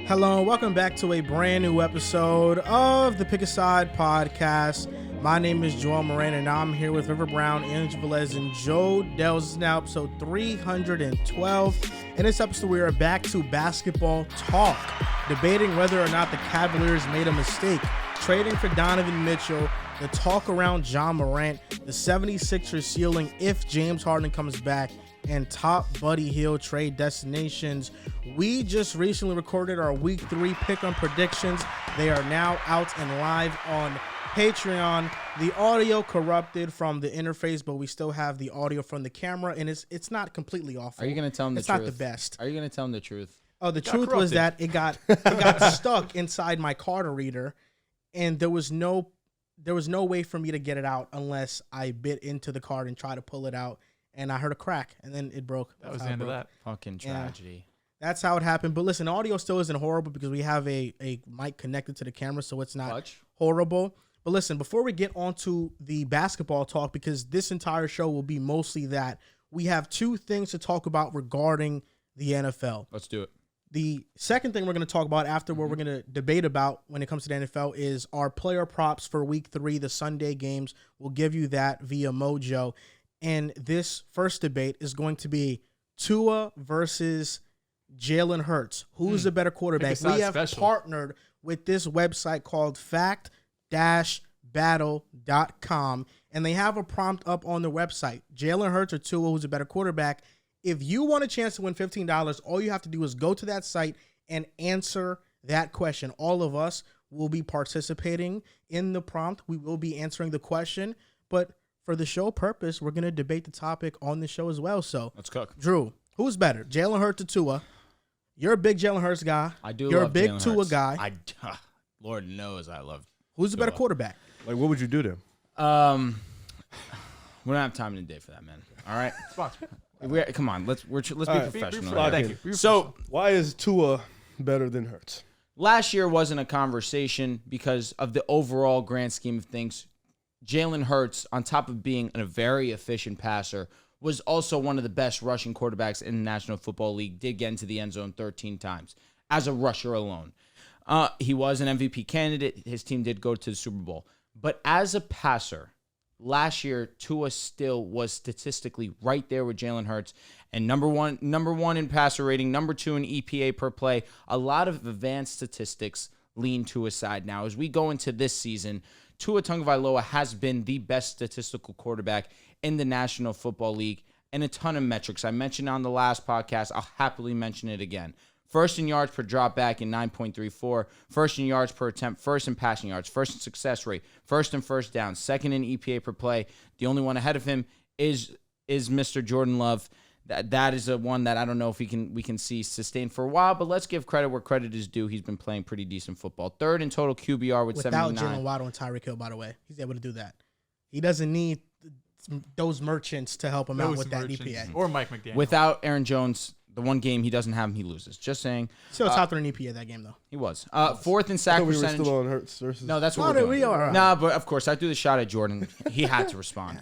Hello, and welcome back to a brand new episode of the Pick a Side podcast. My name is Ja Morant, and I'm here with River Brown, Velez, and Joe Dehls. This is now episode 312. In this episode, we are back to basketball talk, debating whether or not the Cavaliers made a mistake trading for Donovan Mitchell, the talk around Ja Morant, the 76ers ceiling if James Harden comes back, and top Buddy Hield trade destinations. We just recently recorded our week 3 pick-em predictions. They are now out and live on Patreon. The audio corrupted from the interface, but we still have the audio from the camera, and it's not completely awful. Are you going to tell them the truth? It's not the best. Are you going to tell them the truth? Oh, the truth was that it got stuck inside my card reader, and there was no way for me to get it out unless I bit into the card and try to pull it out. And I heard a crack, and then it broke. That was the end of that. Fucking tragedy. Yeah, that's how it happened. But listen, audio still isn't horrible because we have a mic connected to the camera, so it's not horrible. But listen, before we get on to the basketball talk, because this entire show will be mostly that, we have 2 things to talk about regarding the NFL. Let's do it. The second thing we're going to talk about after what we're going to debate about when it comes to the NFL is our player props for week 3, the Sunday games. We'll give you that via Mojo. And this first debate is going to be Tua versus Jalen Hurts. Who's the better quarterback? We have partnered with this website called FactBattle.com, and they have a prompt up on the website. Jalen Hurts or Tua, who's a better quarterback? If you want a chance to win $15, all you have to do is go to that site and answer that question. All of us will be participating in the prompt. We will be answering the question, but for the show purpose, we're going to debate the topic on the show as well. So let's cook. Drew, who's better, Jalen Hurts or Tua? You're a big Jalen Hurts guy. I do. You're love a big Jalen Tua Hurts. guy. Lord knows I love. Who's the Tua. better quarterback? Like, what would you do to him? We don't have time in the day for that, man. All right. Come on. Let's be professional. Thank you. So, why is Tua better than Hurts? Last year wasn't a conversation because of the overall grand scheme of things. Jalen Hurts, on top of being a very efficient passer, was also one of the best rushing quarterbacks in the National Football League, did get into the end zone 13 times as a rusher alone. He was an MVP candidate. His team did go to the Super Bowl. But as a passer, last year, Tua still was statistically right there with Jalen Hurts, and number one in passer rating, number 2 in EPA per play. A lot of advanced statistics lean Tua's side now. As we go into this season, Tua Tagovailoa has been the best statistical quarterback in the National Football League and a ton of metrics. I mentioned on the last podcast. I'll happily mention it again. First in yards per drop back in 9.34, first in yards per attempt, first in passing yards, first in success rate, first in first down, second in EPA per play. The only one ahead of him is Mr. Jordan Love. That is a one that I don't know if we can see sustained for a while, but let's give credit where credit is due. He's been playing pretty decent football. Third in total QBR with 79. Without Jalen Waddle and Tyreek Hill, by the way. He's able to do that. He doesn't need those merchants to help him out with that EPA. Or Mike McDaniel. Without Aaron Jones, the one game he doesn't have him, he loses. Just saying. Still top 3 in EPA that game, though. He was. Fourth in sack percentage. We were still on Hurts versus. No, that's what we're doing. We are. Nah, but of course, I threw the shot at Jordan. He had to respond.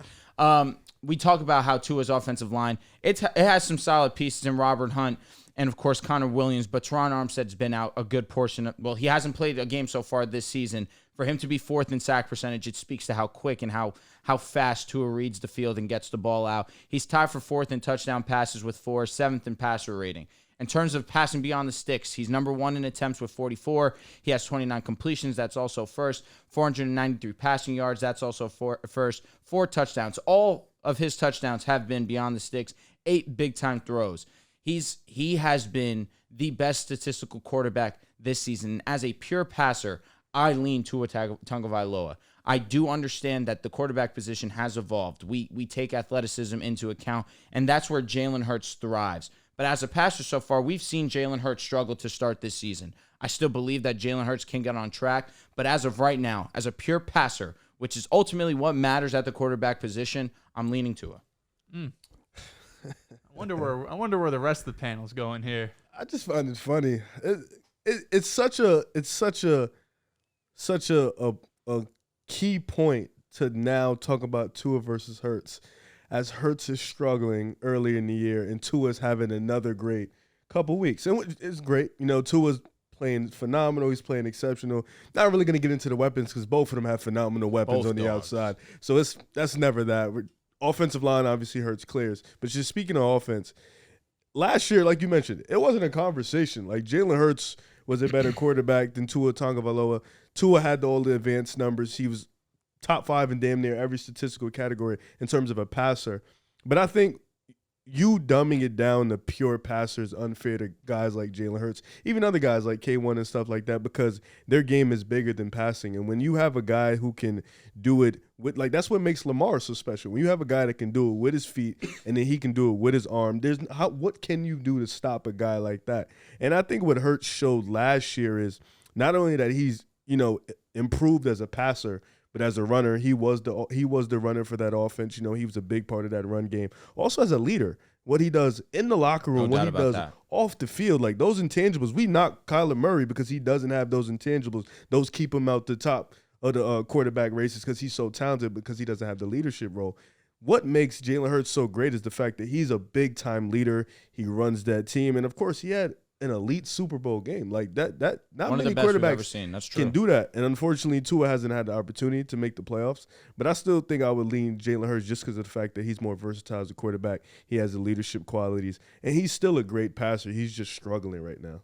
We talk about how Tua's offensive line, it has some solid pieces in Robert Hunt and, of course, Connor Williams, but Teron Armstead's been out a good portion. He hasn't played a game so far this season. For him to be 4th in sack percentage, it speaks to how quick and how fast Tua reads the field and gets the ball out. He's tied for 4th in touchdown passes with 4, 7th in passer rating. In terms of passing beyond the sticks, he's number 1 in attempts with 44. He has 29 completions. That's also first. 493 passing yards. That's also first. 4 touchdowns. All of his touchdowns have been beyond the sticks. 8 big-time throws. He has been the best statistical quarterback this season. As a pure passer, I lean Tua Tagovailoa. I do understand that the quarterback position has evolved. We take athleticism into account, and that's where Jalen Hurts thrives. But as a passer so far, we've seen Jalen Hurts struggle to start this season. I still believe that Jalen Hurts can get on track, but as of right now, as a pure passer, which is ultimately what matters at the quarterback position, I'm leaning Tua. I wonder where the rest of the panel's going here. I just find it funny. It's such a key point to now talk about Tua versus Hurts, as Hurts is struggling early in the year and Tua's having another great couple weeks. And it's great. You know, Tua's playing phenomenal. He's playing exceptional. Not really going to get into the weapons because both of them have phenomenal weapons Both on the dogs. outside. So that's never that. Offensive line obviously hurts clears. But just speaking of offense, last year, like you mentioned, it wasn't a conversation. Like Jalen Hurts was a better quarterback than Tua Tagovailoa. Tua had all the advanced numbers. He was top 5 in damn near every statistical category in terms of a passer. But I think you dumbing it down to pure passer is unfair to guys like Jalen Hurts, even other guys like K1 and stuff like that, because their game is bigger than passing. And when you have a guy who can do it with, like, that's what makes Lamar so special. When you have a guy that can do it with his feet and then he can do it with his arm, what can you do to stop a guy like that? And I think what Hurts showed last year is not only that he's, improved as a passer, but as a runner, he was the runner for that offense. He was a big part of that run game. Also as a leader, what he does in the locker room, what he does off the field, like those intangibles. We knock Kyler Murray because he doesn't have those intangibles. Those keep him out the top of the quarterback races because he's so talented, because he doesn't have the leadership role. What makes Jalen Hurts so great is the fact that he's a big-time leader. He runs that team. And, of course, he had an elite Super Bowl game. Like that not One many of the best we've ever quarterbacks seen. That's true. can do that. And unfortunately, Tua hasn't had the opportunity to make the playoffs. But I still think I would lean Jalen Hurts just because of the fact that he's more versatile as a quarterback. He has the leadership qualities. And he's still a great passer. He's just struggling right now.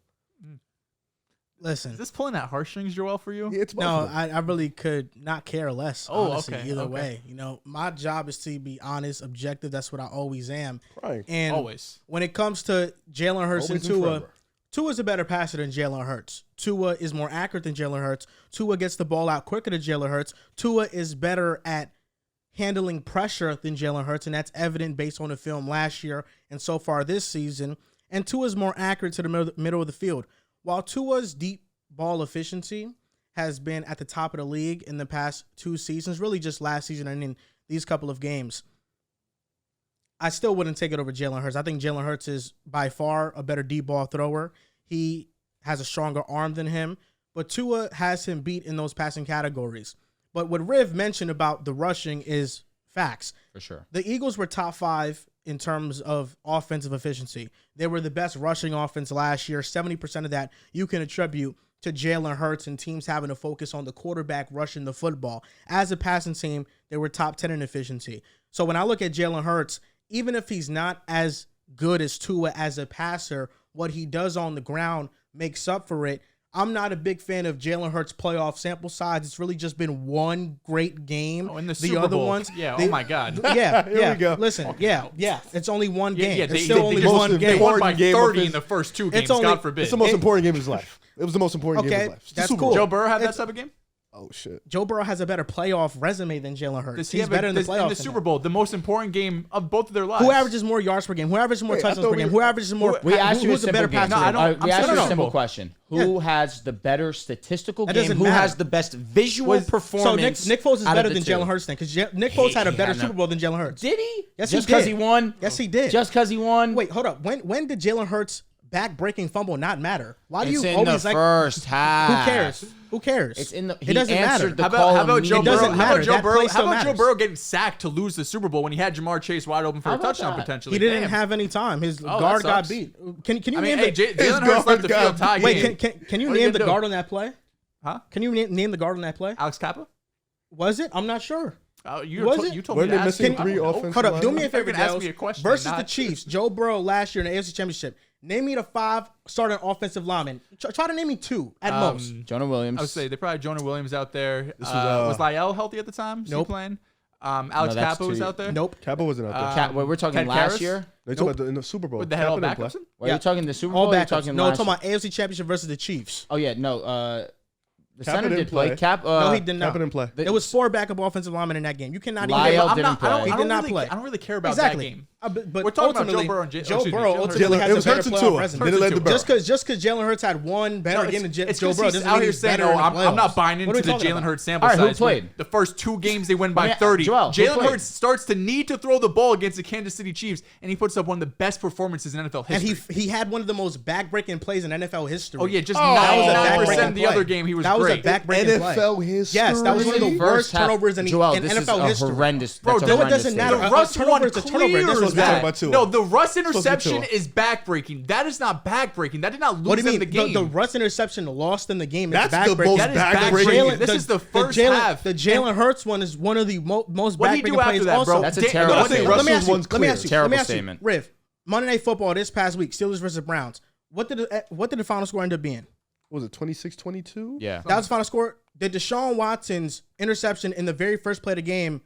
Listen. Is this pulling at heartstrings, Joel, for you? Yeah, it's both No, of them. I really could not care less. Oh, Honestly, okay, either okay. way, my job is to be honest, objective. That's what I always am. Right. And Always. when it comes to Jalen Hurts and Always and Tua, forever. Tua's a better passer than Jalen Hurts. Tua is more accurate than Jalen Hurts. Tua gets the ball out quicker than Jalen Hurts. Tua is better at handling pressure than Jalen Hurts, and that's evident based on the film last year and so far this season. And Tua's more accurate to the middle of the field. While Tua's deep ball efficiency has been at the top of the league in the past 2 seasons, really just last season and in these couple of games, I still wouldn't take it over Jalen Hurts. I think Jalen Hurts is by far a better deep ball thrower. He has a stronger arm than him, but Tua has him beat in those passing categories. But what Riv mentioned about the rushing is facts. For sure. The Eagles were top 5 in terms of offensive efficiency. They were the best rushing offense last year. 70% of that you can attribute to Jalen Hurts and teams having to focus on the quarterback rushing the football. As a passing team, they were top 10 in efficiency. So when I look at Jalen Hurts, even if he's not as good as Tua as a passer, what he does on the ground makes up for it. I'm not a big fan of Jalen Hurts' playoff sample size. It's really just been one great game. Oh, in the the Super other Bowl. ones, Yeah, they- oh my God. Yeah, Here yeah. we go. Listen, yeah. It's only one game. Yeah, It's still only just- one They game. won by Important game of 30 his- in the first 2 games, only- God forbid. It's the most important game of his life. It was the most important game Okay, of his life. It's the that's Super cool. Bowl. Joe Burrow had that It's- type of game? Oh, shit. Joe Burrow has a better playoff resume than Jalen Hurts. Does he He's have better in the playoffs. in the than Super him. Bowl, the most important game of both of their lives? Who averages more yards per game? Who averages more Wait, I touchdowns thought per we game? were- Who averages more? We asked you a who's a simple better game. passer? No, I don't- We I'm asked you saying a no. simple question. Who has the better statistical That game? doesn't Who matter. has the best visual So performance? Nick Foles is out of better the than two? Jalen Hurts then, because Nick Foles had a better had Super Bowl than Jalen Hurts. Did he? Yes, Just he did. because he won? Yes, he did. Just because he won? Wait, hold up. When did Jalen Hurts' back-breaking fumble not matter? Why do It's you in the always like? first half. Who cares? Who cares? It's in the. It doesn't matter. answered the How call about Joe immediately. It doesn't Burrow? matter. How about Joe That Burrow? play How still about Joe matters. Burrow getting sacked to lose the Super Bowl when he had Jamar Chase wide open for How a about touchdown that? potentially? He didn't Damn. have any time. His Oh, guard that got sucks. beat. Can you I name mean, the Jalen Hurts left the guard field got tie wait? game. Can you What are you name the gonna do? guard on that play? Huh? Can you name the guard on that play? Alex Kappa? Was it? I'm not sure. You Was told it? me Weren't to they ask missing you. three I don't know. offensive Hold up. Do me a linemen? favor, You're gonna ask Dehls. me a question, Versus not- the Chiefs. Joe Burrow last year in the AFC Championship. Name me the 5 starting offensive linemen. Try to name me 2 at most. Jonah Williams. I would say they probably had Jonah Williams out there. This Was Lyell healthy at the time? Was he Nope. playing? Alex No, that's Kappa was two- out there. Nope. Kappa wasn't out there. Cat, we're talking Ted last Karras? year. They talking about in the Super Bowl. With the head all Kappa didn't play. backups? Were Yeah. you talking the Super Bowl? All or you backups. talking No, I'm last talking about AFC Championship versus the Chiefs. Oh yeah, no. The Kappa center didn't did play. play. Cap. No, he did not. Kappa didn't play. There was 4 backup offensive linemen in that game. You cannot Lyle even. I'm didn't not, I don't, play. He I did don't not really, play. I don't really care about Exactly. that game. But We're talking about ultimately, Joe Burrow and Joe excuse me, Burrow Jalen Hurts. ultimately It has was a better Hurts and playoff Tua. resume. Then it led to Burrow. Just because Jalen Hurts had one better game than Joe It's Burrow just doesn't he's mean out here he's saying, better in the I'm playoffs. not buying What into are we the talking Jalen about? Hurts sample All right, who size. when played? The first 2 games they win by I mean, 30. Joel, who Jalen played? Hurts starts to need to throw the ball against the Kansas City Chiefs, and he puts up one of the best performances in NFL And history. he had one of the most backbreaking plays in NFL history. Oh yeah, just That was a 99% backbreaking of the play. other game he was That was great. a backbreaking play. NFL history. Yes, that was one of the First worst half- turnovers in Joel, in this NFL is a history. horrendous. Bro, that's a no, it horrendous doesn't statement. matter. The Russ turnover one is a turnover. It doesn't clears supposed to be talking about Tua. No, the Russ Supposed to be interception Tua. is backbreaking. That is not backbreaking. That did not What lose do you them mean? the game. The Russ interception lost in the game. That's It's the backbreaking. most That is backbreaking. backbreaking. This is the first Jalen, half. The Jalen Hurts one is one of the most What did he backbreaking do after plays. that, Also, bro? That's a Dan- terrible I think statement. Russell's let me ask you. one's Let me clear. ask you. Terrible Let me ask you. statement. Riff, Monday Night Football this past week, Steelers versus Browns. What did the final score end up being? Was it 26-22? Yeah. That was the final score. Did Deshaun Watson's interception in the very first play of the game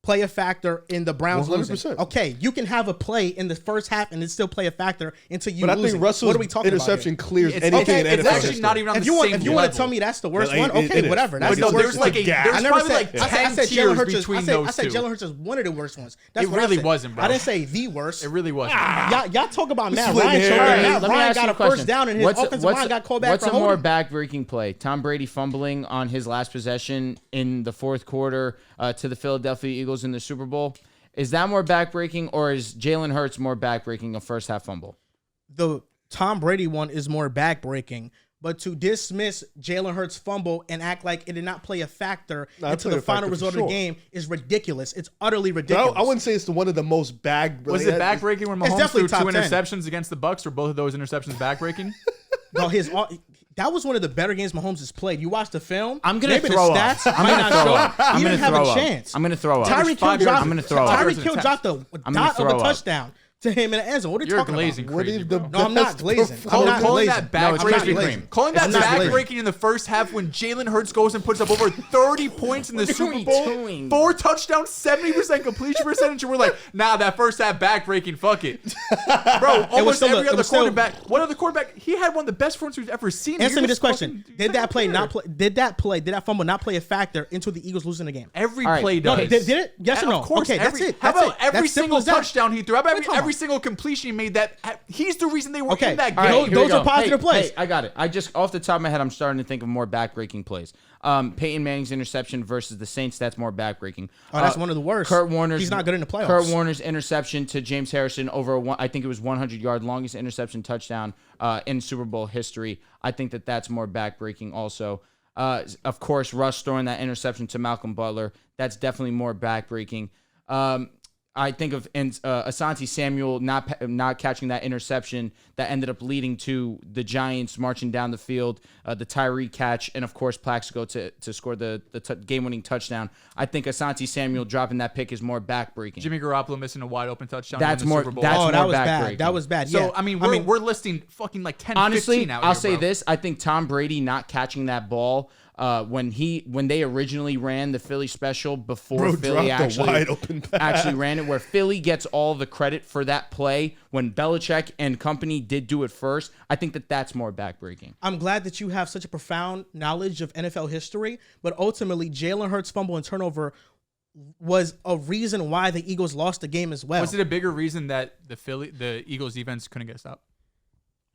play a factor in the Browns 100%. losing? Okay, you can have a play in the first half and it still play a factor until you But I lose. think Russell's what are we talking interception about clears It's, anything okay, in it's NFL actually history. not even on If the you want, same if you want to level. tell me that's the worst Yeah, one, it okay, is. whatever. But That's no, the there's worst like one. a gap. there's I never probably said. like 10 I said Jalen tiers Hurts. between I those said two. Jalen Hurts is one of the worst ones. That's It what I really said. wasn't, bro. I didn't say the worst. It really wasn't. Y'all talk about Matt Splitting Ryan. hairs. Matt Alright, let me Ryan ask got you a a question. first down and his offensive line got called back What's for a more holding. back-breaking play? Tom Brady fumbling on his last possession in the fourth quarter to the Philadelphia Eagles in the Super Bowl. Is that more back-breaking, or is Jalen Hurts more back-breaking a first-half fumble? The Tom Brady one is more backbreaking, but to dismiss Jalen Hurts' fumble and act like it did not play a factor Nah, it into played the a factor final for result of sure. the game is ridiculous. It's utterly But ridiculous. I wouldn't say it's one of the most back. Was it backbreaking when It's Mahomes definitely threw two top 10. interceptions against the Bucks? Were both of those interceptions backbreaking? No, that was one of the better games Mahomes has played. You watch the film. I'm gonna maybe throw the up. stats I'm might gonna not throw show. up. I'm He gonna didn't have throw a up. chance. I'm gonna throw up. Tyreek Hill 5 yards. dropped. I'm gonna throw up. Tyreek Hill dropped the I'm gonna dot of throw a up. touchdown to him in the end zone. What are you You're talking glazing about? What crazy, is bro. the No, I'm not best glazing. performance? I'm not Calling glazing. that No, it's I'm not backbreaking. glazing. Calling that It's not glazing. backbreaking in the first half when Jalen Hurts goes and puts up over 30 points in the What are Super we Bowl, doing? 4 touchdowns, 70% completion percentage, and we're like, nah, that first half backbreaking, fuck it. Bro, almost still a- every it other was still- quarterback, one other quarterback, he had one of the best performances we've ever seen. Answer You're me this just question: fucking- Did that play fair. not play? Did that fumble not play a factor into the Eagles losing the game? Every All right, play no, does. did it? Yes or no? Of course, Okay, that's every, it. How That's about it. every That's simple single as that. touchdown he threw? How about What are you talking every about? single completion he made? That he's the reason they were Okay, in that All game. right, Those- here we those are go. positive Hey, plays. Hey, I got it. I just off the top of my head, I'm starting to think of more backbreaking plays. Peyton Manning's interception versus the Saints. That's more backbreaking. Oh, that's one of the worst. Kurt Warner's. He's not good in the playoffs. Kurt Warner's interception to James Harrison over I think it was 100-yard longest interception touchdown in Super Bowl history. I think that's more backbreaking. Also, of course, Russ throwing that interception to Malcolm Butler. That's definitely more backbreaking. I think of Asante Samuel not catching that interception that ended up leading to the Giants marching down the field, the Tyree catch, and of course Plaxico to score the game-winning touchdown. I think Asante Samuel dropping that pick is more backbreaking. Jimmy Garoppolo missing a wide open touchdown. That's in the more- Super Bowl. that's Oh, that more was bad. backbreaking. That was bad. So Yeah. I mean, we're listing fucking like 10, Honestly, 15 out I'll here, say bro. this: I think Tom Brady not catching that ball when they originally ran the Philly special before Bro Philly dropped a wide open pass. actually ran it, where Philly gets all the credit for that play when Belichick and company did do it first. I think that's more backbreaking. I'm glad that you have such a profound knowledge of NFL history, but ultimately Jalen Hurts' fumble and turnover was a reason why the Eagles lost the game as well. Was it a bigger reason that the Eagles defense couldn't get stopped?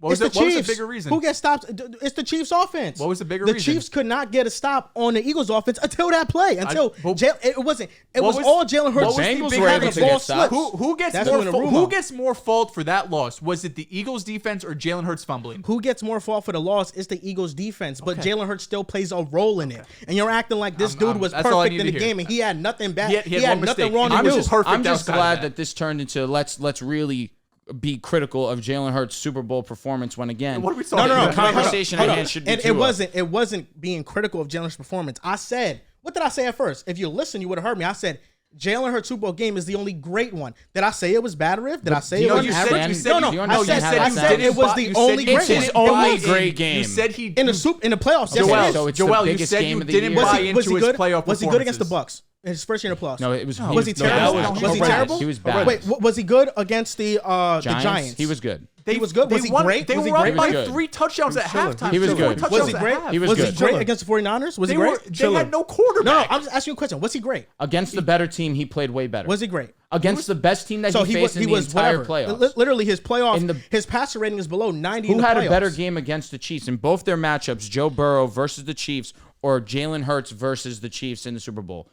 It's the What was Chiefs. the bigger reason? Who gets stopped? It's the Chiefs' offense. What was the bigger The reason? Chiefs could not get a stop on the Eagles' offense until that play. Until but- it wasn't. It What was all Jalen Hurts. what was the Bengals big were able reason? to get ball stopped. slips. Who gets That's more? when the rumor. Who gets more fault for that loss? Was it the Eagles defense or Jalen Hurts fumbling? Who gets more fault for the loss is the Eagles defense, but Okay. Jalen Hurts still plays a role in it. And you're acting like this dude was that's all I perfect need in the to hear. game and he had nothing bad. He had He had one nothing mistake. wrong to I'm do. just perfect I'm just outside of glad that. that this turned into let's really be critical of Jalen Hurts' Super Bowl performance when again. What are we No, talking no, no. about? The conversation Hold at on. hand should be And Tua. it wasn't being critical of Jalen Hurts' performance. I said, what did I say at first? If you listen, you would have heard me. I said Jalen Hurts' Super Bowl game is the only great one. Did I say it was bad, Riff? Did I say do it you was understand- average? you said- No, do you I understand how said, that I sounds? said it was the only It's great his one. It only was. great game. You said he In the playoffs. Yes, Joel, it is. so it's the Joel, you biggest said game you of the didn't year. buy Was into he his good? playoff Was he good against the performances. Bucks in his first year in the playoffs? No, it was. Was he no, terrible? that Was he terrible? He was bad. Wait, was he good against the Giants? He was good. He was good. Was he great? They Was he were up great? by He was good. 3 touchdowns at halftime. He was 4 good. touchdowns Was he at great? half. He was Was he good. great against the 49ers? Was he They great? had no No, quarterback. I'm just asking you a question. Was he great? Against the better team, he played way better. Was he great? Against the best team that So he he faced was, in he the was entire whatever. playoffs. Literally, his In the- his passer rating is below 90. Who in the had a better playoffs. game against the Chiefs in both their matchups? Joe Burrow versus the Chiefs or Jalen Hurts versus the Chiefs in the Super Bowl?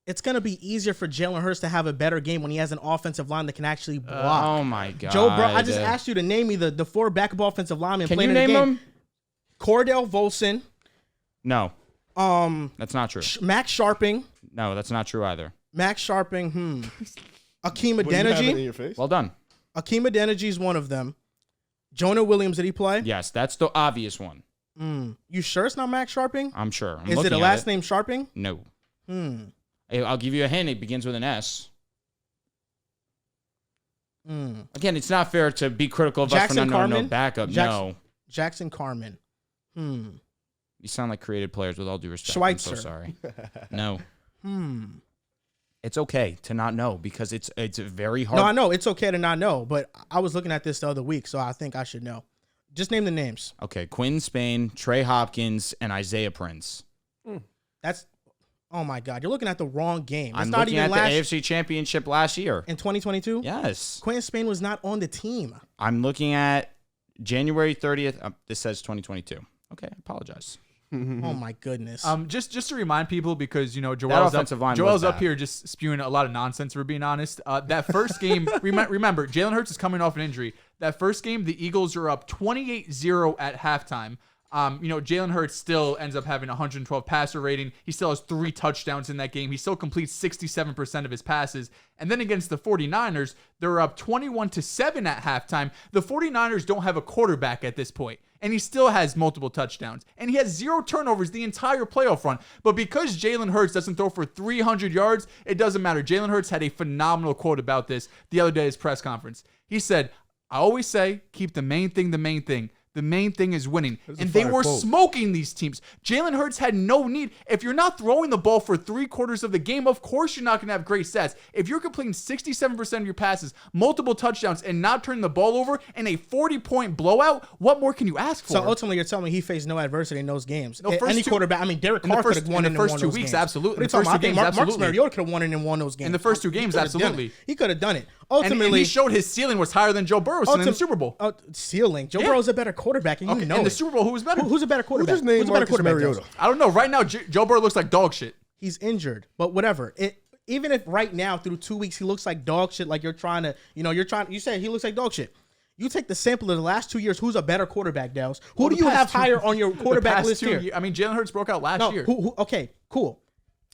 It's gonna be easier for Jalen Hurts to have a better game when he has an offensive line that can actually block. Oh my God, Joe Burrow. I just asked you to name me the 4 backup offensive linemen Can playing you in the name game. them? Cordell Volson, No, that's not true. Max Sharping. No, that's not true either. Max Sharping. Akeem What, you have it in Adeniji. your face? Well done. Akeem Adeniji is one of them. Jonah Williams, did he play? Yes, that's the obvious one. You sure it's not Max Sharping? I'm sure. I'm Is it looking a at last name Sharping? No. Hey, I'll give you a hint. It begins with an S. Again, it's not fair to be critical of us for not knowing no backup. No. Jackson Carmen. You sound like creative players with all due respect. Schweitzer. I'm so sorry. No. It's okay to not know because it's very hard. No, I know. It's okay to not know, but I was looking at this the other week, so I think I should know. Just name the names. Okay, Quinn Spain, Trey Hopkins, and Isaiah Prince. That's, oh my God, you're looking at the wrong game. It's I'm not looking even at the AFC Championship last year. in 2022. Yes. Quinn Spain was not on the team. I'm looking at January 30th. This says 2022. Okay, I apologize. Oh my goodness. Just to remind people, because Joel's offensive line was Joel's up bad. here just spewing a lot of nonsense. For being honest, that first game, remember Jalen Hurts is coming off an injury. That first game, the Eagles are up 28-0 at halftime. Jalen Hurts still ends up having 112 passer rating. He still has 3 touchdowns in that game. He still completes 67% of his passes. And then against the 49ers, they're up 21-7 at halftime. The 49ers don't have a quarterback at this point, and he still has multiple touchdowns. And he has 0 turnovers the entire playoff run. But because Jalen Hurts doesn't throw for 300 yards, it doesn't matter. Jalen Hurts had a phenomenal quote about this the other day at his press conference. He said, I always say, keep the main thing the main thing. The main thing is winning. And they were smoking these teams. Jalen Hurts had no need. If you're not throwing the ball for 3/4 of the game, of course you're not going to have great stats. If you're completing 67% of your passes, multiple touchdowns, and not turning the ball over in a 40-point blowout, what more can you ask for? So ultimately, you're telling me he faced no adversity in those games. No, quarterback, Derek Carr could have won in the first 2 weeks, games. absolutely. What are you talking about? Marcus Mariota could have won it and won those games. In the first 2 games, absolutely. He could have done it. And Ultimately, he showed his ceiling was higher than Joe Burrow's in the Super Bowl. Ceiling. Joe Burrow's a better quarterback, and you know in the it. Super Bowl, who was better? Who's a better quarterback? Just name Who's a better Marcus quarterback? Mariota. Dehls? I don't know. Right now, Joe Burrow looks like dog shit. He's injured, but whatever. Even if right now through 2 weeks he looks like dog shit, like you say he looks like dog shit. You take the sample of the last 2 years. Who's a better quarterback, Dehls? Who do you have higher on your quarterback list here? Jalen Hurts broke out last year. Okay, cool.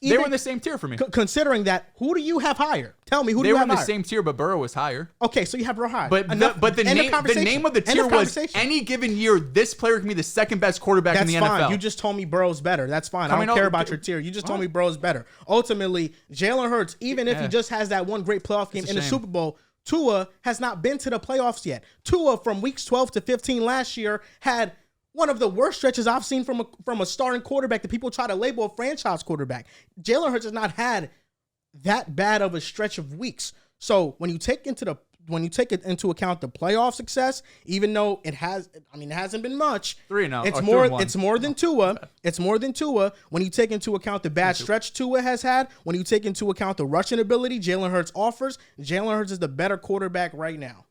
They were in the same tier for me. Considering that, who do you have higher? Tell me, who do They you were have in the higher? same tier, but Burrow was higher. Okay, so you have Burrow higher. But the name of the tier was any given year, this player can be the second best quarterback in the NFL. That's fine. You just told me Burrow's better. That's fine. I don't care about your tier. You just told me Burrow's better. Ultimately, Jalen Hurts, even if he just has that one great playoff game in the Super Bowl, Tua has not been to the playoffs yet. Tua from weeks 12 to 15 last year had one of the worst stretches I've seen from a starting quarterback that people try to label a franchise quarterback. Jalen Hurts has not had that bad of a stretch of weeks. So when you take into account the playoff success, even though it hasn't been much. 3-0. It's more than Tua. It's more than Tua. When you take into account the bad stretch Tua has had, when you take into account the rushing ability Jalen Hurts offers, Jalen Hurts is the better quarterback right now.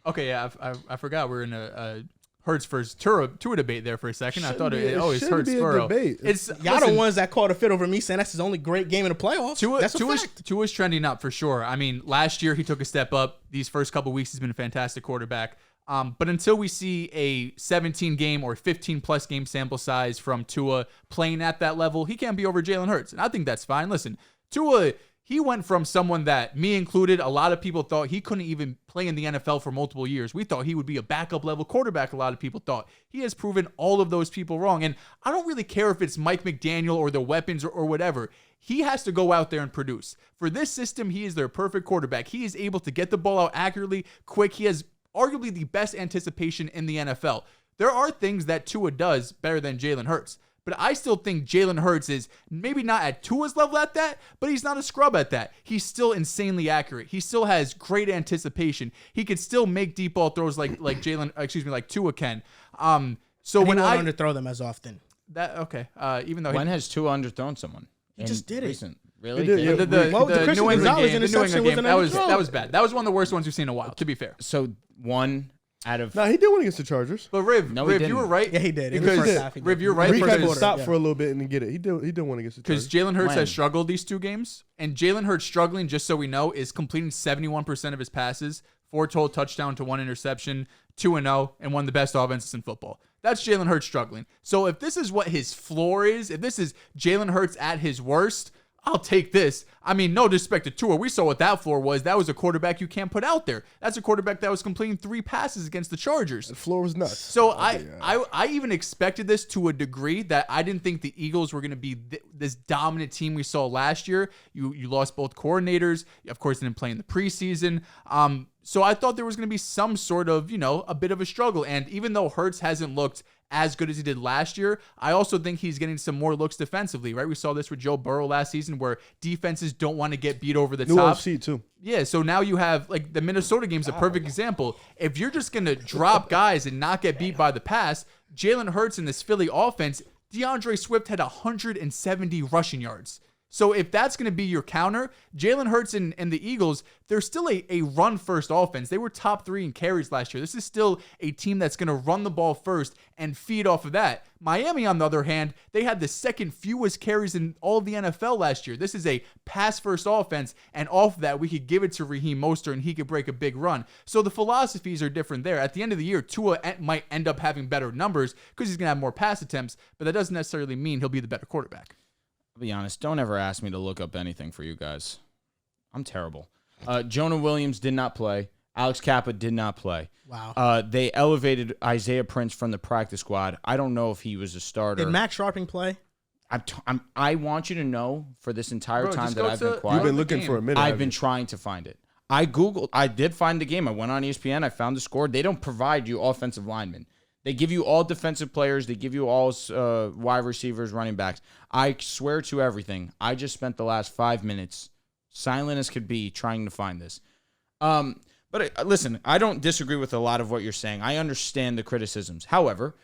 Okay, yeah, I forgot we're in a Hurts versus Tua debate there for a second. I thought it always Hurts Burrow. Y'all the ones that caught a fit over me saying that's his only great game in the playoffs. Tua's trending up for sure. I mean, last year he took a step up. These first couple weeks he's been a fantastic quarterback. But until we see a 17-game or 15-plus game sample size from Tua playing at that level, he can't be over Jalen Hurts. And I think that's fine. Listen, Tua, he went from someone that, me included, a lot of people thought he couldn't even play in the NFL for multiple years. We thought he would be a backup level quarterback, a lot of people thought. He has proven all of those people wrong. And I don't really care if it's Mike McDaniel or the weapons or whatever. He has to go out there and produce. For this system, he is their perfect quarterback. He is able to get the ball out accurately, quick. He has arguably the best anticipation in the NFL. There are things that Tua does better than Jalen Hurts. But I still think Jalen Hurts is maybe not at Tua's level at that, but he's not a scrub at that. He's still insanely accurate. He still has great anticipation. He could still make deep ball throws like Tua can. So and when he won't underthrow them as often. Even though when has Tua underthrown someone? He just did it. Really? The New England game that was bad. That was one of the worst ones we've seen in a while, to be fair. So one out of he did one against the Chargers. But Riv, you were right. Yeah, he did. Riv, you're right. He had to stop for a little bit and then get it. He did one against the Chargers. Because Jalen Hurts has struggled these 2 games, and Jalen Hurts struggling, just so we know, is completing 71% of his passes, 4 total touchdown to 1 interception, 2-0, and one of the best offenses in football. That's Jalen Hurts struggling. So if this is what his floor is, if this is Jalen Hurts at his worst, I'll take this. I mean, no disrespect to Tua. We saw what that floor was. That was a quarterback you can't put out there. That's a quarterback that was completing 3 passes against the Chargers. The floor was nuts. So I even expected this to a degree that I didn't think the Eagles were going to be this dominant team we saw last year. You lost both coordinators. You, of course, didn't play in the preseason. So I thought there was going to be some sort of, a bit of a struggle. And even though Hurts hasn't looked as good as he did last year, I also think he's getting some more looks defensively, right? We saw this with Joe Burrow last season where defenses don't want to get beat over the New top. OC too. Yeah, so now you have, like, the Minnesota game's a perfect example. If you're just going to drop guys and not get beat by the pass, Jalen Hurts in this Philly offense, DeAndre Swift had 170 rushing yards. So if that's going to be your counter, Jalen Hurts and the Eagles, they're still a run-first offense. They were top 3 in carries last year. This is still a team that's going to run the ball first and feed off of that. Miami, on the other hand, they had the second fewest carries in all of the NFL last year. This is a pass-first offense, and off of that, we could give it to Raheem Mostert, and he could break a big run. So the philosophies are different there. At the end of the year, Tua might end up having better numbers because he's going to have more pass attempts, but that doesn't necessarily mean he'll be the better quarterback. I'll be honest, don't ever ask me to look up anything for you guys. I'm terrible. Jonah Williams did not play. Alex Kappa did not play. Wow. They elevated Isaiah Prince from the practice squad. I don't know if he was a starter. Did Max Sharping play? I want you to know for this entire time that I've been quiet. You've been looking for a minute. I've been trying to find it. I did find the game. I went on ESPN. I found the score. They don't provide you offensive linemen. They give you all defensive players. They give you all wide receivers, running backs. I swear to everything. I just spent the last 5 minutes, silent as could be, trying to find this. But listen, I don't disagree with a lot of what you're saying. I understand the criticisms. However,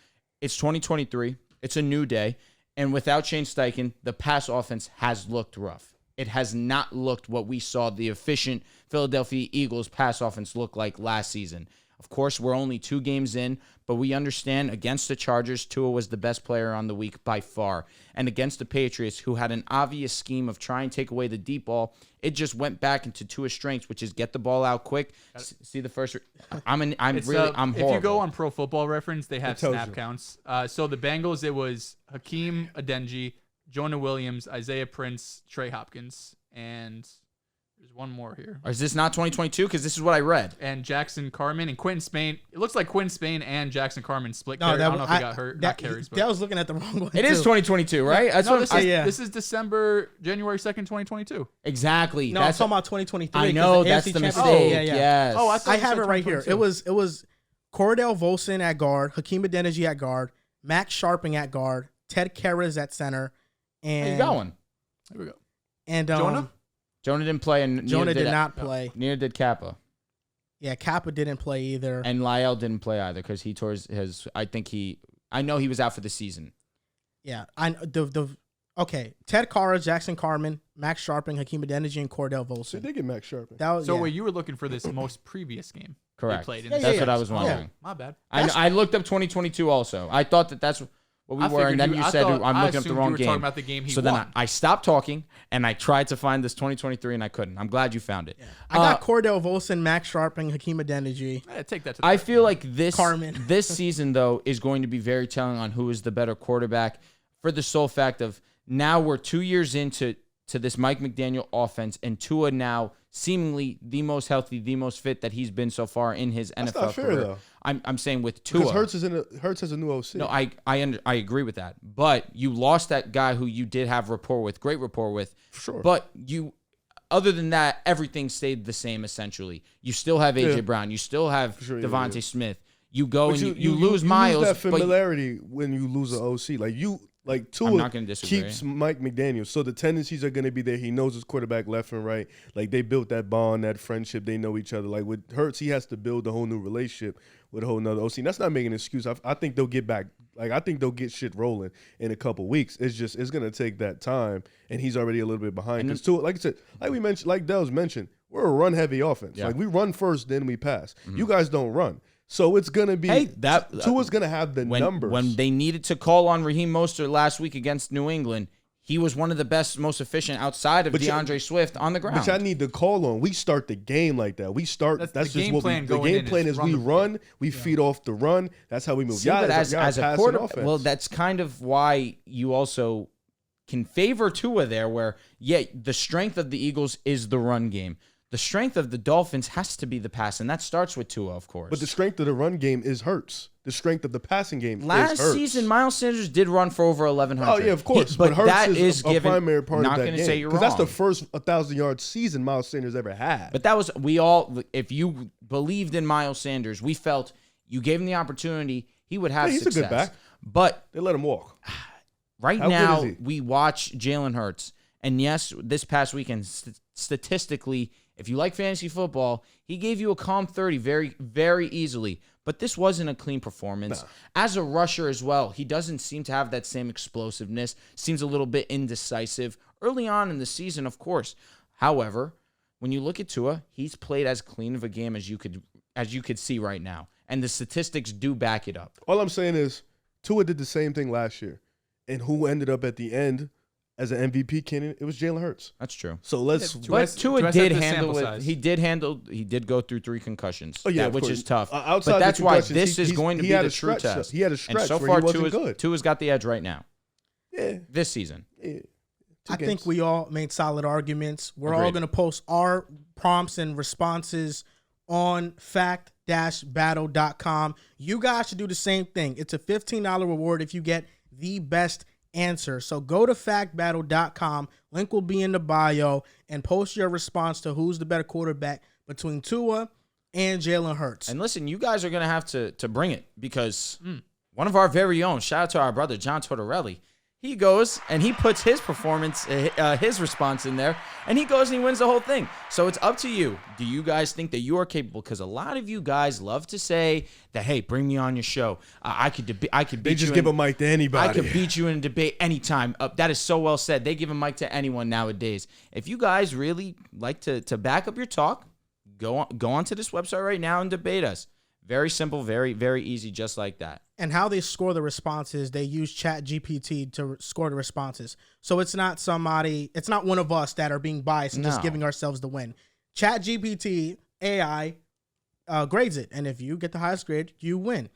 it's 2023. It's a new day. And without Shane Steichen, the pass offense has looked rough. It has not looked what we saw the efficient Philadelphia Eagles pass offense look like last season. Of course, we're only 2 games in, but we understand against the Chargers, Tua was the best player on the week by far. And against the Patriots, who had an obvious scheme of trying to take away the deep ball, it just went back into Tua's strengths, which is get the ball out quick. See the first. I'm horrible. If you go on Pro Football Reference, they have tells snap you. counts. So the Bengals, it was Hakeem Adeniji, Jonah Williams, Isaiah Prince, Trey Hopkins, and there's one more here. Or is this not 2022? Because this is what I read. And Jackson Carman and Quentin Spain. It looks like Quentin Spain and Jackson Carman split No, carries. I don't know if he got hurt. Not carries, but That was looking at the wrong one. It is 2022, right? That's what I'm saying. this is January 2nd, 2022. Exactly. No, I'm talking about 2023. I know, 'cause that's AFC the Championship- mistake. Yeah, yeah. Yes. Oh, I thought I you have said it right here. 2022. It was Cordell Volson at guard, Hakeem Adeniji at guard, Max Sharping at guard, Ted Karras at center, and There you got one. There we go. And Jonah? Jonah didn't play, and Jonah neither did not play. Neither did Kappa, Yeah, Kappa didn't play either. and Lyell didn't play either because he tore his. I know he was out for the season. Yeah, okay. Ted Karras, Jackson Carman, Max Sharping, Hakeem Adeniji, and Cordell They Volson. did get Max Sharping. That was, So yeah. wait, you were looking for this most previous game Correct. they played in. Yeah, That's yeah, what yeah. I was wondering. Oh, my bad. I looked up 2022 also. I thought that's what we I were, and figured then you said I'm I looking up the assumed wrong you were game. talking about the game he So won. then I stopped talking and I tried to find this 2023 and I couldn't. I'm glad you found it. I got Cordell Volson, Max Sharping, Hakeem Adeniji. Take that to the I feel like this Carmen. this season though is going to be very telling on who is the better quarterback for the sole fact of now we're 2 years into this Mike McDaniel offense and Tua now seemingly the most healthy, the most fit that he's been so far in his That's NFL not fair, career. though. I'm saying with Tua. Because Hurts has a new OC. No, I agree with that. But you lost that guy who you did have great rapport with. Sure. But other than that, everything stayed the same essentially. You still have AJ Yeah. Brown. You still have Sure, yeah, Devontae yeah. Smith. You go But and you lose Miles. lose that but familiarity when you lose an OC. Like Tua I'm not gonna disagree. keeps Mike McDaniel, so the tendencies are going to be there. He knows his quarterback left and right. Like they built that bond, that friendship. They know each other. Like with Hurts, he has to build a whole new relationship with a whole nother OC. And that's not making an excuse. I think they'll get back. Like I think they'll get shit rolling in a couple weeks. It's going to take that time, and he's already a little bit behind. Because Tua, like I said, like we mentioned, like Dehls mentioned, we're a run heavy offense. Yeah. Like we run first, then we pass. You guys don't run. So it's gonna be Tua's gonna have the numbers. When they needed to call on Raheem Mostert last week against New England, he was one of the best, most efficient outside of DeAndre Swift on the ground. But y'all need to call on. We start the game like that. We start. That's the just game what plan the going game in plan is is. We run. We feed off the run. That's how we move. See, but as a passing quarterback, offense. well, that's kind of why you also can favor Tua there, where, the strength of the Eagles is the run game. The strength of the Dolphins has to be the pass, and that starts with Tua, of course. But the strength of the run game is Hurts. The strength of the passing game is Last Hurts. season, Miles Sanders did run for over 1,100. Oh, yeah, of course. But Hurts that is a given, primary part not of that going to game. say you're Because wrong. that's the first 1,000-yard season Miles Sanders ever had. But that was, if you believed in Miles Sanders, we felt you gave him the opportunity, he would have he's success. a good back. But They let him walk. right How now, good is he? we watch Jalen Hurts. And yes, this past weekend, statistically, if you like fantasy football, he gave you a calm 30 very, very easily. But this wasn't a clean performance. No. As a rusher as well, he doesn't seem to have that same explosiveness. Seems a little bit indecisive. Early on in the season, of course. However, when you look at Tua, he's played as clean of a game as you could see right now. And the statistics do back it up. All I'm saying is Tua did the same thing last year. And who ended up at the end as an MVP candidate? It was Jalen Hurts. That's true. So let's... But Tua Tua did set the handle sample it. size. He did go through 3 concussions, Oh, yeah, of which course. is tough. Outside But the that's why concussions, this is going to he be had the a true stretch. test. He had a And stretch so where far, he wasn't good. Tua's got the edge right now. Yeah. This season. Yeah. I think we all made solid arguments. We're all Agreed. going to post our prompts and responses on fact-battle.com. You guys should do the same thing. It's a $15 reward if you get the best answer. So go to factbattle.com. Link will be in the bio, and post your response to who's the better quarterback between Tua and Jalen Hurts. And listen, you guys are going to have to bring it, because one of our very own, shout out to our brother, John Tortorelli, he goes and he puts his performance, his response in there, and he goes and he wins the whole thing. So it's up to you. Do you guys think that you are capable? Because a lot of you guys love to say that, hey, bring me on your show. I could beat They you. just give a mic to anybody. I could beat you in a debate anytime. That is so well said. They give a mic to anyone nowadays. If you guys really like to back up your talk, go on to this website right now and debate us. Very simple, very, very easy, just like that. And how they score the responses, they use ChatGPT to score the responses. So it's not one of us that are being biased and just No. giving ourselves the win. ChatGPT AI grades it, and if you get the highest grade, you win.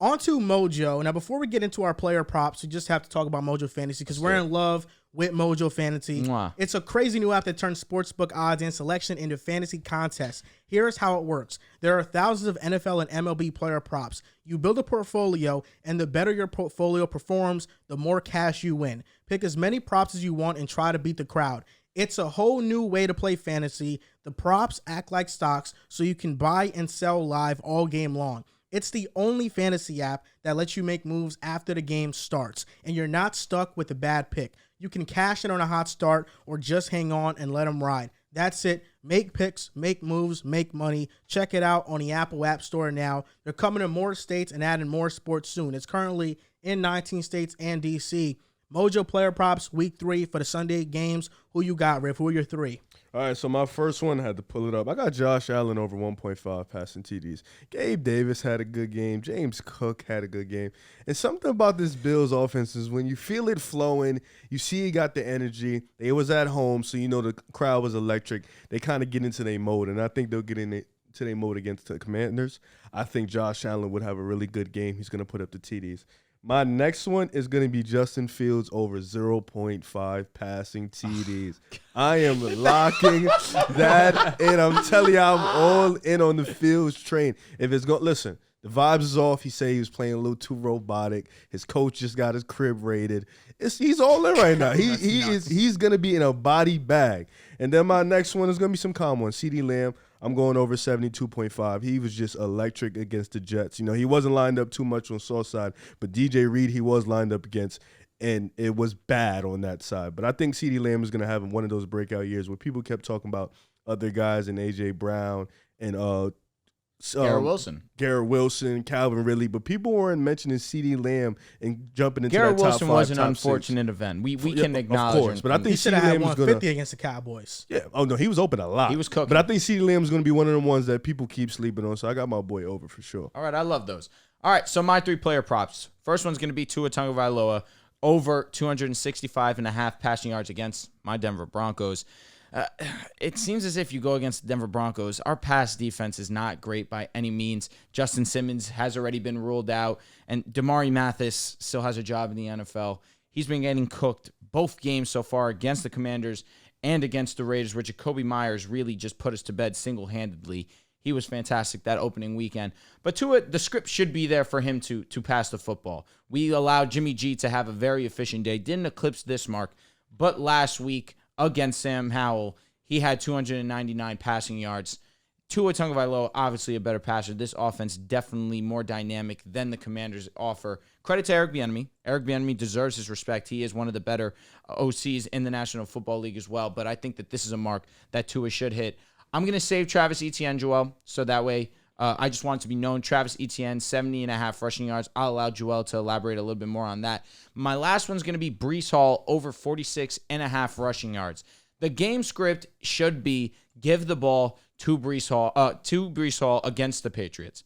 On to Mojo. Now, before we get into our player props, we just have to talk about Mojo Fantasy, because we're in love with Mojo Fantasy. Mwah. It's a crazy new app that turns sportsbook odds and selection into fantasy contests. Here's how it works. There are thousands of NFL and MLB player props. You build a portfolio, and the better your portfolio performs, the more cash you win. Pick as many props as you want and try to beat the crowd. It's a whole new way to play fantasy. The props act like stocks, so you can buy and sell live all game long. It's the only fantasy app that lets you make moves after the game starts, and you're not stuck with a bad pick. You can cash in on a hot start or just hang on and let them ride. That's it. Make picks, make moves, make money. Check it out on the Apple App Store now. They're coming to more states and adding more sports soon. It's currently in 19 states and DC. Mojo player props week 3 for the Sunday games. Who you got, Riff? Who are your 3? All right, so my first one, I had to pull it up. I got Josh Allen over 1.5 passing TDs. Gabe Davis had a good game. James Cook had a good game. And something about this Bills offense is when you feel it flowing, you see he got the energy. They was at home, so you know the crowd was electric. They kind of get into their mode, and I think they'll get into their mode against the Commanders. I think Josh Allen would have a really good game. He's going to put up the TDs. My next one is going to be Justin Fields over 0.5 passing TDs. I am locking that in. I'm telling you, I'm all in on the Fields train. If it's going, listen, the vibes is off. He said he was playing a little too robotic. His coach just got his crib raided. He's all in right now. He's going to be in a body bag. And then my next one is going to be some calm one. CeeDee Lamb. I'm going over 72.5. He was just electric against the Jets. You know, he wasn't lined up too much on Sauce side, but DJ Reed he was lined up against, and it was bad on that side. But I think CeeDee Lamb is going to have one of those breakout years where people kept talking about other guys and A.J. Brown and Garrett Wilson, Calvin Ridley, but people weren't mentioning CeeDee Lamb and jumping into Garrett that top Wilson 5, was an top unfortunate 6. event. We Yeah, can acknowledge of course, but I think He should have CeeDee had Lamb was 150 going to. against the Cowboys. Yeah. Oh, no, he was open a lot. He was cooking. But I think CeeDee Lamb is going to be one of the ones that people keep sleeping on, so I got my boy over for sure. All right, I love those. All right, so my 3 player props. First one's going to be Tua Tagovailoa over 265.5 passing yards against my Denver Broncos. It seems as if you go against the Denver Broncos, our pass defense is not great by any means. Justin Simmons has already been ruled out, and Damari Mathis still has a job in the NFL. He's been getting cooked, both games so far against the Commanders and against the Raiders, where Jacoby Myers really just put us to bed single-handedly. He was fantastic that opening weekend. But Tua, the script should be there for him to pass the football. We allowed Jimmy G to have a very efficient day. Didn't eclipse this mark. But last week against Sam Howell, he had 299 passing yards. Tua Tagovailoa, obviously a better passer. This offense definitely more dynamic than the Commanders offer. Credit to Eric Bieniemy. Eric Bieniemy deserves his respect. He is one of the better OCs in the National Football League as well. But I think that this is a mark that Tua should hit. I'm going to save Travis Etienne, Joel, so that way I just want it to be known. Travis Etienne, 70.5 rushing yards. I'll allow Joel to elaborate a little bit more on that. My last one's going to be Breece Hall, over 46.5 rushing yards. The game script should be give the ball to Breece Hall against the Patriots.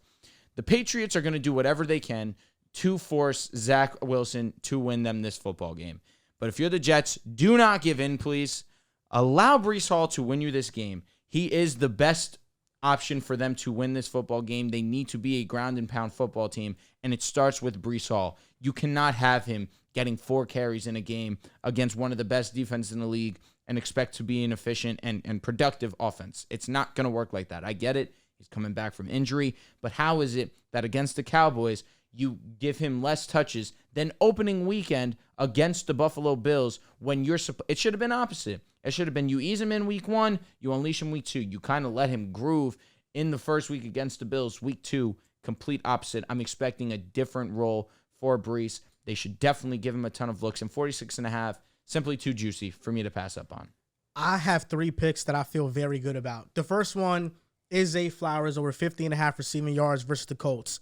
The Patriots are going to do whatever they can to force Zach Wilson to win them this football game. But if you're the Jets, do not give in, please. Allow Breece Hall to win you this game. He is the best option for them to win this football game. They need to be a ground and pound football team, and it starts with Breece Hall. You cannot have him getting 4 carries in a game against one of the best defenses in the league and expect to be an efficient and productive offense. It's not going to work like that. I get it. He's coming back from injury, but how is it that against the Cowboys, you give him less touches than opening weekend against the Buffalo Bills when it should have been opposite. It should have been you ease him in week 1, you unleash him week 2. You kind of let him groove in the first week against the Bills. Week 2, complete opposite. I'm expecting a different role for Breece. They should definitely give him a ton of looks. And 46.5, simply too juicy for me to pass up on. I have 3 picks that I feel very good about. The first one is Zay Flowers, over 50.5 receiving yards versus the Colts.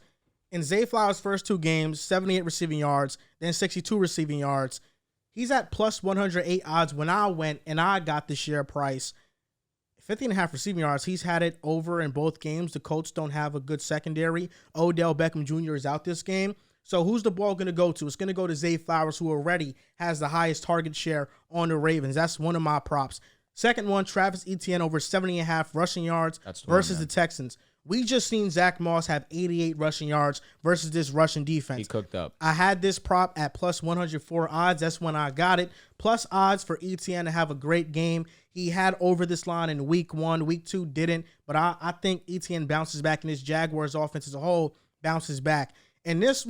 In Zay Flowers' first 2 games, 78 receiving yards, then 62 receiving yards. He's at plus 108 odds when I went and I got the share price. 50.5 receiving yards. He's had it over in both games. The Colts don't have a good secondary. Odell Beckham Jr. is out this game. So who's the ball going to go to? It's going to go to Zay Flowers, who already has the highest target share on the Ravens. That's one of my props. Second one, Travis Etienne, over 70.5 rushing yards versus the Texans. We just seen Zach Moss have 88 rushing yards versus this Russian defense. He cooked up. I had this prop at plus 104 odds. That's when I got it. Plus odds for Etienne to have a great game. He had over this line in week 1. Week 2 didn't. But I think Etienne bounces back, and this Jaguars offense as a whole bounces back. And this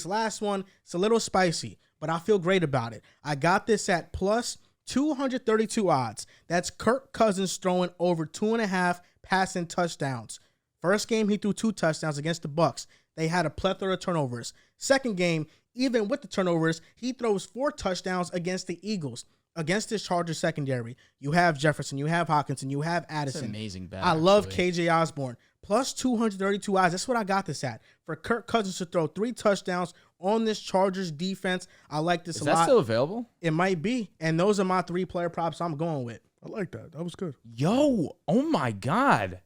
last one, it's a little spicy, but I feel great about it. I got this at plus 232 odds. That's Kirk Cousins throwing over 2.5 passing touchdowns. First game, he threw 2 touchdowns against the Bucs. They had a plethora of turnovers. Second game, even with the turnovers, he throws 4 touchdowns against the Eagles. Against this Chargers secondary, you have Jefferson, you have Hawkinson, you have Addison. That's amazing bet. I love KJ Osborne. Plus 232 odds. That's what I got this at. For Kirk Cousins to throw 3 touchdowns on this Chargers defense, I like this a lot. Is that still available? It might be. And those are my 3 player props I'm going with. I like that. That was good. Yo, oh my God.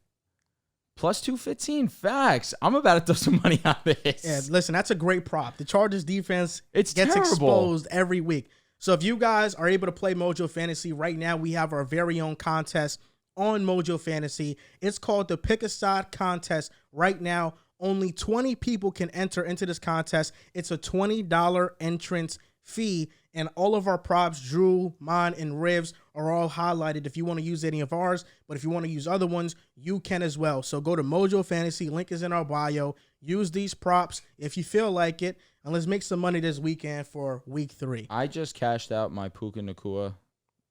Plus 215, facts. I'm about to throw some money on this. Yeah, listen, that's a great prop. The Chargers defense gets terrible. exposed every week. So if you guys are able to play Mojo Fantasy right now, we have our very own contest on Mojo Fantasy. It's called the Pick a Side Contest. Right now, only 20 people can enter into this contest. It's a $20 entrance fee, and all of our props, Drew, mine, and Riv's, are all highlighted if you want to use any of ours. But if you want to use other ones, you can as well. So go to Mojo Fantasy. Link is in our bio. Use these props if you feel like it, and let's make some money this weekend for week 3. I just cashed out my Puka Nacua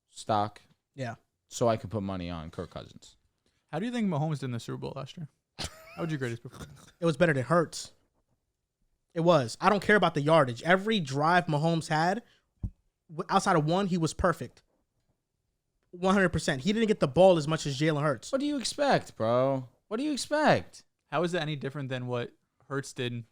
stock. Yeah. So I could put money on Kirk Cousins. How do you think Mahomes did in the Super Bowl last year? How would you grade his performance? It was better than Hurts. It was. I don't care about the yardage. Every drive Mahomes had, outside of one, he was perfect. 100%. He didn't get the ball as much as Jalen Hurts. What do you expect, bro? What do you expect? How is that any different than what Hurts did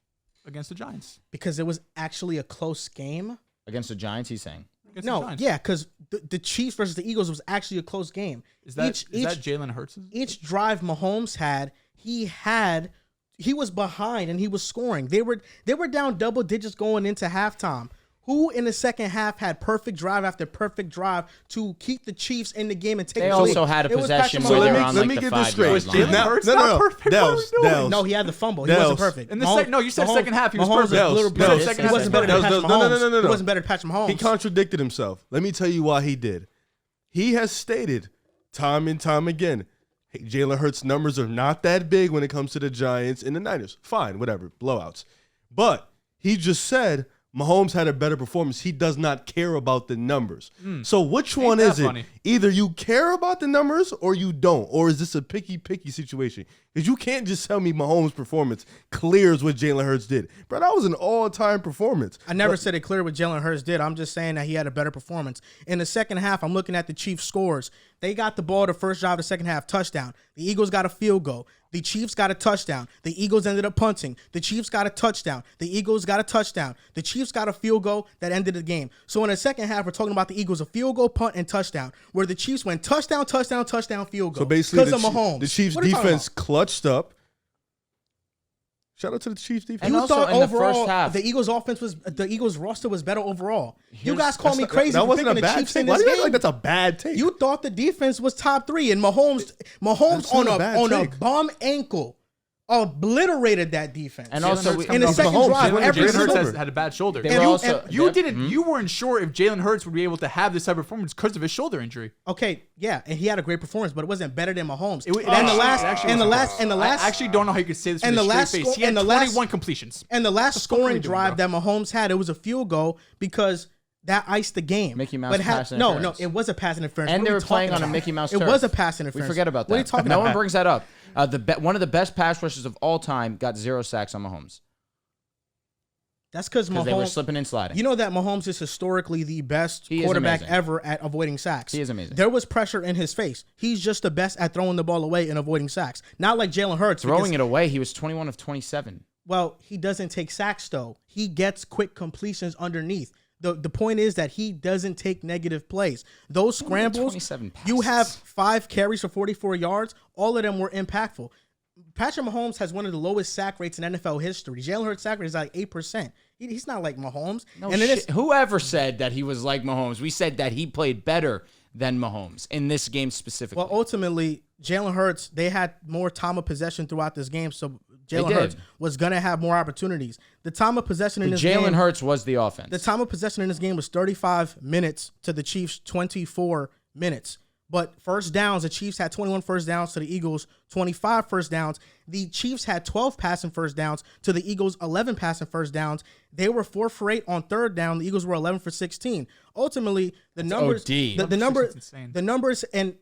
against the Giants? Because it was actually a close game. Against the Giants, he's saying. Yeah, because the Chiefs versus the Eagles was actually a close game. Is that Jalen Hurts? Each drive Mahomes had, he was behind and he was scoring. They were down double digits going into halftime. Who in the second half had perfect drive after perfect drive to keep the Chiefs in the game and take They the also lead? had a It was possession Patrick where they Mahomes. were on let like me the get this 5 straight. yard line. Jalen Hurts not perfect? What are we doing? No, he had the fumble. He wasn't perfect. In the no, you said Mahomes- second half he was Mahomes perfect. was Dehls, literal- Dehls, He wasn't better than Dehls, Patrick no, Mahomes. no. He wasn't better than Patrick Mahomes. He contradicted himself. Let me tell you why he did. He has stated time and time again, hey, Jalen Hurts' numbers are not that big when it comes to the Giants and the Niners. Fine, whatever, blowouts. But he just said Mahomes had a better performance. He does not care about the numbers. So which one that is it? funny? Either you care about the numbers or you don't. Or is this a picky situation? Because you can't just tell me Mahomes' performance clears what Jalen Hurts did. Bro, that was an all-time performance. I never said it clear what Jalen Hurts did. I'm just saying that he had a better performance. In the second half, I'm looking at the Chiefs' scores. They got the ball the first drive of the second half, touchdown. The Eagles got a field goal. The Chiefs got a touchdown. The Eagles ended up punting. The Chiefs got a touchdown. The Eagles got a touchdown. The Chiefs got a field goal that ended the game. So in the second half, we're talking about the Eagles, a field goal, punt, and touchdown, where the Chiefs went touchdown, field goal. So basically, because of Mahomes. the Chiefs' What are you talking defense about? clutched up. Shout out to the Chiefs' defense. And You also thought in the overall first half- the Eagles' offense was the Eagles' roster was better overall. You Here's- guys call me crazy That for wasn't picking a the bad Chiefs in take. Why this do you act game. like that's a bad take? You thought the defense was top 3, and Mahomes That's on not a bad a take. bum ankle obliterated that defense. And also, in the It's second Mahomes. drive, Jalen every Jalen single Hurts had a bad shoulder. They And were you- also and You didn't. You weren't sure if Jalen Hurts would be able to have this type of performance because of his shoulder injury. Okay, yeah, and he had a great performance, but it wasn't better than Mahomes. It and the last, I actually don't know how you could say this with and a the straight last face. score- He had and the last- 21 completions. and the last fuck are we scoring doing, drive bro? that Mahomes had, it was a field goal because that iced the game. Mickey Mouse But it had- pass no, interference. it was a pass interference. And What they are were we playing talking on a about? Mickey Mouse It turf. was a pass interference. We forget about that. What are you talking No about? one brings that up. One of the best pass rushers of all time got 0 sacks on Mahomes That's because because they were Mahomes. slipping and sliding. You know that Mahomes is historically the best He is quarterback amazing. ever at avoiding sacks. He is amazing. There was pressure in his face. He's just the best at throwing the ball away and avoiding sacks. Not like Jalen Hurts. Throwing it away, he was 21 of 27. Well, he doesn't take sacks though. He gets quick completions underneath. The point is that he doesn't take negative plays. Those scrambles, 27 you passes. have 5 carries for 44 yards. All of them were impactful. Patrick Mahomes has one of the lowest sack rates in NFL history. Jalen Hurts' sack rate is like 8%. He's not like Mahomes. No and shit. Whoever said that he was like Mahomes, we said that he played better than Mahomes in this game specifically. Well, ultimately, Jalen Hurts, they had more time of possession throughout this game, so Jalen did. Hurts was going to have more opportunities. The time of possession in this game... Jalen Hurts was the offense. The time of possession in this game was 35 minutes to the Chiefs' 24 minutes. But first downs, the Chiefs had 21 first downs to the Eagles' 25 first downs. The Chiefs had 12 passing first downs to the Eagles' 11 passing first downs. They were 4 for 8 on third down. The Eagles were 11 for 16. Ultimately, the numbers, OD. the number, That's insane. the numbers and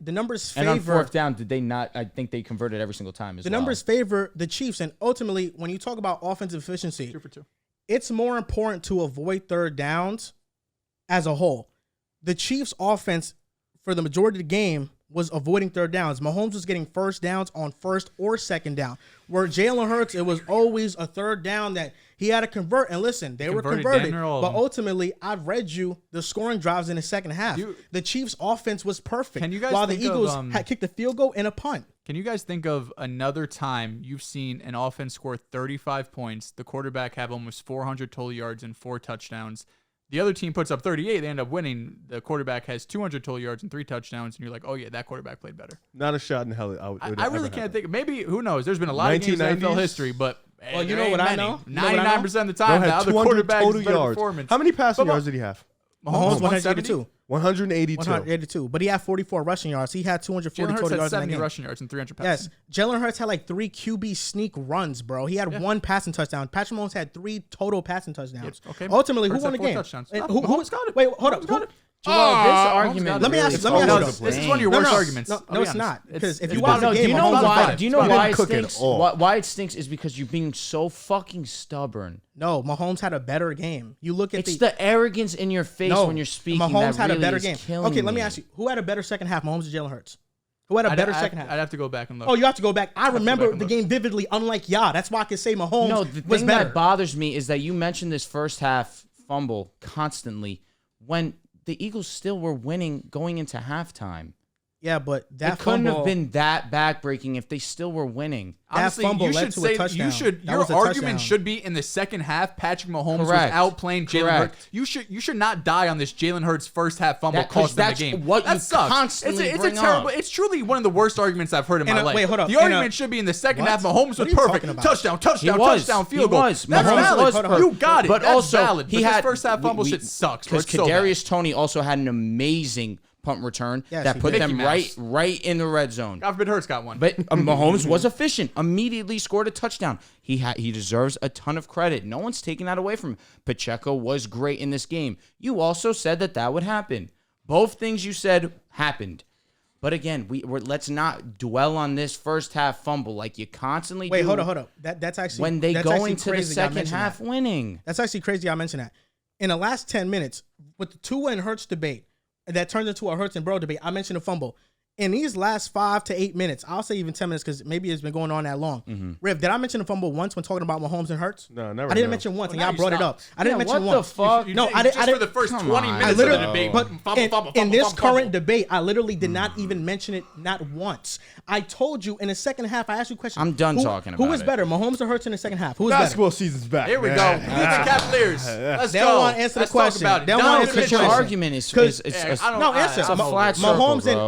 on favor. fourth down, did they not? I think they converted every single time as The well. numbers favor the Chiefs, and ultimately, when you talk about offensive efficiency, 2 for 2. it's more important to avoid third downs as a whole. The Chiefs' offense for the majority of the game was avoiding third downs. Mahomes was getting first downs on first or second down. Where Jalen Hurts, it was always a third down that he had to convert. And listen, they were converted. damn near all of But them. ultimately, I've read you the scoring drives in the second half. The Chiefs' offense was perfect. Can you guys while the think of, Eagles had kicked a field goal and a punt. Can you guys think of another time you've seen an offense score 35 points, the quarterback have almost 400 total yards and 4 touchdowns? The other team puts up 38, they end up winning. The quarterback has 200 total yards and 3 touchdowns, and you're like, oh yeah, that quarterback played better. Not a shot in hell. I really can't think. Maybe, who knows? There's been a lot of games in 1990s? NFL history, but Well, you there know what ain't I many. know? You know what I know? 99% of the time, the had other 200 quarterback's total better yards. performance. How many passing But yards did he have? Mahomes 170? 182. 182. 182. But he had 44 rushing yards. He had 240 Jalen Hurts total had yards in that 70 game. rushing yards and 300 Yes, passing. Jalen Hurts had like 3 QB sneak runs, bro. He had 1 passing touchdown. Patrick Mahomes had 3 total passing touchdowns. Yep, okay. Ultimately, Hurts who won had the 4 game? touchdowns. And No, who Mahomes got it. Wait, hold Mahomes up. got it. Joel, this Mahomes argument. got it. Let me ask really you. Let me ask you. falls This is lame. one of your No, worst no, arguments. no, I'll no, be it's honest. not. Because if It's you bad. watch the No, game, do you know Mahomes was why? better. Do you know He why didn't it cook at stinks? all. Why it stinks is because you're being so fucking stubborn. No, Mahomes had a better game. You look at It's the arrogance in your face when you're speaking. Mahomes that had really a better is game. killing Okay, let me me. ask you: who had a better second half, Mahomes or Jalen Hurts? Who had a better second half? I'd have to go back and look. Oh, you have to go back. I remember back and the look. game vividly, unlike Ya. That's why I can say Mahomes No, the was thing better. that bothers me is that you mentioned this first half fumble constantly when the Eagles still were winning going into halftime. Yeah, but that It couldn't fumble, have been that backbreaking if they still were winning. That Honestly, fumble you led should to a say touchdown. That your was a argument touchdown. should be in the second half. Patrick Mahomes Correct. was outplaying Jalen Correct. Hurts. You should not die on this Jalen Hurts first half fumble That- 'cause cost them the that's game. what that you sucks. constantly it's bring a terrible. up. It's truly one of the worst arguments I've heard in my life. wait, hold up. The In argument a- should be in the second What? half. Mahomes What was are you perfect. talking about? Touchdown, He was. touchdown, He field goal. was. That's Mahomes valid. was perfect. You got it. But That's also, valid. he But had this first half fumble shit sucks. Because It's so bad. Kadarius Toney also had an amazing punt return Yes, that he put did. them Mickey Mouse. right in the red zone. God forbid Hurts got one. But Mahomes was efficient. Immediately scored a touchdown. He deserves a ton of credit. No one's taking that away from him. Pacheco was great in this game. You also said that would happen. Both things you said happened. But again, let's not dwell on this first half fumble like you constantly Wait, do. hold on. That's actually When they that's go actually into the crazy I second mentioned half that. winning. That's actually crazy. I mentioned that in the last 10 minutes with the Tua and Hurts debate that turned into a Hurts and Burrow debate. I mentioned a fumble. In these last 5 to 8 minutes, I'll say even 10 minutes because maybe it's been going on that long. Riv, did I mention a fumble once when talking about Mahomes and Hurts? No, never. I didn't know. mention once, and now y'all you brought it up. stopped. I didn't Yeah, mention what the once. fuck? You No, did I didn't. just for the first Come 20 on. minutes I of the literally, debate. but Fumble, in this fumble. current debate, I literally did not even mention it not once. I told you in the second half, I asked you a question. I'm done talking Who about was it. better, Mahomes or Hurts in the second half? Who was better? Basketball season's back. Here we go. man. Cleveland Cavaliers. Let's They go. don't want to answer the Let's question. Talk about it. They don't want to Donovan answer the Because your Mitchell. question. argument is 'Cause- I don't- No, answer. It's a flat circle,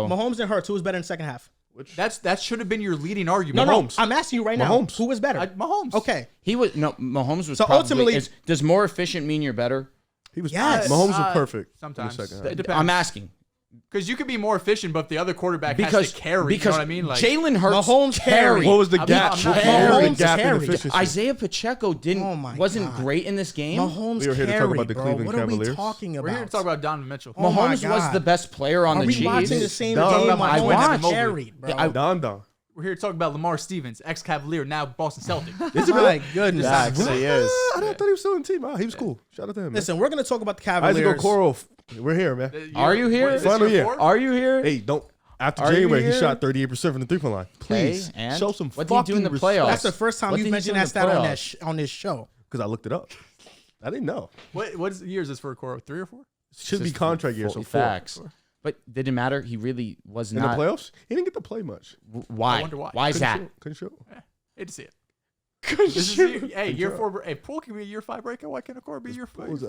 Mahomes and Hurts. Who was better in the second half? That should have been your leading No, argument. no. Mahomes. I'm asking you right now. Mahomes. Who was better? Mahomes. Okay. Mahomes was So probably, ultimately- does more efficient mean you're better? He was. Yes. Mahomes was perfect. Sometimes. In the second half. It depends. I'm asking. Because you could be more efficient, but if the other quarterback has Because to carry, because you know what I mean? Like, Jalen Hurts Mahomes carried. What was the I'm gap? not- I'm not- What was Mahomes the gap in carried. efficiency? Isaiah Pacheco Oh my wasn't God. great in this game. Mahomes We were here to talk carried, about the bro. Cleveland What are we Cavaliers. talking about? we're here to talk about Donovan Mitchell. Oh my Mahomes was God. the best player on Are the we Chiefs. watching the same No, game? no, I Mahomes watched. carried, bro. Don. We're here to talk about Lamar Stevens, ex-Cavalier, now Boston Celtic. My goodness. Facts, he is. I thought he was still in the team. He was cool. Shout out to him. Man. Listen, we're going to talk about the Isaac Cavaliers. Okoro, we're here, man. Are you here? What, is this Final your year. fourth? Are you here? Hey, don't. After Are you January, he here? shot 38% from the three-point line. Please and show some what did he do in the fucking playoffs? That's the first time What you've did he mentioned do in that the stat on playoffs? on this show. Because I looked it up. I didn't know. What year is this for Okoro? 3 or 4? Should be Just contract year, so full- 4. facts. But did it matter? He really was In not. the playoffs, he didn't get to play much. Why? I wonder why. Why is that? Couldn't show. Hate to see it. This is year 4. Hey, Poole can be a year 5 breakout. Why can't Okoro be year 4? It was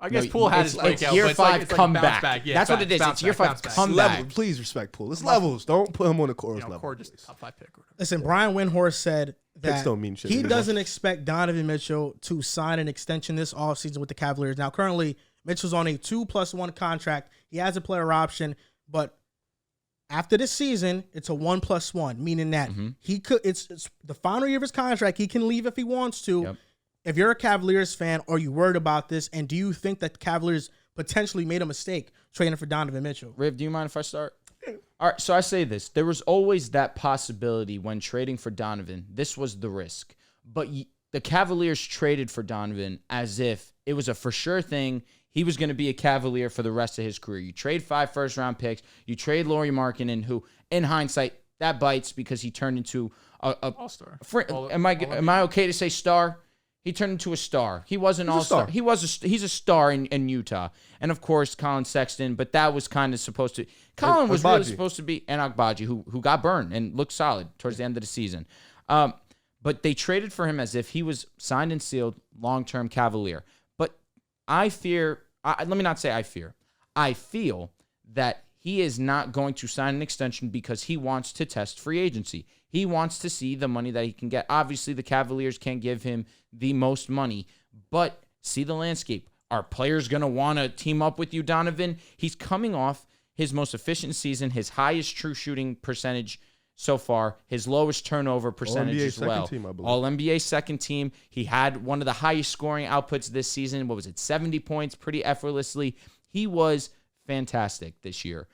I guess No, Poole had it's- his breakout. it's year but it's 5 like, it's like a comeback. bounce back. Yeah, That's what it is. bounce It's year back, 5 bounce back. comeback. level. Please respect Poole. It's levels. Don't put him on the chorus level. Okoro just please. top 5 pick. Or whatever. Listen, Brian Windhorst said Picks that don't mean shit he anymore. doesn't expect Donovan Mitchell to sign an extension this offseason with the Cavaliers. Now, currently, Mitchell's on a 2+1 contract. He has a player option, but after this season, it's a 1+1, meaning that he could. It's the final year of his contract. He can leave if he wants to. Yep. If you're a Cavaliers fan, are you worried about this? And do you think that the Cavaliers potentially made a mistake trading for Donovan Mitchell? Riv, do you mind if I start? All right, so I say this. There was always that possibility when trading for Donovan. This was the risk. But the Cavaliers traded for Donovan as if it was a for sure thing. He was going to be a Cavalier for the rest of his career. You trade 5 first-round picks. You trade Lauri Markkanen, who, in hindsight, that bites because he turned into a All-star. Am I okay to say star? He turned into a star. He wasn't all-star. He's a star in Utah. And, of course, Colin Sexton, but that was kind of supposed to – Colin was really Agbaji. supposed to be – and Agbaji, who got burned and looked solid towards the end of the season. But they traded for him as if he was signed and sealed long-term Cavalier. But I fear – let me not say I fear. I feel that he is not going to sign an extension because he wants to test free agency. He wants to see the money that he can get. Obviously, the Cavaliers can't give him the most money, but see the landscape. Are players going to want to team up with you, Donovan? He's coming off his most efficient season, his highest true shooting percentage so far, his lowest turnover percentage All-NBA as well. second team, I believe. All-NBA second team. He had one of the highest scoring outputs this season. What was it, 70 points pretty effortlessly. He was fantastic this year,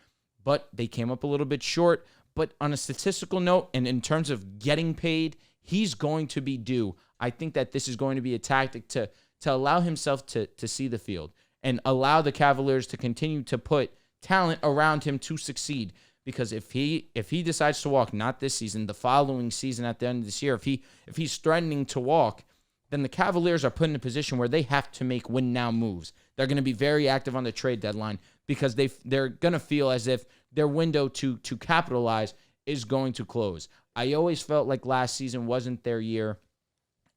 but they came up a little bit short. But on a statistical note, and in terms of getting paid, he's going to be due. I think that this is going to be a tactic to allow himself to see the field and allow the Cavaliers to continue to put talent around him to succeed. Because if he decides to walk, not this season, the following season at the end of this year, if he's threatening to walk, then the Cavaliers are put in a position where they have to make win-now moves. They're going to be very active on the trade deadline because they're going to feel as if their window to capitalize is going to close. I always felt like last season wasn't their year.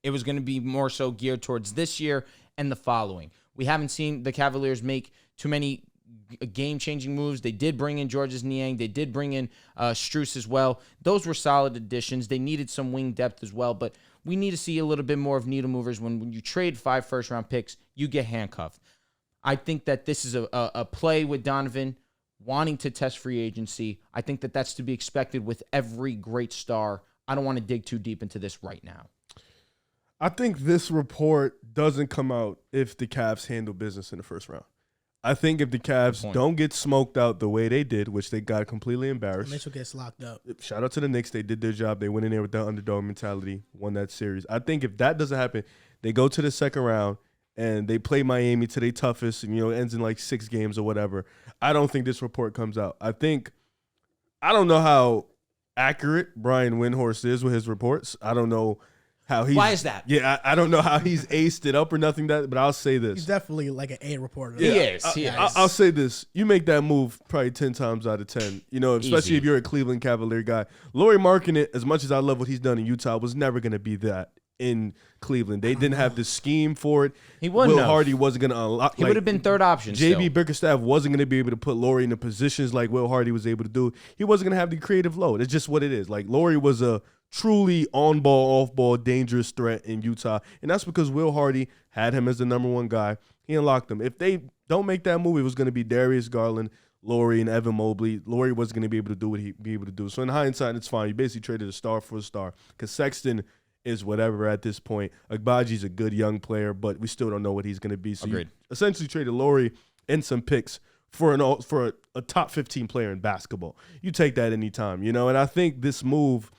It was going to be more so geared towards this year and the following. We haven't seen the Cavaliers make too many game-changing moves. They did bring in Georges Niang. They did bring in Strus as well. Those were solid additions. They needed some wing depth as well, but we need to see a little bit more of needle movers. When you trade 5 first-round picks, you get handcuffed. I think that this is a play with Donovan wanting to test free agency. I think that that's to be expected with every great star. I don't want to dig too deep into this right now. I think this report doesn't come out if the Cavs handle business in the first round. I think if the Cavs don't get smoked out the way they did, which they got completely embarrassed. Mitchell gets locked up. Shout out to the Knicks. They did their job. They went in there with the underdog mentality, won that series. I think if that doesn't happen, they go to the second round and they play Miami to their toughest and, it ends in like 6 games or whatever. I don't think this report comes out. I don't know how accurate Brian Windhorst is with his reports. I don't know how he's. Why is that? Yeah, I don't know how he's aced it up or nothing, but I'll say this. He's definitely like an A reporter. He is. I'll say this. You make that move probably 10 times out of 10, especially Easy. if you're a Cleveland Cavalier guy. Lauri Markkanen, as much as I love what he's done in Utah, was never going to be that in Cleveland. They didn't have the scheme for it. He wouldn't Will have. Hardy wasn't going to unlock. He would have been third option JB still. Bickerstaff wasn't going to be able to put Lauri in the positions like Will Hardy was able to do. He wasn't going to have the creative load. It's just what it is. Like, Lauri was a truly on-ball, off-ball, dangerous threat in Utah, and that's because Will Hardy had him as the number 1 guy. He unlocked him. If they don't make that move, it was going to be Darius Garland, Lauri, and Evan Mobley. Lauri wasn't going to be able to do what he'd be able to do. So in hindsight, it's fine. You basically traded a star for a star because Sexton is whatever at this point. Agbaji's a good young player, but we still don't know what he's going to be. So Agreed. You essentially traded Lauri and some picks for a top 15 player in basketball. You take that anytime, and I think this move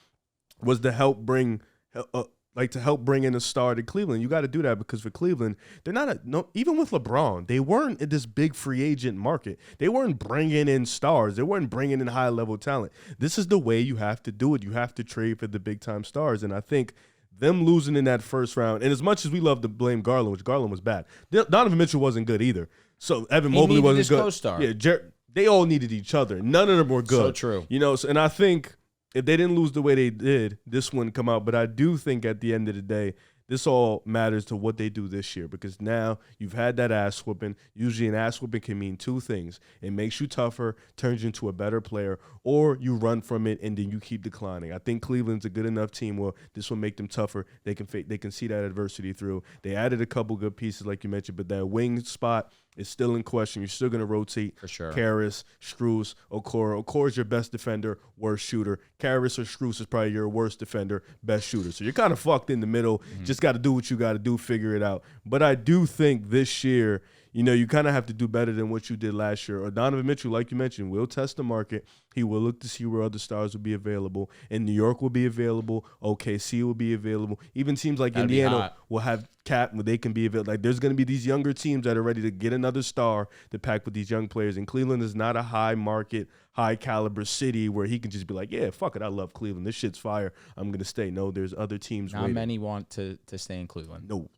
was to help bring in a star to Cleveland. You got to do that because for Cleveland, they're not even with LeBron, they weren't in this big free agent market. They weren't bringing in stars. They weren't bringing in high level talent. This is the way you have to do it. You have to trade for the big time stars, and I think them losing in that first round, and as much as we love to blame Garland, which Garland was bad, Donovan Mitchell wasn't good either. So Evan Mobley wasn't his good. Co-star. Yeah, they all needed each other. None of them were good. So true. And I think if they didn't lose the way they did, this wouldn't come out. But I do think at the end of the day, this all matters to what they do this year because now you've had that ass whooping. Usually an ass whooping can mean 2 things. It makes you tougher, turns you into a better player, or you run from it and then you keep declining. I think Cleveland's a good enough team where this will make them tougher. They can see that adversity through. They added a couple good pieces like you mentioned, but that wing spot is still in question. You're still going to rotate. For sure. Karras, Strus, Okoro. Okoro's your best defender, worst shooter. Karras or Strus is probably your worst defender, best shooter. So you're kind of fucked in the middle. Just got to do what you got to do, figure it out. But I do think this year, you kind of have to do better than what you did last year. Or Donovan Mitchell, like you mentioned, will test the market. He will look to see where other stars will be available. And New York will be available. OKC will be available. Even teams like That'd be Indiana hot. will have cap where they can be available. Like there's going to be these younger teams that are ready to get another star to pack with these young players. And Cleveland is not a high market, high caliber city where he can just be like, yeah, fuck it, I love Cleveland. This shit's fire. I'm going to stay. No, there's other teams Not waiting. many want to stay in Cleveland. No,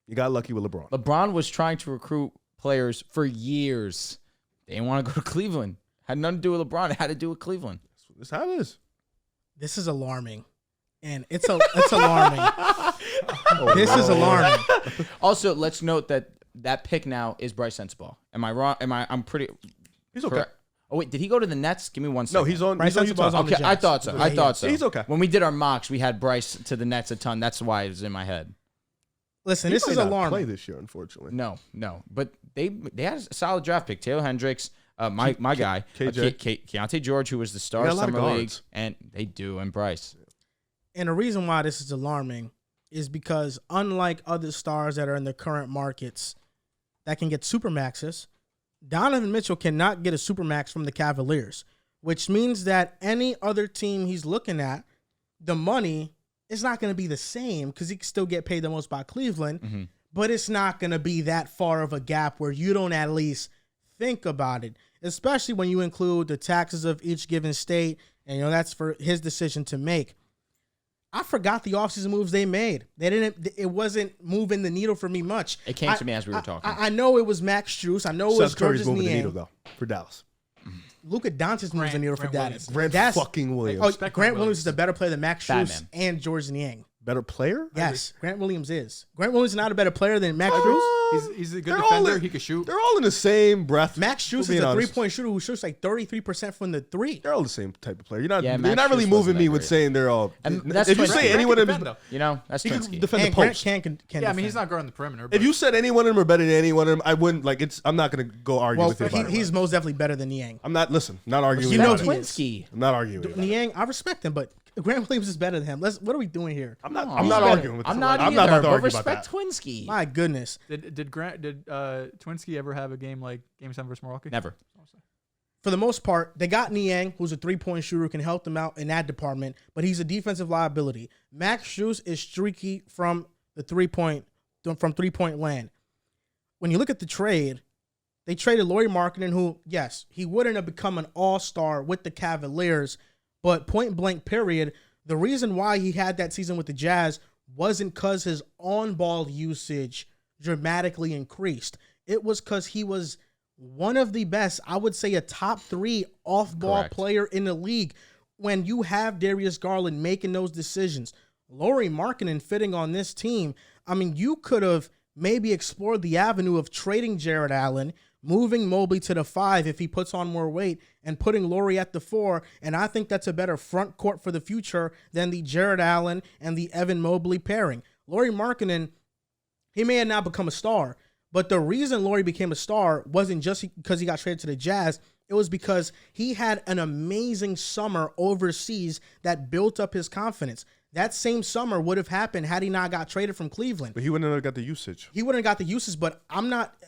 you got lucky with LeBron. LeBron was trying to recruit players for years. They didn't want to go to Cleveland. Had nothing to do with LeBron. It had to do with Cleveland. That's how it is. This is alarming. And it's alarming. This is alarming. Also, let's note that pick now is Bryce Sensabaugh. Am I wrong? I'm pretty. He's okay. correct. Oh wait, did he go to the Nets? Give me one second. No, he's on. Bryce He's on Sensabaugh's Utah. on the Okay, I Jets. thought so. Yeah, I thought so. He's okay. When we did our mocks, we had Bryce to the Nets a ton. That's why it was in my head. Listen, He this is might not play alarming. this year, unfortunately. No. But they had a solid draft pick. Taylor Hendricks, my guy, KJ. Keontae George, who was the star They of got a lot of Summer League, guards. and they do, and Bryce. And the reason why this is alarming is because unlike other stars that are in the current markets that can get supermaxes, Donovan Mitchell cannot get a supermax from the Cavaliers, which means that any other team he's looking at, the money is not going to be the same because he can still get paid the most by Cleveland, but it's not going to be that far of a gap where you don't at least think about it, especially when you include the taxes of each given state, and that's for his decision to make. I forgot the offseason moves they made. It wasn't moving the needle for me much. It came to me as we were talking. I know it was Max Strus. I know it was Seth Curry's Georges moving the Niang. needle though for Dallas. Luka Doncic moves the needle for Dallas. Grant fucking Williams. Oh, Grant Williams is a better player than Max Strus and Georges Niang. Better player? Yes, Grant Williams is. Grant Williams is not a better player than Max Strus. He's a good defender. He can shoot. They're all in the same breath. Max Strus is a 3-point shooter who shoots like 33% from the three. They're all the same type of player. You're not really Strus moving me wasn't with that saying they're all. And that's if you Twinsky. say anyone of Grant them, can that's he can Twinsky. defend the And Grant post. can Yeah, I mean, he's defend. not guarding the perimeter. If you said any one of them are better than any one of them, I wouldn't like. I'm not gonna go argue Well, with you about it. he's most definitely better than Niang. I'm not. Listen, not arguing. You with know you about it. Twinsky. I'm not arguing with you. Niang, I respect him, but Grant Williams is better than him. What are we doing here? I'm not arguing with you. I'm not I'm either, not about to but argue about respect that. Twinsky. My goodness. did Twinsky ever have a game like Game 7 versus Milwaukee? Never. For the most part, they got Niang, who's a 3-point shooter, who can help them out in that department, but he's a defensive liability. Max Strus is streaky from the 3-point land. When you look at the trade, they traded Lauri Markkanen, who, yes, he wouldn't have become an all-star with the Cavaliers, but point blank period, the reason why he had that season with the Jazz wasn't because his on-ball usage dramatically increased. It was because he was one of the best, I would say a top 3 off-ball Correct. player in the league. When you have Darius Garland making those decisions, Lauri Markkanen fitting on this team, I mean, you could have maybe explored the avenue of trading Jared Allen, moving Mobley to the 5 if he puts on more weight, and putting Lauri at the 4. And I think that's a better front court for the future than the Jared Allen and the Evan Mobley pairing. Lauri Markkanen, he may have not become a star, but the reason Lauri became a star wasn't just because he got traded to the Jazz. It was because he had an amazing summer overseas that built up his confidence. That same summer would have happened had he not got traded from Cleveland. But he wouldn't have got the usage. He wouldn't have got the uses, but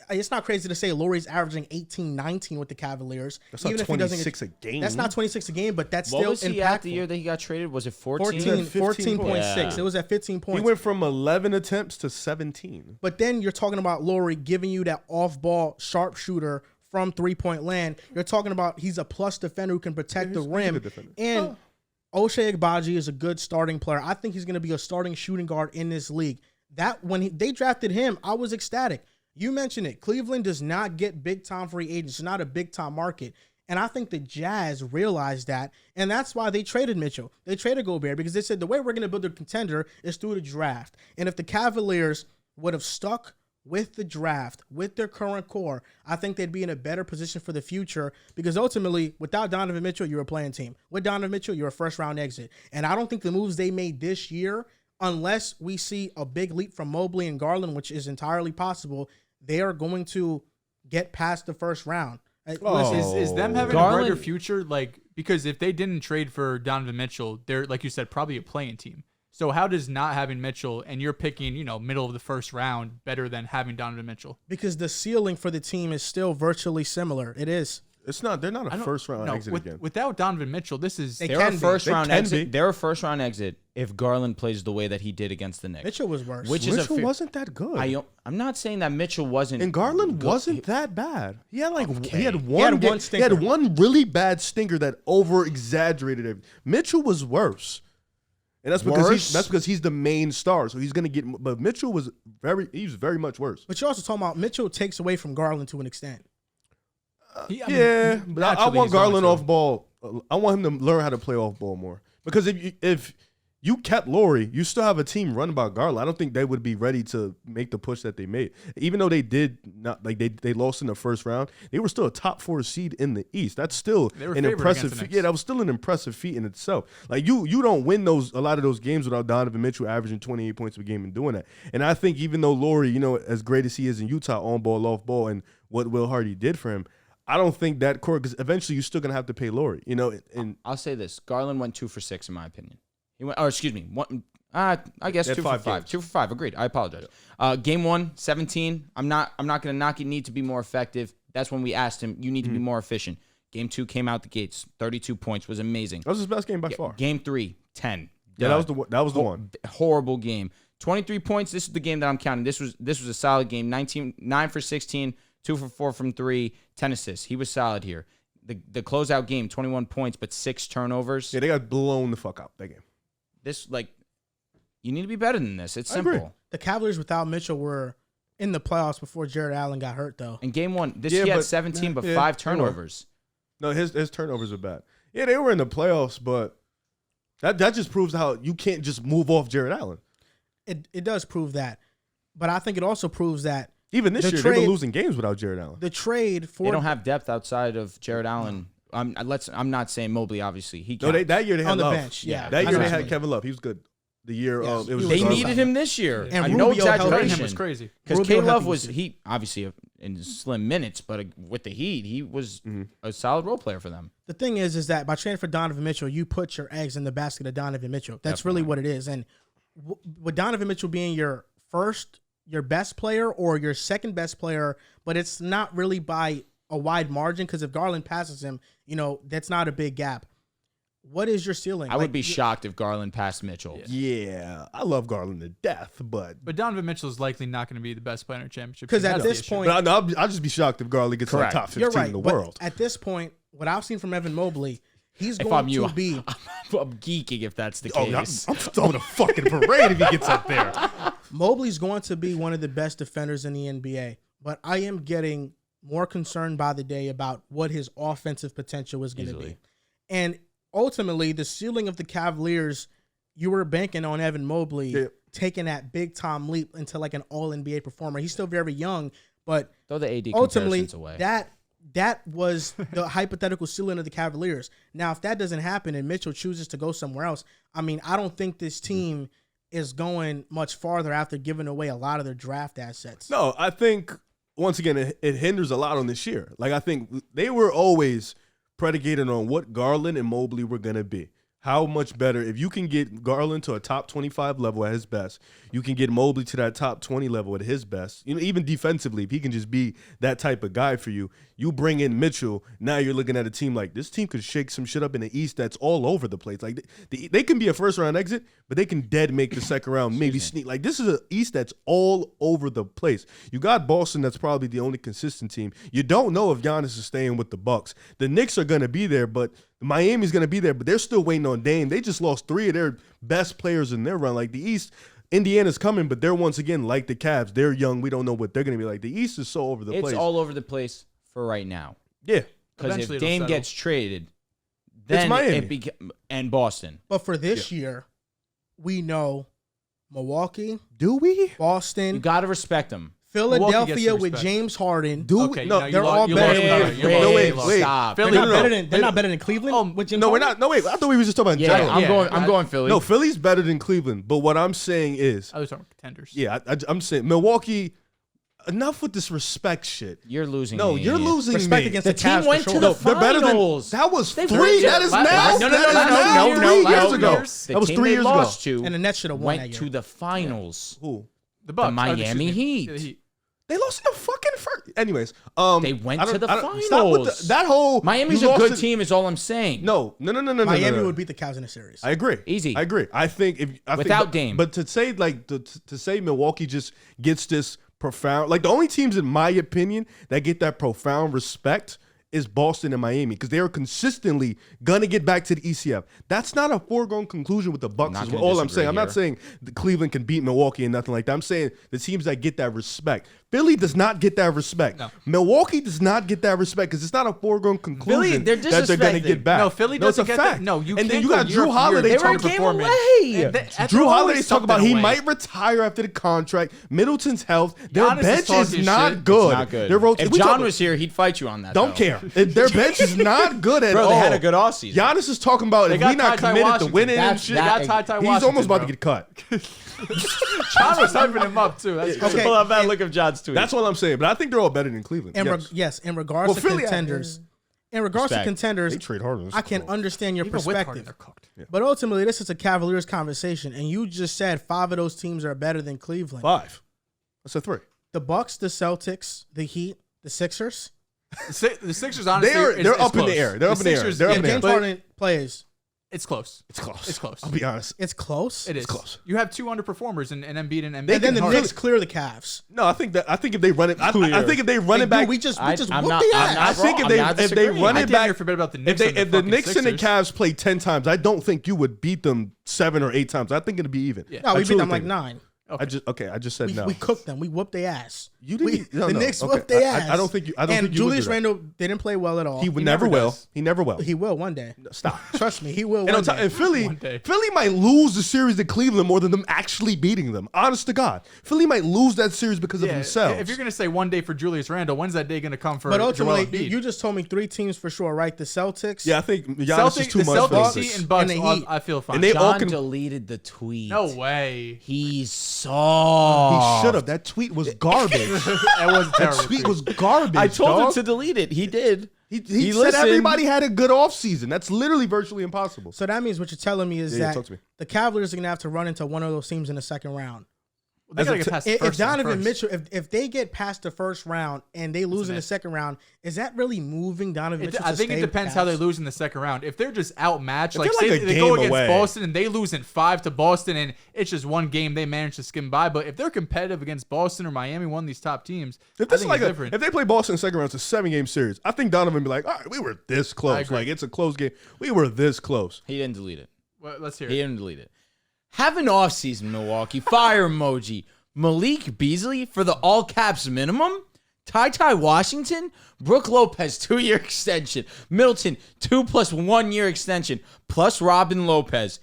it's not crazy to say Lauri's averaging 18, 19 with the Cavaliers. That's not 26 a game. That's not 26 a game, but that's What still was he impactful. at the year that he got traded? Was it 14? 14.6. Yeah. It was at 15 points. He went from 11 attempts to 17. But then you're talking about Lauri giving you that off-ball sharpshooter from 3-point land. You're talking about he's a plus defender who can protect the he's a rim. good defender. And Ochai Agbaji is a good starting player. I think he's going to be a starting shooting guard in this league. When they drafted him, I was ecstatic. You mentioned it. Cleveland does not get big-time free agents. It's not a big-time market. And I think the Jazz realized that, and that's why they traded Mitchell. They traded Gobert because they said the way we're going to build a contender is through the draft. And if the Cavaliers would have stuck with the draft, with their current core, I think they'd be in a better position for the future because ultimately, without Donovan Mitchell, you're a playing team. With Donovan Mitchell, you're a first-round exit. And I don't think the moves they made this year, unless we see a big leap from Mobley and Garland, which is entirely possible, they are going to get past the first round. Is them having Garland- a brighter future? Like, because if they didn't trade for Donovan Mitchell, they're, like you said, probably a playing team. So how does not having Mitchell and you're picking, middle of the first round better than having Donovan Mitchell? Because the ceiling for the team is still virtually similar. It is. It's not. They're not a first round exit again. Without Donovan Mitchell, this is They They're can a be. first They round can exit. be. They're a first round exit if Garland plays the way that he did against the Knicks. Mitchell was worse. Which Mitchell is a fair- wasn't that good. I'm not saying that Mitchell wasn't. And Garland good. wasn't that bad. He had Okay. he had He had one he stinker. had one really bad stinker that over exaggerated it. Mitchell was worse. And that's because he's the main star. So he's gonna get but Mitchell was very much worse. But you're also talking about Mitchell takes away from Garland to an extent. But I want Garland off ball. I want him to learn how to play off ball more. Because if you kept Lauri, you still have a team run by Garland. I don't think they would be ready to make the push that they made. Even though they did not, like they lost in the first round, they were still a top 4 seed in the East. That's still an impressive feat. Yeah, that was still an impressive feat in itself. Like you don't win a lot of those games without Donovan Mitchell averaging 28 points a game and doing that. And I think even though Lauri, as great as he is in Utah, on ball, off ball, and what Will Hardy did for him, I don't think that core, because eventually you're still gonna have to pay Lauri. And I'll say this: Garland went 2 for 6 in my opinion. He went. Oh, excuse me. I guess 2 for 5. 2 for 5. Agreed. I apologize. Game 1, 17. I'm not gonna knock. You need to be more effective. That's when we asked him. You need to be more efficient. Game 2 came out the gates. 32 points was amazing. that was his best game by far. Game 3, 10. Yeah, that was the one. Horrible game. 23 points. This is the game that I'm counting. This was a solid game. 9 for 16. 2 for 4 from 3, 10 assists. He was solid here. The closeout game, 21 points, but 6 turnovers. Yeah, they got blown the fuck out that game. This You need to be better than this. It's I agree. simple. The Cavaliers without Mitchell were in the playoffs before Jared Allen got hurt, though. In game one, Yeah, he had but- 17, but yeah, 5 they were. turnovers. No, his turnovers are bad. Yeah, they were in the playoffs, but that just proves how you can't just move off Jared Allen. It does prove that. But I think it also proves that Even this The year, they've trade- been losing games without Jared Allen. the trade for They don't have depth outside of Jared Allen. I'm not saying Mobley, obviously. He No, counts. that year they had on the Love. bench. Yeah, That year they Absolutely. had Kevin Love. He was good. The year Yes, it was he They was needed him this year. And No Rubio held exaggeration. Him was crazy. Because Rubio K-Love had was, the- he obviously in slim minutes, but with the Heat, he was Mm-hmm. a solid role player for them. The thing is that by trading for Donovan Mitchell, you put your eggs in the basket of Donovan Mitchell. That's really what it is. And with Donovan Mitchell being your best player or your second best player, but it's not really by a wide margin because if Garland passes him, that's not a big gap. What is your ceiling? I would be shocked if Garland passed Mitchell. Yeah, I love Garland to death, but Donovan Mitchell is likely not going to be the best player in a championship. 'Cause at That's the this issue. point- I'll just be shocked if Garland gets Correct. like top 15 You're right. in the but world. at this point, what I've seen from Evan Mobley, he's If going I'm you, to be. I'm geeking if that's the Oh, case. I'm throwing a fucking parade if he gets up there. Mobley's going to be one of the best defenders in the NBA, but I am getting more concerned by the day about what his offensive potential is going to be. Easily. And ultimately, the ceiling of the Cavaliers, you were banking on Evan Mobley taking that big time leap into like an all NBA performer. He's still very young, but Throw the AD ultimately comparisons away. that was the hypothetical ceiling of the Cavaliers. Now, if that doesn't happen and Mitchell chooses to go somewhere else, I mean, I don't think this team is going much farther after giving away a lot of their draft assets. No, I think once again it hinders a lot on this year. Like I think they were always predicated on what Garland and Mobley were gonna be. How much better if you can get Garland to a top 25 level at his best, you can get Mobley to that top 20 level at his best. Even defensively, if he can just be that type of guy for you, you bring in Mitchell. Now you're looking at a team like this team could shake some shit up in the East that's all over the place. Like they can be a first round exit, but they can dead make the second round, maybe sneak. Like this is an East that's all over the place. You got Boston, that's probably the only consistent team. You don't know if Giannis is staying with the Bucks. The Knicks are going to be there, but Miami's going to be there, but they're still waiting on Dame. They just lost 3 of their best players in their run. Like the East, Indiana's coming, but they're once again like the Cavs. They're young. We don't know what they're going to be like. The East is so over the It's place. all over the place for right now. Yeah. Because Eventually if it'll Dame settle. gets traded, then Miami. and Boston. But for this year, we know Milwaukee, Do we? You Boston, got to respect them. Philadelphia with respect. James Harden. Do Okay, we? No, now you they're lo- all you better lost than- me there. You No, lost- wait, you lost. wait. Stop. They're Philly- not no, better no. than they're not better than Cleveland with James No, we're Harden? not. No, wait. I thought we were just talking about Yeah, general. I'm going Philly. No, Philly's better than Cleveland. But what I'm saying is, I was talking contenders. yeah, I'm saying Milwaukee. Enough with this respect shit. You're losing. No, me. you're losing Respect me. against The the team Cavs went for to sure. the They're better than finals. that. Was They 3. were- That is la- now. la- No, that is now 3 last years year. ago. The That was team 3 they years ago. lost to And the Nets should have won went that to year. the finals. Who? The Bucks. The Oh, excuse Miami me. Heat. Yeah, the Heat. They lost in the fucking first. Anyways, They went I don't- to the I don't- Stop with finals. that whole. Miami's you a lost good it- team, is all I'm saying. No. Miami would beat the Cavs in a series. I agree. Easy. I agree. I think Without Dame. But to say to say Milwaukee just gets this profound, like the only teams in my opinion that get that profound respect is Boston and Miami because they are consistently gonna get back to the ECF. That's not a foregone conclusion with the Bucks. Not Is gonna all I'm disagree saying. I'm not here. saying the Cleveland can beat Milwaukee and nothing like that. I'm saying the teams that get that respect. Philly does not get that respect. No. Milwaukee does not get that respect because it's not a foregone conclusion they're that they're gonna disrespecting. get back. No, Philly it's doesn't a get fact. that. No, you and then can't you go got year Drew after year. Holiday They were a talking game performance. away. And they- Drew always Holiday's talking something about he away. might retire after the contract. Middleton's health. Their Giannis is bench talking is not shit. good. It's not good. Their If we John talk- was here, he'd fight you on that. don't though. care. Their bench is not good at Bro, all. they had a good offseason. Giannis is talking about if got we not Ty-Ty committed to Washington. winning and That's- shit. that- Got Ty-Ty He's Washington, almost about bro. to get cut. John was hyping him up too. That's Okay. Pull up that look of John's tweet. That's what I'm saying. But I think they're all better than Cleveland. Yes. In regards Well, to Philly- contenders, in regards Respect. to contenders, They trade Harden. I can understand your Even with Harden, perspective. they're cooked. But ultimately, this is a Cavaliers conversation, and you just said 5 of those teams are better than Cleveland. 5. That's a 3. The Bucks, the Celtics, the Heat, the Sixers. The Sixers honestly They're is up in close. the air. They're up in the air. Sixers- They're up If in the air. James But- Harden plays, It's close. It's close. It's close. I'll be honest. It's close. It is close. You have two underperformers in Embiid and And then the Harden. Knicks clear the Cavs. No, I think if they run it, I think if they run it back, Dude, we just I'm whooped not- the I'm ass. not I think wrong. I'm not if they disagreeing. run I it damn back, near forget about the Knicks. if the Knicks and the Sixers. Cavs play 10 times, I don't think you would beat them 7 or 8 times. I think it'd be even. Yeah. No, we I beat truly them like think- 9. I just said no. We cooked them. We whooped their ass. You didn't. The Knicks whooped their ass. I don't think you. I don't and think you would Julius do that. Randle didn't play well at all. He never will. does. He never will. He will one day. Stop. Trust me, he will And, one day. and Philly One day. might lose the series to Cleveland more than them actually beating them. Honest to God, Philly might lose that series because of themselves. If you're gonna say one day for Julius Randle, when's that day gonna come for? But Joel ultimately, Embiid? you just told me 3 teams for sure, right? The Celtics. yeah, I think Giannis Celtics, is too the much for the Celtics, Sixers. Heat, and Bucks. And the all- Heat. I feel fine. And they all John can. deleted the tweet. No way. He's soft. He should have. That tweet was garbage. That was a That terrible. tweet was garbage. I told him dog. to delete it. He did. He said listened. everybody had a good offseason. That's literally virtually impossible. So that means what you're telling me is Yeah, that talk to me. the Cavaliers are gonna have to run into one of those teams in the second round. They gotta get past the If first round Donovan first. Mitchell, if they get past the first round and they lose in the second round, is that really moving Donovan Mitchell? I think to it stay depends with how they Cavs? lose in the second round. If they're just outmatched, If like they're say like a they go game against away. Boston and they lose in 5 to Boston and it's just one game they manage to skim by. But if they're competitive against Boston or Miami, one of these top teams, If I this is think like it's different. if they play Boston in the second round, it's a 7-game series. I think Donovan would be like, all right, we were this close. agree. Like it's a close game. We were this close. He didn't delete it. Well, let's hear He it. didn't delete it. Have an offseason, Milwaukee. Fire emoji. Malik Beasley for the all caps minimum. Ty Washington. Brooke Lopez 2-year extension. Middleton 2 + 1 year extension. Plus Robin Lopez.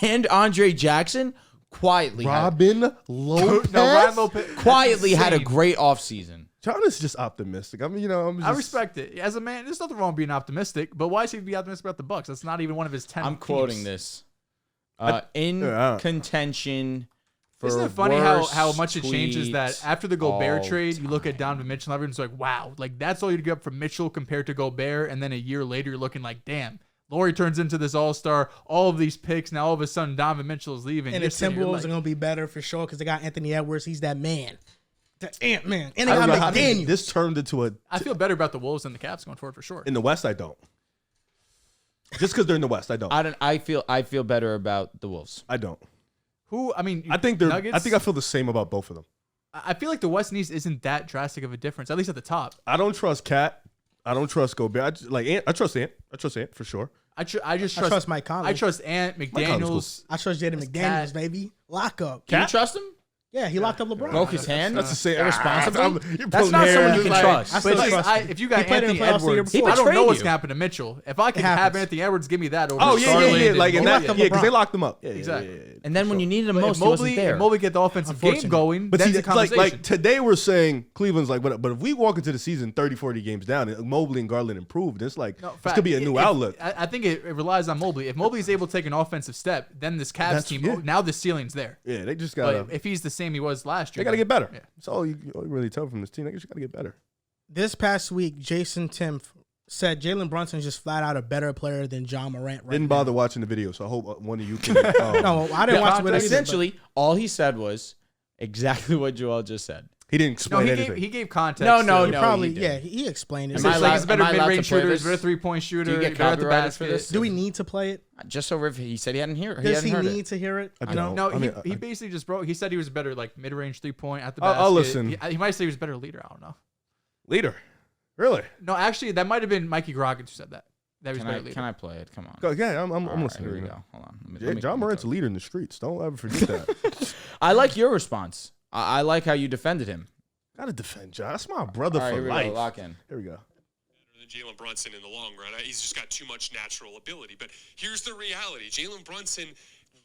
And Andre Jackson quietly Robin Lopez. No, Ryan Lopez quietly had a insane. great offseason. John is just optimistic. I mean, I respect it. As a man, there's nothing wrong with being optimistic, but why should he be optimistic about the Bucks? That's not even one of his 10 I'm quoting teams. this. Yeah, Contention for Isn't it funny how worst much it changes tweets that after the Gobert all trade, you look at time. Donovan Mitchell, and everyone's like, wow, like that's all you get from Mitchell compared to Gobert, and then a year later you're looking like, damn, Laurie turns into this all-star, all of these picks, now all of a sudden Donovan Mitchell is leaving. And You're the sitting here Timberwolves like, are gonna be better for sure because they got Anthony Edwards. He's that man, the Ant-Man, and they I don't got know how McDaniels. this turned into a. I feel better about the Wolves than the Caps going forward for sure. In the West, I don't. Just because they're in the West, I don't. I feel better about the Wolves. I don't. Who, I mean, I think they're. Nuggets, I think I feel the same about both of them. I feel like the West and East isn't that drastic of a difference, at least at the top. I don't trust Cat. I don't trust Gobert. I trust Ant. I trust Ant for sure. I just I trust Mike Conley. I trust Ant, Conley's McDaniels. I trust Jaden It's McDaniels, Cat. baby. Lock up. Can you trust him? Yeah, he locked up LeBron. Broke his hand. That's the same. irresponsible. You're That's pulling not hair. someone you can Like, trust. I But still like, trust him. if you got He played in Anthony the playoffs the year Edwards, before. I don't know betrayed what's you. gonna happen to Mitchell. If I can It have happens. Anthony Edwards, give me that over. Oh yeah, Garland yeah. and Like in Mobley. that, locked up yeah, because LeBron. they locked him up. Yeah, Exactly. yeah, yeah. And then when you needed him But most, if he wasn't there. Mobley get the offensive game Unfortunate. going, But that's see, a conversation. like today we're saying Cleveland's like, but if we walk into the season 30, 40 games down, and Mobley and Garland improved, it's like No, this fact, could be a new if- outlook. I think it relies on Mobley. If Mobley's able to take an offensive step, then this Cavs That's- team, yeah. now the ceiling's there. Yeah, they just gotta. But if he's the same he was last year, They gotta get better. Yeah. That's all you really tell from this team. They just gotta get better. This past week, Jason Tim said Jalen Brunson is just flat out a better player than Ja Morant. Right Didn't now. bother watching the video, so I hope one of you can. No, I didn't watch it with either, but- Essentially, all he said was exactly what Joel just said. he didn't No, explain anything. he gave context. No, to it. no, Probably, he did. yeah. He explained it. Am So I it's allowed- like he's a better am I allowed mid-range to play shooter, he's a this? better three-point shooter, Do you get better at the copyrighted for basket. this? Do we need to play it? Just so he said he hadn't heard. He Does hadn't he heard need it. to hear it? I You know? don't. No, I mean, he basically just broke. He said he was better like mid-range three-point at the I'll basket. listen. He might say he was a better leader. I don't know. Leader, really? No, actually, that might have been Mikey Groggins who said that. That he was Can better I, leader. can I play it? Come on. Go, yeah, I'm All right, listening. here we to go. you. Hold on. Yeah, John Morant's a leader in the streets. Don't ever forget that. I like your response. I like how you defended him. Gotta defend John. That's my brother All right, for here we life. go. Lock in. Here we go. Than Jalen Brunson in the long run. He's just got too much natural ability. But here's the reality. Jalen Brunson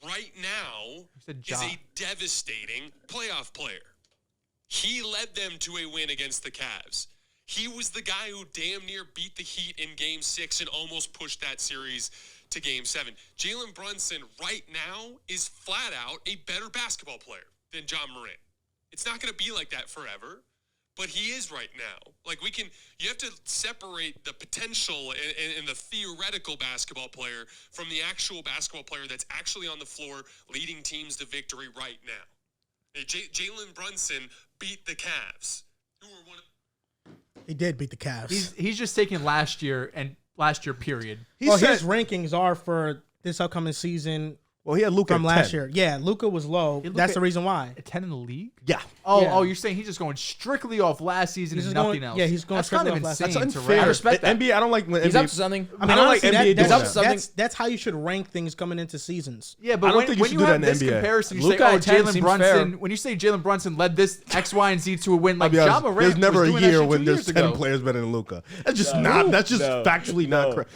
right now said is Ja. a devastating playoff player. He led them to a win against the Cavs. He was the guy who damn near beat the Heat in Game 6 and almost pushed that series to Game 7. Jalen Brunson right now is flat out a better basketball player than Ja Morant. It's not going to be like that forever. But he is right now. Like you have to separate the potential and the theoretical basketball player from the actual basketball player that's actually on the floor leading teams to victory right now. Jalen Brunson beat the Cavs, who were one of. He did beat the Cavs. He's just taking last year period. He well, said, his rankings are for this upcoming season Well, he had Luka from at last 10. year. Yeah, Luka was low. Luka- That's the reason why. A 10 in the league? Yeah. Oh, Yeah. you're saying he's just going strictly off last season He's and just nothing going- else. yeah, he's going That's kind strictly of off last- insane That's to unfair. rank. I respect that. NBA, I don't like when He's NBA, up to something. I mean, I don't honestly, like NBA that's, doing that. Something- that's how you should rank things coming into seasons. Yeah, I but don't when, think you when should you do that have in this NBA. comparison, you Luka say, at 10 Jalen seems Brunson. fair. When you say Jalen Brunson led this X, Y, and Z to a win, like I'll be Ja honest, Morant there's never was a doing that year shit when 2 there's years 10 ago. players better than Luka. That's just not. That's just factually not correct.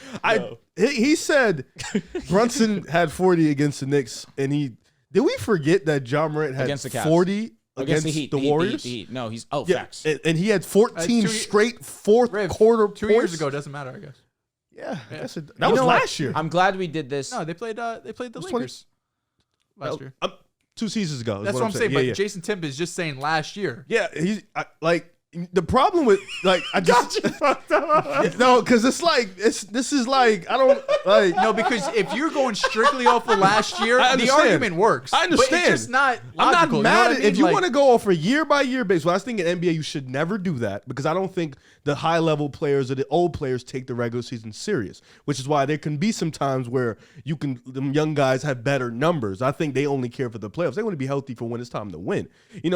He said Brunson had 40 against the Knicks, and did we forget that Ja Morant had Against the Cavs. 40 against the Heat. the Warriors? The Heat. No, he's facts. and he had 14 2 straight fourth Riv, quarter 2 points. years ago, doesn't matter, I guess. Yeah, that was You know what? last year. I'm glad we did this. No, they played the was 20 Lakers last year. 2 seasons ago. is That's what I'm saying. Yeah, But yeah. Jason Tipp is just saying last year. Yeah, like the problem with like I just no, because this is like I don't like No, because if you're going strictly off of last year, I the understand. argument works. I understand. But it's just not I'm logical. not mad you know at what I mean? if you Like, want to go off a year by year basis. Well, I think in NBA you should never do that because I don't think the high level players or the old players take the regular season serious. Which is why there can be some times where them young guys have better numbers. I think they only care for the playoffs. They want to be healthy for when it's time to win.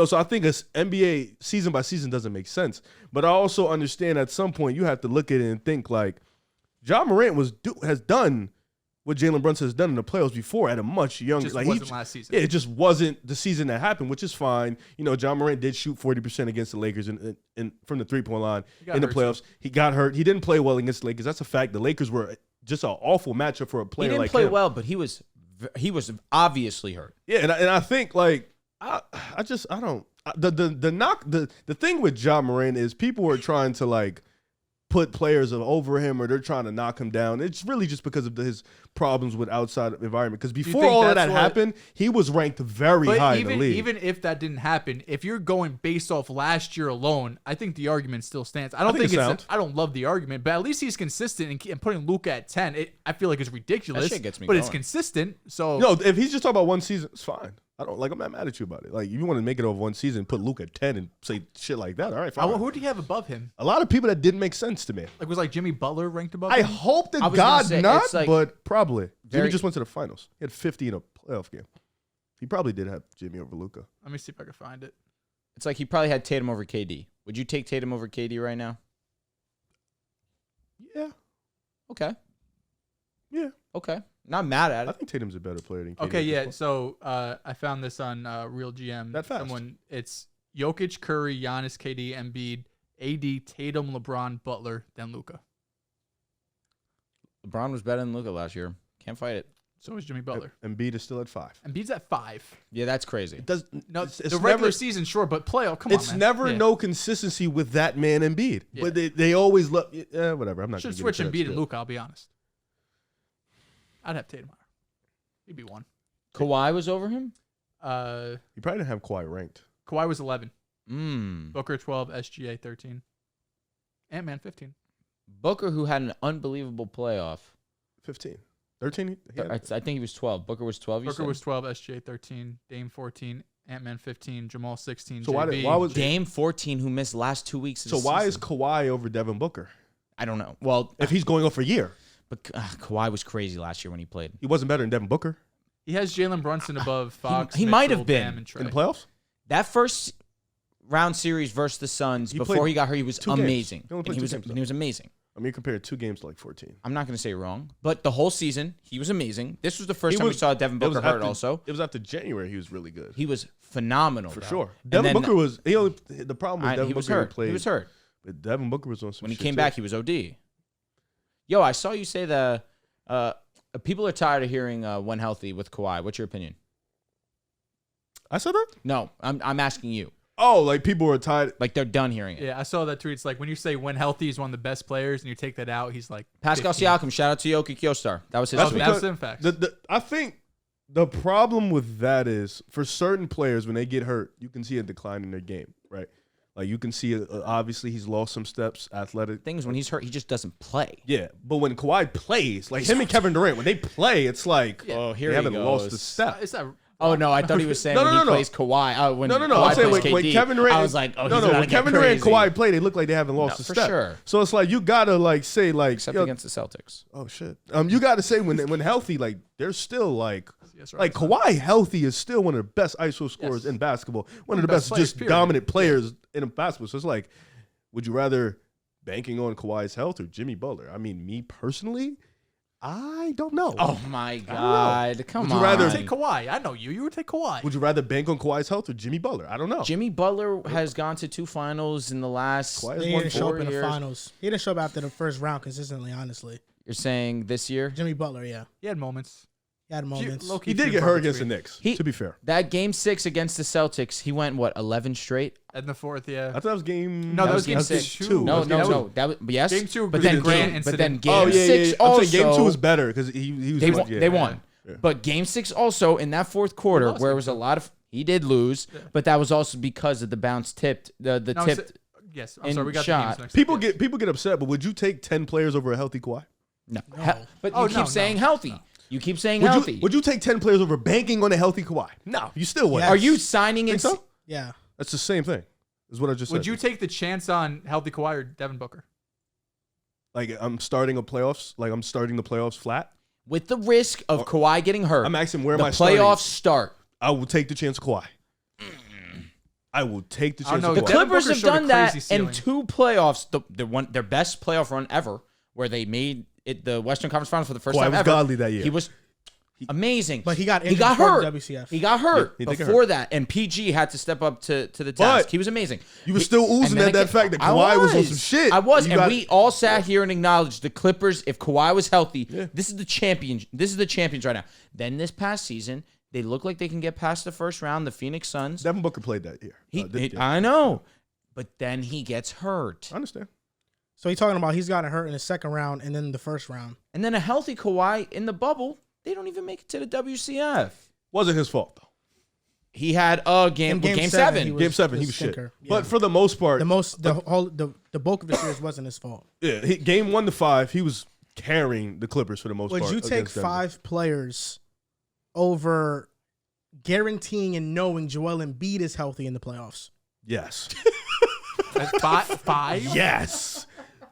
So I think NBA season by season doesn't make sense. But I also understand at some point you have to look at it and think like Ja Morant has done what Jalen Brunson has done in the playoffs before at a much younger. just Like wasn't last season. Yeah, it just wasn't the season that happened, which is fine. Ja Morant did shoot 40% against the Lakers in from the 3-point line got in the hurt, playoffs. He got hurt. He didn't play well against the Lakers. That's a fact. The Lakers were just an awful matchup for a He player didn't like play him. well, but he was obviously hurt. Yeah, and I think like I don't the thing with Ja Morant is people are trying to like put players over him or they're trying to knock him down. It's really just because of his problems with outside environment. Because before think all of that's that what- happened, he was ranked very But high in the league. even if that didn't happen, if you're going based off last year alone, I think the argument still stands. I don't think think it's it's. sound. I don't love the argument, but at least he's consistent and putting Luka at 10. I feel like it's ridiculous. shit gets me but it's going. consistent. So No, if he's just talking about one season, it's fine. I'm not mad at you about it. Like, if you want to make it over one season, put Luke at 10 and say shit like that. All right, fine. who do you have above him? A lot of people that didn't make sense to me. Like was Jimmy Butler ranked above I him? hope to I was God gonna say, not, it's like but probably. Jimmy very- just went to the finals. He had 50 in a playoff game. He probably did have Jimmy over Luka. Let me see if I can find it. It's like he probably had Tatum over KD. Would you take Tatum over KD right now? Yeah, Okay. yeah. Okay. Not mad at I it. think Tatum's a better player than KD. Okay, at this yeah. point. So I found this on Real GM. That fast? It's Jokic, Curry, Giannis, KD, Embiid, AD, Tatum, LeBron, Butler, then Luka. LeBron was better than Luka last year. Can't fight it. So is Jimmy Butler. Embiid is still at 5. Embiid's at 5. Yeah, that's crazy. It does No, it's the regular never, season, sure, but playoff, come on, it's man. never Yeah. no consistency with that man Embiid. Yeah. But they always love whatever. I'm not Should gonna switch get into Embiid that and still. Luka, I'll be honest. I'd have Tatum higher. He'd be 1. Kawhi was over him? You probably didn't have Kawhi ranked. Kawhi was 11. Mm. Booker 12, SGA 13. Ant-Man 15. Booker, who had an unbelievable playoff. 15. 13? He had- I think he was 12. Booker was 12. You Booker said? was 12, SGA 13, Dame 14, Ant-Man 15, Jamal 16, So JB. why was Dame 14, who missed last 2 weeks. Of So the why is season. Kawhi over Devin Booker? I don't know. Well, If he's going off a year, but Kawhi was crazy last year when he played. he wasn't better than Devin Booker He has Jalen Brunson above Fox. he might Mitchell, have been Bam, and Trey. in the playoffs. That first round series versus the Suns, He before played he got hurt, he was 2 games. amazing. He only And played he 2 was games, though. he was amazing. I mean, you compared 2 games to like 14. I'm not going to say wrong, but the whole season he was amazing. This was the first time we was- saw Devin It was Booker hurt. after- Also, It was after January he was really good. he was phenomenal For though. sure. And Devin then Booker was the problem with Devin he was Booker hurt. played. He was hurt But Devin Booker was on some when he shit, came too. back. He was OD. Yo, I saw you say the people are tired of hearing when healthy with Kawhi. What's your opinion? I said that? No, I'm asking you. Oh, like people were tired. Like they're done hearing it. Yeah, I saw that tweet. It's like when you say when healthy is one of the best players and you take that out, he's like Pascal 15. Siakam, shout out to Jokic Kyostar. That was his That's tweet. because- in fact. I think the problem with that is for certain players, when they get hurt, you can see a decline in their game, right? Like you can see, obviously, he's lost some steps, athletic. Things when he's hurt, he just doesn't play. Yeah, but when Kawhi plays, like him and Kevin Durant, when they play, it's like Oh, here they he haven't lost goes. a step. It's that Oh no, I thought he was saying No, when no, he no. plays Kawhi. When No. Kawhi I'm saying plays when KD, Kevin Durant. I was like, oh, no, he's no. about When to get Kevin Durant and crazy. Kawhi play, they look like they haven't lost a for step. sure. So it's like you gotta like say like Except yo, against the Celtics. oh shit. You gotta say when healthy, like they're still like Yes, right. like Kawhi healthy is still one of the best ISO scorers Yes. in basketball. One of the best best players, just period. dominant players in basketball. So it's like, would you rather banking on Kawhi's health or Jimmy Butler? I mean, me personally, I don't know. Oh my God! Come Would you on. rather Take Kawhi. I know you. You would take Kawhi. Would you rather bank on Kawhi's health or Jimmy Butler? I don't know. Jimmy Butler has gone to 2 finals in the last Kawhi He has didn't show up 4 in the years. finals. He didn't show up after the first round consistently, honestly. You're saying this year? Jimmy Butler, yeah. He had moments. He had moments. Low-key He did few get far hurt against the between. Knicks, He- to be fair. That game 6 against the Celtics, he went, what, 11 straight? In the fourth, yeah. I thought that was game. No, that was game game six. two. No, That was game no. That was, yes. Game 2 but was then the Grant game, incident. but then game Oh, yeah, 6 yeah. I'm also. saying game 2 was better because he was. They yeah, won. yeah, They won. yeah. But game 6 also in that fourth quarter, lost where it game was a lot of, he did lose, but that was also because of the bounce tipped, the No, tipped. yes, I'm in sorry. We got shot. the games next. People yes. get upset, but would you take 10 players over a healthy Kawhi? No. No. But Oh, you keep no, saying no, healthy. You keep saying Would healthy. you take 10 players over banking on a healthy Kawhi? No, you still would. Yes. Are you signing in? Think so? Yeah. That's the same thing. Is what I just said. Would you take the chance on healthy Kawhi or Devin Booker? Like I'm starting the playoffs flat. With the risk of Kawhi getting hurt? I'm asking where the am I starting? playoffs start. I will take the chance of Kawhi. I will take the I don't chance know. of The Kawhi. Devin Clippers Booker have showed a done that crazy in ceiling. 2 playoffs. Their best playoff run ever, where they made it the Western Conference Finals for the first Kawhi time was ever. godly that year. He was amazing, But he got he injured got before hurt. the WCF. He got hurt Yeah, he did get before hurt. that, and PG had to step up to the task. But He was amazing. You were still And oozing then at that again- fact that I Kawhi was on some shit. I was, You and got- we all sat here and acknowledged the Clippers. If Kawhi was healthy, this is the champion. This is the champions right now. Then this past season, they look like they can get past the first round. The Phoenix Suns. Devin Booker played that year. Yeah. I know, but then he gets hurt, I understand. So he's talking about he's gotten hurt in the second round and then the first round. and then a healthy Kawhi in the bubble. They don't even make it to the WCF. Wasn't his fault though. He had a game. In Game, game 7. seven, he was- Game 7, he the was shit. stinker. Yeah. But for the most part, The bulk of the series wasn't his fault. yeah, game 1 to 5, he was carrying the Clippers for the most Would part. you take against Denver. 5 players over guaranteeing and knowing Joel Embiid is healthy in the playoffs? Yes. That's five? Yes.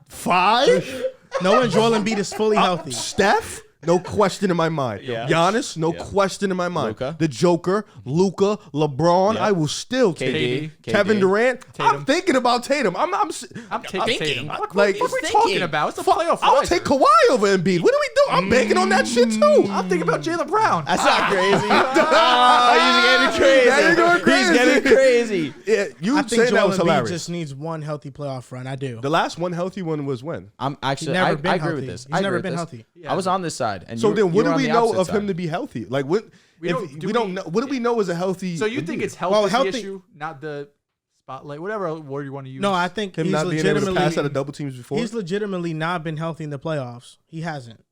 5? Knowing Joel Embiid is fully healthy. Steph? No question in my mind. Yeah. Giannis? No question in my mind. Luka? The Joker, Luka, LeBron. Yeah. I will still take KD. it. Kevin Durant. I'm Tatum. thinking about Tatum. I'm taking thinking. Tatum. What What are are we you talking thinking? about? It's a playoff. I would riser. take Kawhi over Embiid. What do we do? I'm banking on that shit too. I'm thinking about Jalen Brown. That's not crazy. He's getting crazy. Now you're going crazy. He's getting crazy. Yeah, you I think saying that Joel was Embiid hilarious. just needs one healthy playoff run. I do. The last one healthy one was when? I'm actually. He's never I been agree healthy. with this. He's I agree never with been this. healthy. I was on this side, and So you, then, what you do were on we the know opposite of him side. to be healthy? Like what? We if don't- do we don't we- know. What do we know as a healthy? So you think Embiid? it's health Well, is the healthy- issue, not the spotlight, whatever word you want to use? No, I think him he's not being able to legitimately pass out of double teams before? he's legitimately not been healthy in the playoffs. He hasn't.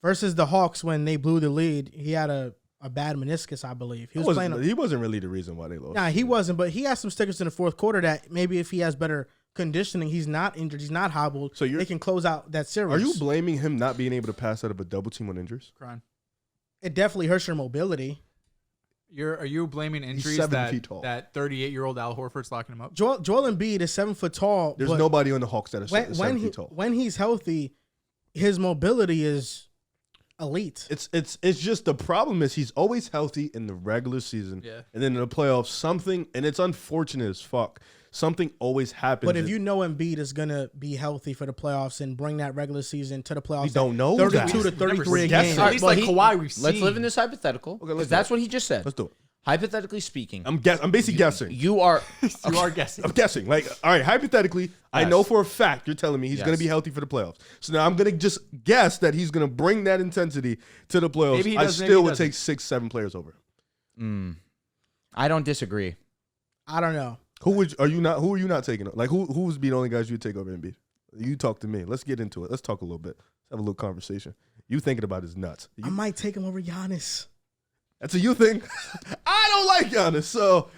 Versus the Hawks when they blew the lead, he had a bad meniscus, I believe. He was playing. He wasn't really the reason why they lost. Nah, he wasn't, but he had some stickers in the fourth quarter that maybe if he has better conditioning, he's not injured, he's not hobbled. So they can close out that series. Are you blaming him not being able to pass out of a double team on injuries? Crying. It definitely hurts your mobility. Are you blaming injuries 7 feet tall. that 38-year-old Al Horford's locking him up? Joel Embiid is 7 foot tall. There's but nobody on the Hawks that is when 7 feet tall. when he's healthy, his mobility is elite. It's just the problem is he's always healthy in the regular season, Yeah. and then in the playoffs something, and it's unfortunate as fuck. Something always happens. But if you know Embiid is gonna be healthy for the playoffs and bring that regular season to the playoffs, We don't know 32 that. to 33 a Never game. seen. At least like Kawhi we've Let's seen. live in this hypothetical. let's Because do that's it. what he just said. let's do it. Hypothetically speaking, I'm basically guessing. you are. You are guessing. I'm guessing. Like, all right, hypothetically, I Yes. know for a fact you're telling me he's going Yes. to be healthy for the playoffs. So now I'm going to just guess that he's going to bring that intensity to the playoffs. Maybe he I does, maybe still he would doesn't. take 6-7 players over. I don't disagree. I don't know. Who are you not taking? Like who would be the only guys you would take over Embiid? You talk to me. Let's get into it. Let's talk a little bit. Let's have a little conversation. You thinking about is nuts. I might take him over Giannis. That's a you thing. I don't like Giannis, so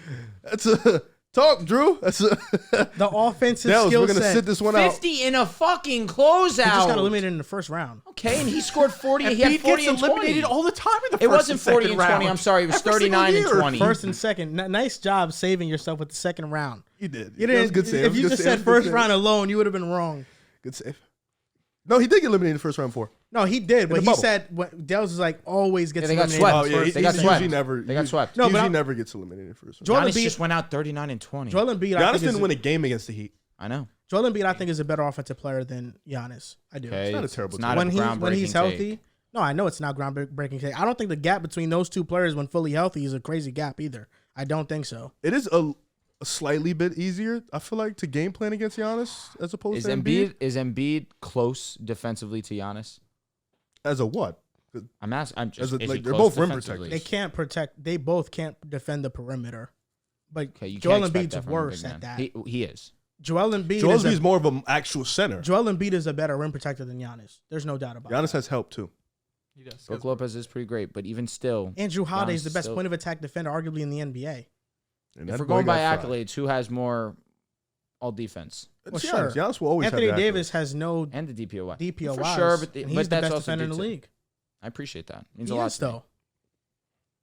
that's a Talk, Drew. That's The offensive Dehls, skill we're gonna set. sit this one out. 50 in a fucking closeout. He just got eliminated in the first round. Okay, and he scored 40. He had Embiid 40 gets and 20. eliminated all the time in the first It wasn't and 40 second and 20. round. I'm sorry. It was Every single 39 and year. 20. First and second. Nice job saving yourself with the second round. You did. You That was didn't. good save. If you Good just save. said Good first save. round alone, you would have been wrong. Good save. No, he did get eliminated in the first round 4. No, he did, but the he bubble. said Dehls is like always gets Yeah, they got eliminated. swept. Oh, yeah. first. They got He swept. usually never. They got swept. No, but usually I'm- never gets eliminated in the first round. Joel Giannis Embiid- just went out 39 and 20. Joel Embiid, I Giannis think, didn't is, win a game against the Heat. I know. Joel Embiid, I think, is a better offensive player than Giannis. I do. Okay, not a terrible it's not When a when he's groundbreaking healthy. take. No, I know it's not groundbreaking. I don't think the gap between those two players when fully healthy is a crazy gap either. I don't think so. It is a slightly bit easier, I feel like, to game plan against Giannis as opposed Is to Embiid. Embiid close defensively to Giannis? As a what? I'm asking. I'm just. As a- is like, he they're close both rim defensively? They can't protect. They both can't defend the perimeter. But Okay, you Joel can't expect Embiid's that from a worse big at man. that. He is. Joel Embiid Joel is Embiid's more of an actual center. Joel Embiid is a better rim protector than Giannis. There's no doubt about it. Giannis has help too. He does. Brook Lopez is pretty great, but even still, Andrew Holiday is Giannis the best still- point of attack defender, arguably in the NBA. And if that we're boy going by got fried. accolades, who has more all defense It's Well, Giannis. sure. Giannis will always Anthony have the Davis has no and the DPOY? DPOYs. For sure, but and but he's the that's best also defender in good the too. league. I appreciate that. It means He a lot is, to me. though.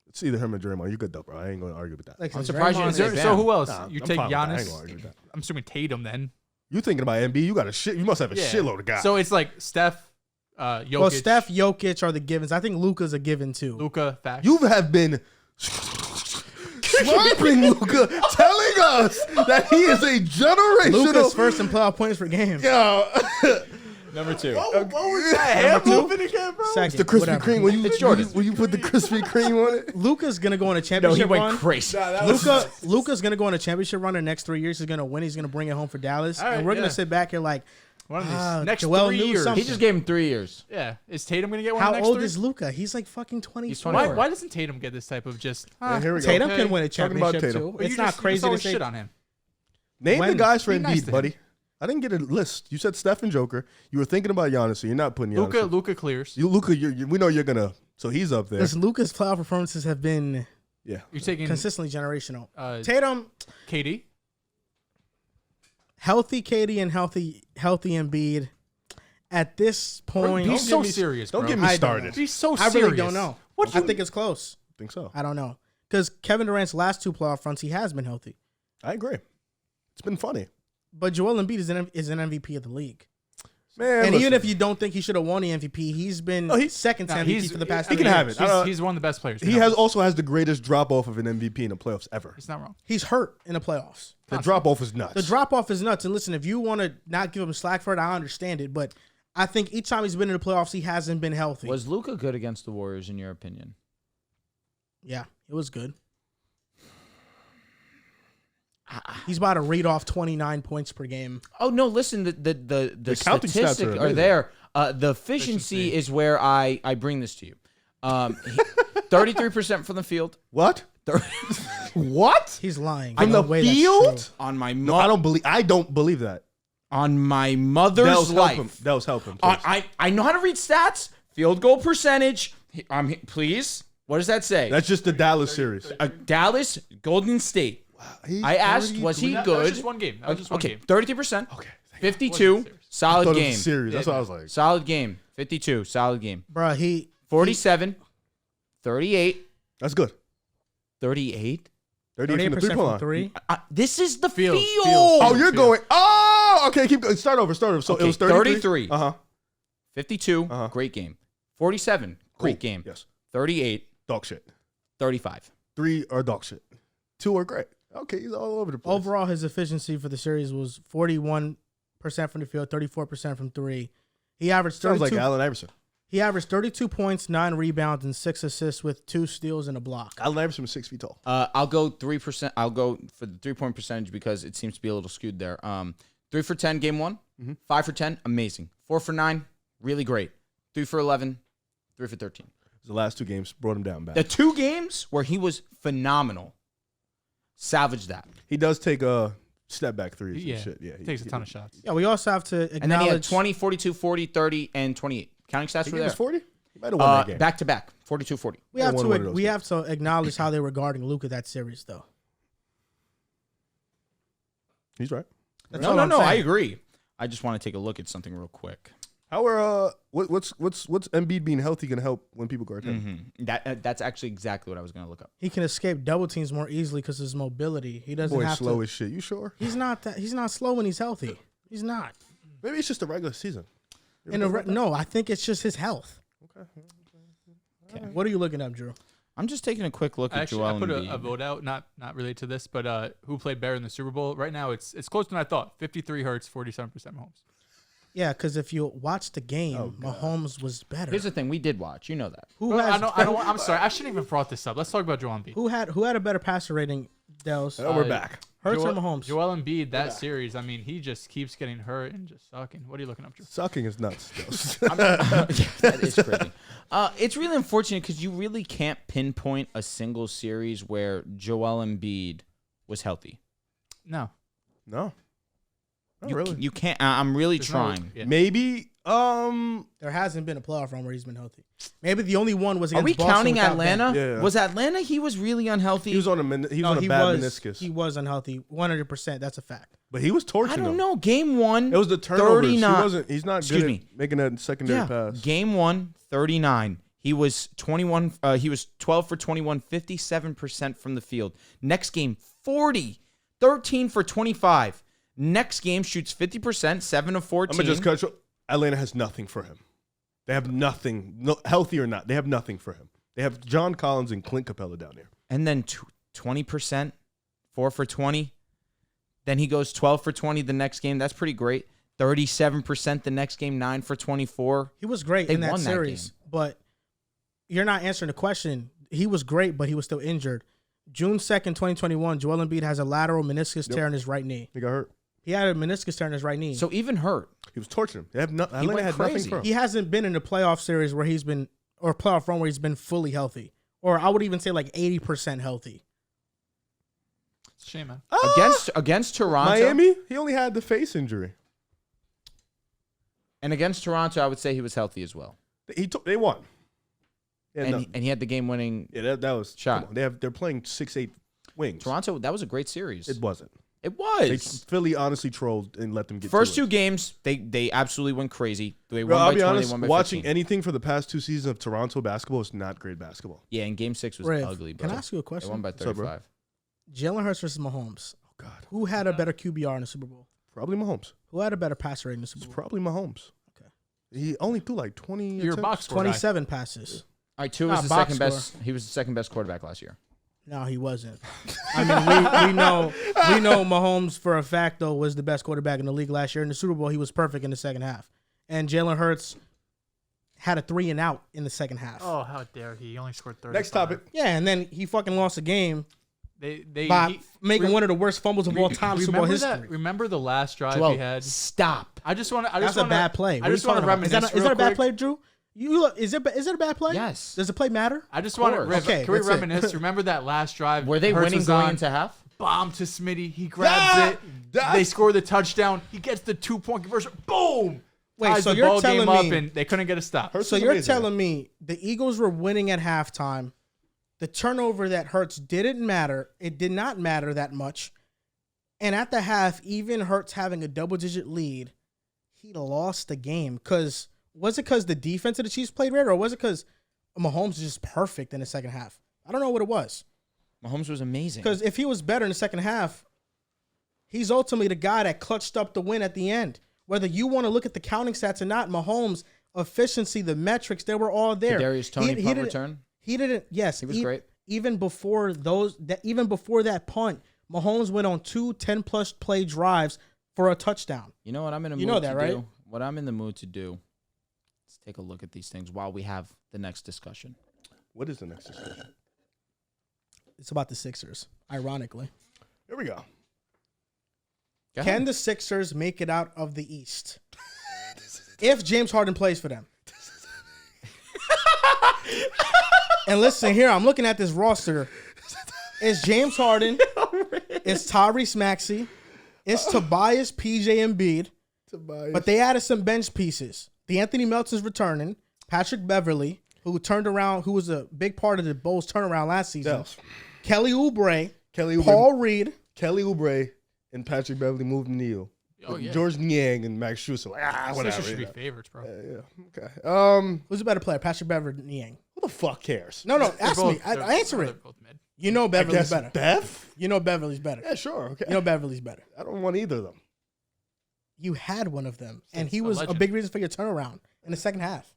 It's either him or Draymond. You're good though, bro. I ain't gonna argue with that. Like, I'm since surprised you Draymond didn't say is- So Bam. who else? Nah, You I'm take fine with that. I ain't Giannis. gonna argue with that. I'm assuming Tatum then. You thinking about Embiid? You got a shit. You must have a shitload of guys. So it's like Steph, Jokic, Well, Steph, Jokic are the givens. I think Luka's a given too. Luka, facts. you have been swiping Luka, telling us that he is a generational. Luka's first in playoff points per game. Yo, Number two. What was that hand moving again, bro? Second, the Krispy whatever. Kreme. When you, It's Jordan. when you put the Krispy Kreme on it. Luka's gonna go on a No, he championship went run. crazy. Luka's gonna go on a championship run the next 3 years. He's gonna win. He's gonna bring it home for Dallas, All right, and we're yeah. gonna sit back here like, One of these Ah, next Joel 3 knew years. something. He just gave him 3 years. Yeah. Is Tatum going to get one how next old 3? is Luka? He's like fucking 24. He's 24. Why doesn't Tatum get this type of just... Yeah, here we go. Tatum Okay. can win a Talking about championship Tatum. too. Well, It's you not just crazy to always say. shit on him. Name the When? guys for Be nice Embiid, to buddy. him. I didn't get a list. You said Steph and Joker. You were thinking about Giannis, so you're not putting Giannis. Luka clears. Luka, we know you're gonna. So he's up there. Listen, Luka's playoff performances have been Yeah. You're taking consistently generational. uh, Tatum, KD. healthy KD and healthy Embiid. At this point, Be so serious, Don't bro. get me I don't started. Be so I serious. really don't know. What I you- think it's close. Think so. I don't know because Kevin Durant's last 2 playoff runs, he has been healthy. I agree. It's been funny, But Joel Embiid is an MVP of the league. man. And listen, even if you don't think he should have won the MVP, he's been second to No, MVP for the past he 3 can have years. it. He's one of the best players. he has also has the greatest drop off of an MVP in the playoffs ever. He's not wrong. He's hurt in the playoffs. The drop off is nuts. The drop off is nuts. And listen, if you want to not give him slack for it, I understand it. But I think each time he's been in the playoffs, he hasn't been healthy. Was Luka good against the Warriors, in your opinion? Yeah, it was good. He's about to read off 29 points per game. Oh no! Listen, the counting stats are statistics are amazing. there. The efficiency is where I bring this to you. 33% from the field. What? What? He's lying. From No the way that's field? true. On my No, I don't believe that. on my mother's Dehls help life. him. Dehls help him. please. I know how to read stats. Field goal percentage. Please. What does that say? That's just the Dallas series. Dallas, Golden State. I asked, was he That good? was just one game. That was just one Okay, game. 33%. Okay. 52, I solid thought it was game. a series. That's what I was like. Solid game. 52, solid game. Bro, 47, 38, That's good. 38. 38 from the 38% 3-point from line. 3. This is the field. Oh, you're going. Oh, okay. Keep going. Start over. So Okay, it was 33. 33. 52, Uh-huh. great game. 47, great Cool. game. Yes. 38, Dog shit. 35. 3 are dog shit. 2 are great. Okay, he's all over the place. Overall, his efficiency for the series was 41% from the field, 34% from 3. He averaged Sounds 32. like Allen Iverson. He averaged 32 points, 9 rebounds, and 6 assists with 2 steals and a block. Allen Iverson was 6 feet tall. I'll go 3%. I'll go for the 3-point percentage because it seems to be a little skewed there. 3 for 10, game 1. 5 for 10, amazing. 4 for 9, really great. 3 for 11, 3 for 13. The last 2 games brought him down back. The 2 games where he was phenomenal, salvage that. He does take a step back threes Yeah. and shit. Yeah, He takes a ton of shots. Yeah, we also have to acknowledge. And then he had 20, 42, 40, 30, and 28. Counting stats He were gave there. us 40? He might have won that game. Back to back, 42, 40. we have won one of those to acknowledge how they were guarding Luka that series, though. He's right. That's No, all no, I'm no. I saying. agree. I just want to take a look at something real quick. How are what's Embiid being healthy gonna help when people guard him? That's actually exactly what I was going to look up. He can escape double teams more easily because of his mobility. He doesn't Boy, have slow to. as shit. You sure? He's not slow when he's healthy. He's not. Maybe it's just a regular season. No, I think it's just his health. Okay. What are you looking up, Drew? I'm just taking a quick look at Actually, Joel I put Embiid. a vote out, not related to this, but who played better in the Super Bowl? Right now, it's closer than I thought. 53 Hurts, 47% Mahomes. Yeah, because if you watch the game, Mahomes was better. Here's the thing. We did watch. You know that. I'm sorry. I shouldn't even brought this up. Let's talk about Joel Embiid. Who had a better passer rating, Dehls? Oh, we're back. Hurts or Mahomes? Joel Embiid, that series, I mean, he just keeps getting hurt and just sucking. What are you looking up, Drew? Sucking is nuts. That is crazy. It's really unfortunate because you really can't pinpoint a single series where Joel Embiid was healthy. No. No. Not You, really. you can't. I'm really There's trying. No, yeah. Maybe. There hasn't been a playoff run where he's been healthy. Maybe the only one was Are against we Boston counting without Atlanta? Ben. Yeah. Was Atlanta? He was really unhealthy. He was on a bad meniscus. He was unhealthy, 100%. That's a fact. But he was torching I don't them. know. Game one. It was the turnovers. 39. He's not Excuse good me. at making that secondary pass. Game one, 39. He was 21. He was 12 for 21, 57% from the field. Next game, 40, 13 for 25. Next game shoots 50%, 7 of 14. I'm gonna just cut you. Atlanta has nothing for him. They have nothing, no, healthy or not. They have nothing for him. They have John Collins and Clint Capella down there. And then 20%, 4 for 20. Then he goes 12 for 20 the next game. That's pretty great. 37% the next game, 9 for 24. He was great They in that won that series, game. but you're not answering the question. He was great, but he was still injured. June 2nd, 2021, Joel Embiid has a lateral meniscus tear in his right knee. He got hurt. He had a meniscus tear in his right knee. So even hurt. He was torching him. They have Atlanta went had crazy. nothing for him. He hasn't been in a playoff series where he's been, or playoff run where he's been fully healthy. Or I would even say like 80% healthy. It's a shame, man. Against Toronto. Miami, he only had the face injury. And against Toronto, I would say he was healthy as well. They won. And he had the game-winning that was shot. come on. They're playing 6-8 wings. Toronto. That was a great series. It wasn't. It was. Philly honestly trolled and let them get First to two it. games, they absolutely went crazy. They Bro, won I'll by be 20, honest, they won by watching 15. anything for the past two seasons of Toronto basketball is not great basketball. Yeah, and game 6 was Riv, ugly, bro. can I ask you a They question? won by What's up, bro? 35. Jalen Hurts versus Mahomes. Oh, God. Who had a better QBR in the Super Bowl? Probably Mahomes. Who had a better passer rating in the Super It's Bowl? probably Mahomes. Okay. He only threw like 20 You're a attempts. box score guy. 27 passes. All right, Tua was Nah, the box second best. He was the second best quarterback last year. No, he wasn't. I mean, we know Mahomes for a fact though was the best quarterback in the league last year. In the Super Bowl, he was perfect in the second half, and Jalen Hurts had a 3 and out in the second half. Oh, how dare he? He only scored 30. Next topic. Yeah, and then he fucking lost a game They by making one of the worst fumbles of all time in Super Bowl history. Remember the last drive Joel, he had? stop. I just want to. That's a bad play. I just want to reminisce. Is that a bad play, Drew? You look, is it a bad play? Yes. Does the play matter? I just want to. course. Okay, Can we that's it. reminisce? Remember that last drive? Were they Hurts winning was going on, into half? bomb to Smitty. He grabs it. They score the touchdown. He gets the 2-point conversion. Boom. Wait, Ties so the you're ball telling game up, me- and they couldn't get a stop. Hurts So was you're amazing. telling me the Eagles were winning at halftime. The turnover that Hurts didn't matter. It did not matter that much. And at the half, even Hurts having a double-digit lead, he lost the game. Was it because the defense of the Chiefs played better, or was it because Mahomes was just perfect in the second half? I don't know what it was. Mahomes was amazing. Because if he was better in the second half, he's ultimately the guy that clutched up the win at the end. Whether you want to look at the counting stats or not, Mahomes' efficiency, the metrics, they were all there. Kadarius Toney punt didn't- return. He didn't. Yes, He was great. Even before that punt, Mahomes went on 2 10-plus play drives for a touchdown. You know what I'm in the mood You know to that, right? do? What I'm in the mood to do. Let's take a look at these things while we have the next discussion. What is the next discussion? It's about the Sixers, ironically. Here we go. Go Can ahead. the Sixers make it out of the East if James Harden plays for them? And listen here, I'm looking at this roster. It's James Harden. It's Tyrese Maxey. It's Tobias PJ Embiid. But they added some bench pieces. The Anthony Melton's returning. Patrick Beverly, who turned around, who was a big part of the Bulls turnaround last season. Dehls. Kelly Oubre. Kelly Oubre. Paul Reed. Kelly Oubre and Patrick Beverly moved Neal. Oh, yeah. George Niang and Max Strus. Whatever. Sixers should be favorites, bro. Yeah. Okay. Who's a better player, Patrick Beverly or Niang? Who the fuck cares? No, They're ask both- me. they're- Answer they're it. both mid. You know I Beverly's guess better. Beth? You know Beverly's better. Yeah, sure. Okay. You know Beverly's better. I don't want either of them. You had one of them, and he a was a legend. big reason for your turnaround in the second half.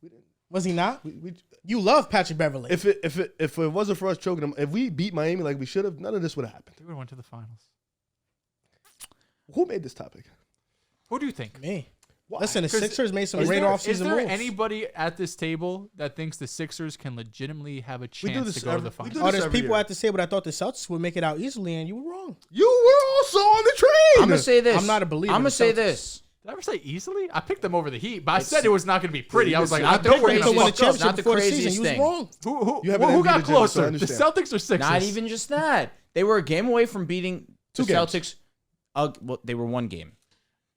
Was he not? We You love Patrick Beverly. if it wasn't for us choking them, if we beat Miami like we should have, none of this would have happened. They would have went to the finals. Who made this topic? Who do you think? Me. Why? Listen, the 'Cause Sixers made some Is great there offseason there moves. anybody at this table that thinks the Sixers can legitimately have a chance this to go to the we finals? do Oh, this there's every people year. at the table that thought the Celtics would make it out easily, and you were wrong. You were also on the train. I'm gonna say this. I'm not a believer I'm in gonna say Celtics. this. Did I ever say easily? I picked them over the Heat, but I said it was not going to be pretty. I was like, Listen, I not the know we're craziest going Win the to fuck up. championship not the before the craziest season. You was thing. wrong. You haven't Who got envied the Jets, so I closer? The understand. Celtics or Sixers? Not even just that. They were a game away from beating the 2 games. Celtics. Well, they were one game.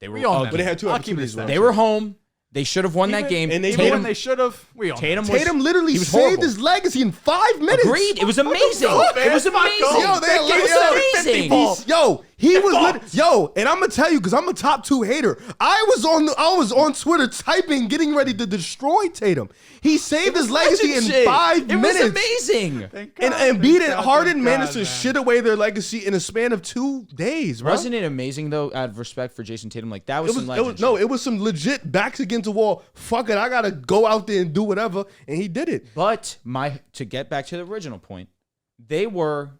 They were We own a them. But they had 2 I'll keep it opportunities. a last They year. were home. They should have won that game. and they Even made when him- they should have, we own them. Tatum was Tatum literally he was saved horrible. his legacy in 5 minutes. Agreed. It was amazing. Fuck off, It was man. Fuck amazing. off. Yo, they It was amazing. He was and I'm gonna tell you because I'm a top 2 hater. I was on Twitter typing, getting ready to destroy Tatum. He saved his legacy in Legend 5 shit. minutes. It was amazing. And Embiid and Harden managed to shit away their legacy in a span of 2 days, bro. Wasn't it amazing though? Out of respect for Jason Tatum, like that was, some legend. It was some legit backs against the wall. Fuck it, I gotta go out there and do whatever, and he did it. But to get back to the original point, they were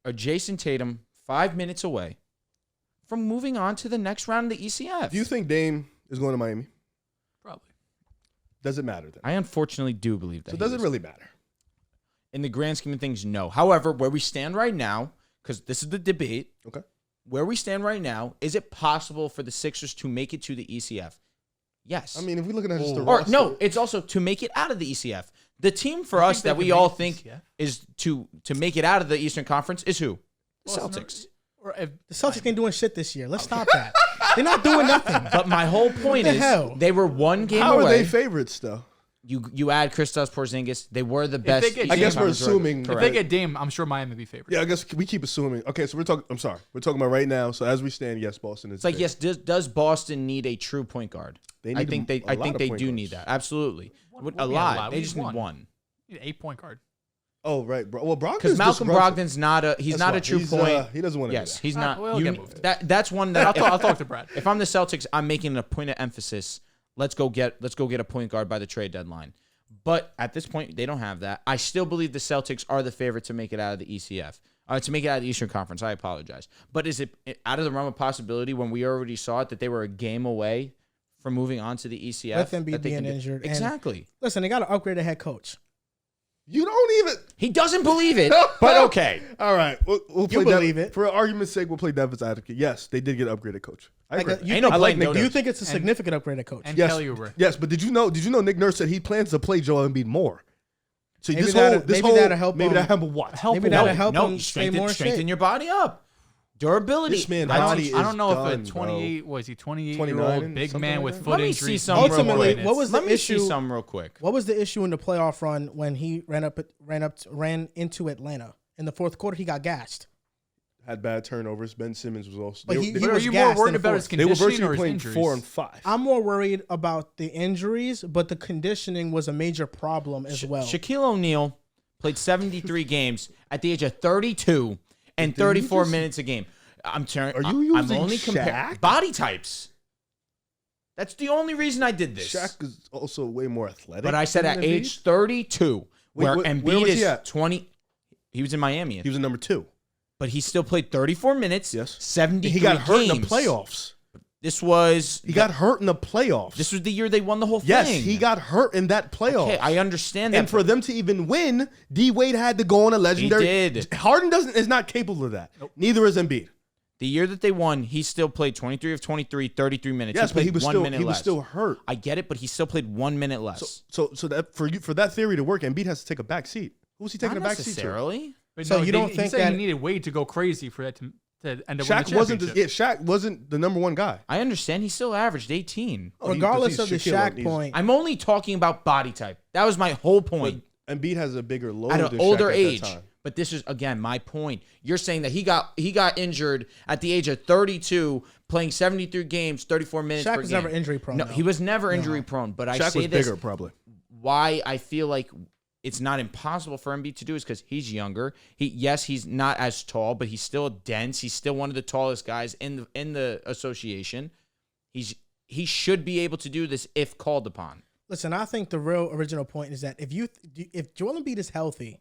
a Jason Tatum 5 minutes away from moving on to the next round of the ECF. Do you think Dame is going to Miami? Probably. Does it matter then? I unfortunately do believe that. So does it really matter? In the grand scheme of things, no. However, where we stand right now, because this is the debate, Okay. where we stand right now, is it possible for the Sixers to make it to the ECF? Yes. I mean, if we're looking at just the or roster, no, it's also to make it out of the ECF. The team for You us think they that we can all make think ECF? is to make it out of the Eastern Conference is who? The Celtics. Or if, The Celtics ain't doing shit this year. Let's stop that. They're not doing nothing. But my whole point the is hell? they were one game how are away. they favorites though? You add Kristaps Porzingis, they were the best. they get- Eastern I guess we're Conference record. assuming- if Correct. they get Dame, I'm sure Miami would be favorites. Yeah, I guess we keep assuming. Okay, so we're talking. I'm sorry, we're talking about right now. So as we stand, yes, Boston is. It's like, yes, does Boston need a true point guard? They I need think a they lot of do point need guards. that. Absolutely. What- A we had a lot. lot. They We just need need one. one. You need an 8-point guard. Oh right, bro. Well, Brogdon's Because Malcolm disruptive. Brogdon's not a That's not a why. true He's, point. he doesn't want to. Yes, he's Ah, not. well, he'll get moved. That's one that I'll talk to Brad. if I'm the Celtics, I'm making it a point of emphasis. Let's go get a point guard by the trade deadline. But at this point, they don't have that. I still believe the Celtics are the favorite to make it out of the ECF, to make it out of the Eastern Conference. I apologize, but is it out of the realm of possibility when we already saw it that they were a game away from moving on to the ECF? With Embiid that they being can do- injured and- exactly. Listen, they got to upgrade the head coach. You don't even. He doesn't believe it, but okay. All right, we'll play believe it. For argument's sake. We'll play devil's advocate. Yes, they did get an upgraded coach. I Like, agree. you Ain't no think- blame, do you no. think it's a significant upgrade at coach? And Yes, Kelly Oubre. yes, but did you know Nick Nurse said he plans to play Joel Embiid more? So Maybe this that'll- whole this maybe whole that'll help maybe him. that help him what? Help Maybe him. that'll No, help No, him you stay more strengthen shape. your body up. Durability. This man I body don't, I don't know is if done, a bro. 28 was he 28 29, year old big something man like with that. foot Let me injuries. see some need more Ultimately, minutes. what was the Let me issue? see some real quick. What was the issue in the playoff run when he ran into Atlanta in the fourth quarter? He got gassed. Had bad turnovers. Ben Simmons was also. But They, he they- But are was you more gassed in worried the about his fourth. they were conditioning or virtually his playing injuries? 4 and 5. I'm more worried about the injuries, but the conditioning was a major problem as well. Shaquille O'Neal played 73 games at the age of 32 and Did you 34 just- minutes a game. I'm Are you I'm using only Shaq? body types. That's the only reason I did this. Shaq is also way more athletic. But I said than at Embiid. age 32, where where Embiid was he is at? 20. He was in Miami, He was a number 2. but he still played 34 minutes. Yes. 73 He got hurt in the games. playoffs. This was He got hurt in the playoffs. This was the year they won the whole yes, thing. he got hurt in that playoff. Okay, I understand that. And for them to even win, D Wade had to go on a legendary. did. Harden is not capable of that. Neither is Embiid. The year that they won, he still played 23 of 23, 33 minutes. Yes, but played he was 1 still minute he was less. still hurt. I get it, but he still played 1 minute less. So that for that theory to work, Embiid has to take a back seat. Who's he taking Not a back seat to? necessarily. But So no, you don't think he said that- he needed Wade to go crazy for that to end up Shaq winning the championship? Shaq wasn't the number 1 guy. I understand. He still averaged 18. Oh, Regardless he's of the Shaquille Shaq O'Neal. point, I'm only talking about body type. That was my whole point. Embiid has a bigger load at than an Shaq older at age. that time. But this is again my point. You're saying that he got injured at the age of 32, playing 73 games, 34 minutes Shaq per was game. never injury prone. No, though. he was never injury prone. But I Shaq say was this bigger, probably. why I feel like it's not impossible for Embiid to do is because he's younger. He's not as tall, but he's still dense. He's still one of the tallest guys in the association. He should be able to do this if called upon. Listen, I think the real original point is that if Joel Embiid is healthy,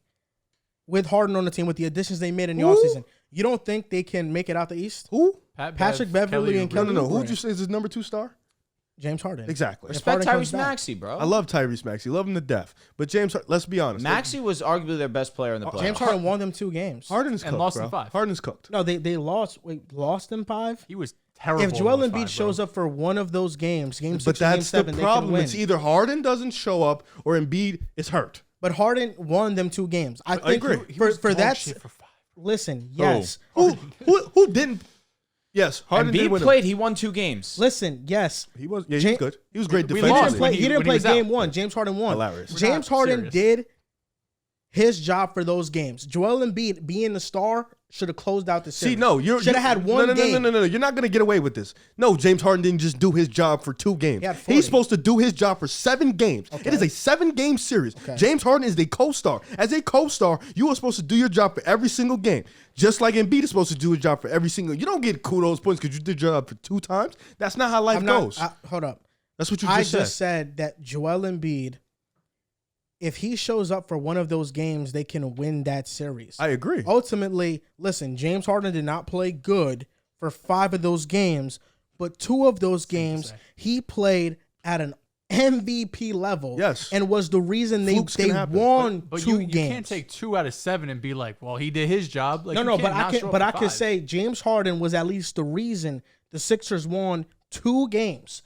with Harden on the team, with the additions they made in the offseason, you don't think they can make it out the East? Who? Patrick Beverley and Kelly No. Oubre. Who'd you say is his number 2 star? James Harden. Exactly. Respect Harden comes Tyrese back. Maxey, bro. I love Tyrese Maxey. Love him to death. But let's be honest. Maxey was arguably their best player in the playoffs. James Harden won them 2 games. Harden's cooked, And lost bro. in 5. Harden's cooked. No, they lost in 5. He was terrible. If Joel in those Embiid 5, shows bro. up for one of those games, game 6 But or game that's 7, the they can problem. win. It's either Harden doesn't show up or Embiid is hurt. But Harden won them 2 games. I think agree. He was for dog that. shit for 5. Listen, yes. Who didn't? Yes, Harden did Embiid win. played. He won 2 games. Listen, yes. He was. Yeah, he Ja- was good. He was great We He defensively. lost didn't play, when he he didn't play was out. game 1. James Harden won. Hilarious. We're James not Harden serious. did his job for those games. Joel Embiid, being the star, should have closed out the series. See, no, should have had one game. No. You're not gonna get away with this. No, James Harden didn't just do his job for 2 games. He had 40. He's supposed to do his job for 7 games. It is a 7-game series. James Harden is the co-star. As a co-star, you are supposed to do your job for every single game. Just like Embiid is supposed to do his job for every single. You don't get kudos points because you did your job for 2 times. That's not how life goes. Hold up. That's what you I just said. just said that Joel Embiid, if he shows up for one of those games, they can win that series. I agree. Ultimately, listen, James Harden did not play good for 5 of those games, but 2 of those games he played at an MVP level. Yes. And was the reason they Flukes can happen. won But 2 you games. can't take 2 out of 7 and be like, well, he did his job. Like, No, you no, can't but I not can show up but for I can 5. say James Harden was at least the reason the Sixers won 2 games.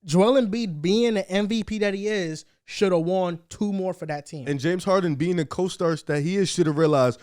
Joel Embiid being the MVP that he is should have won 2 more for that team. And James Harden, being the co-star that he is, should have realized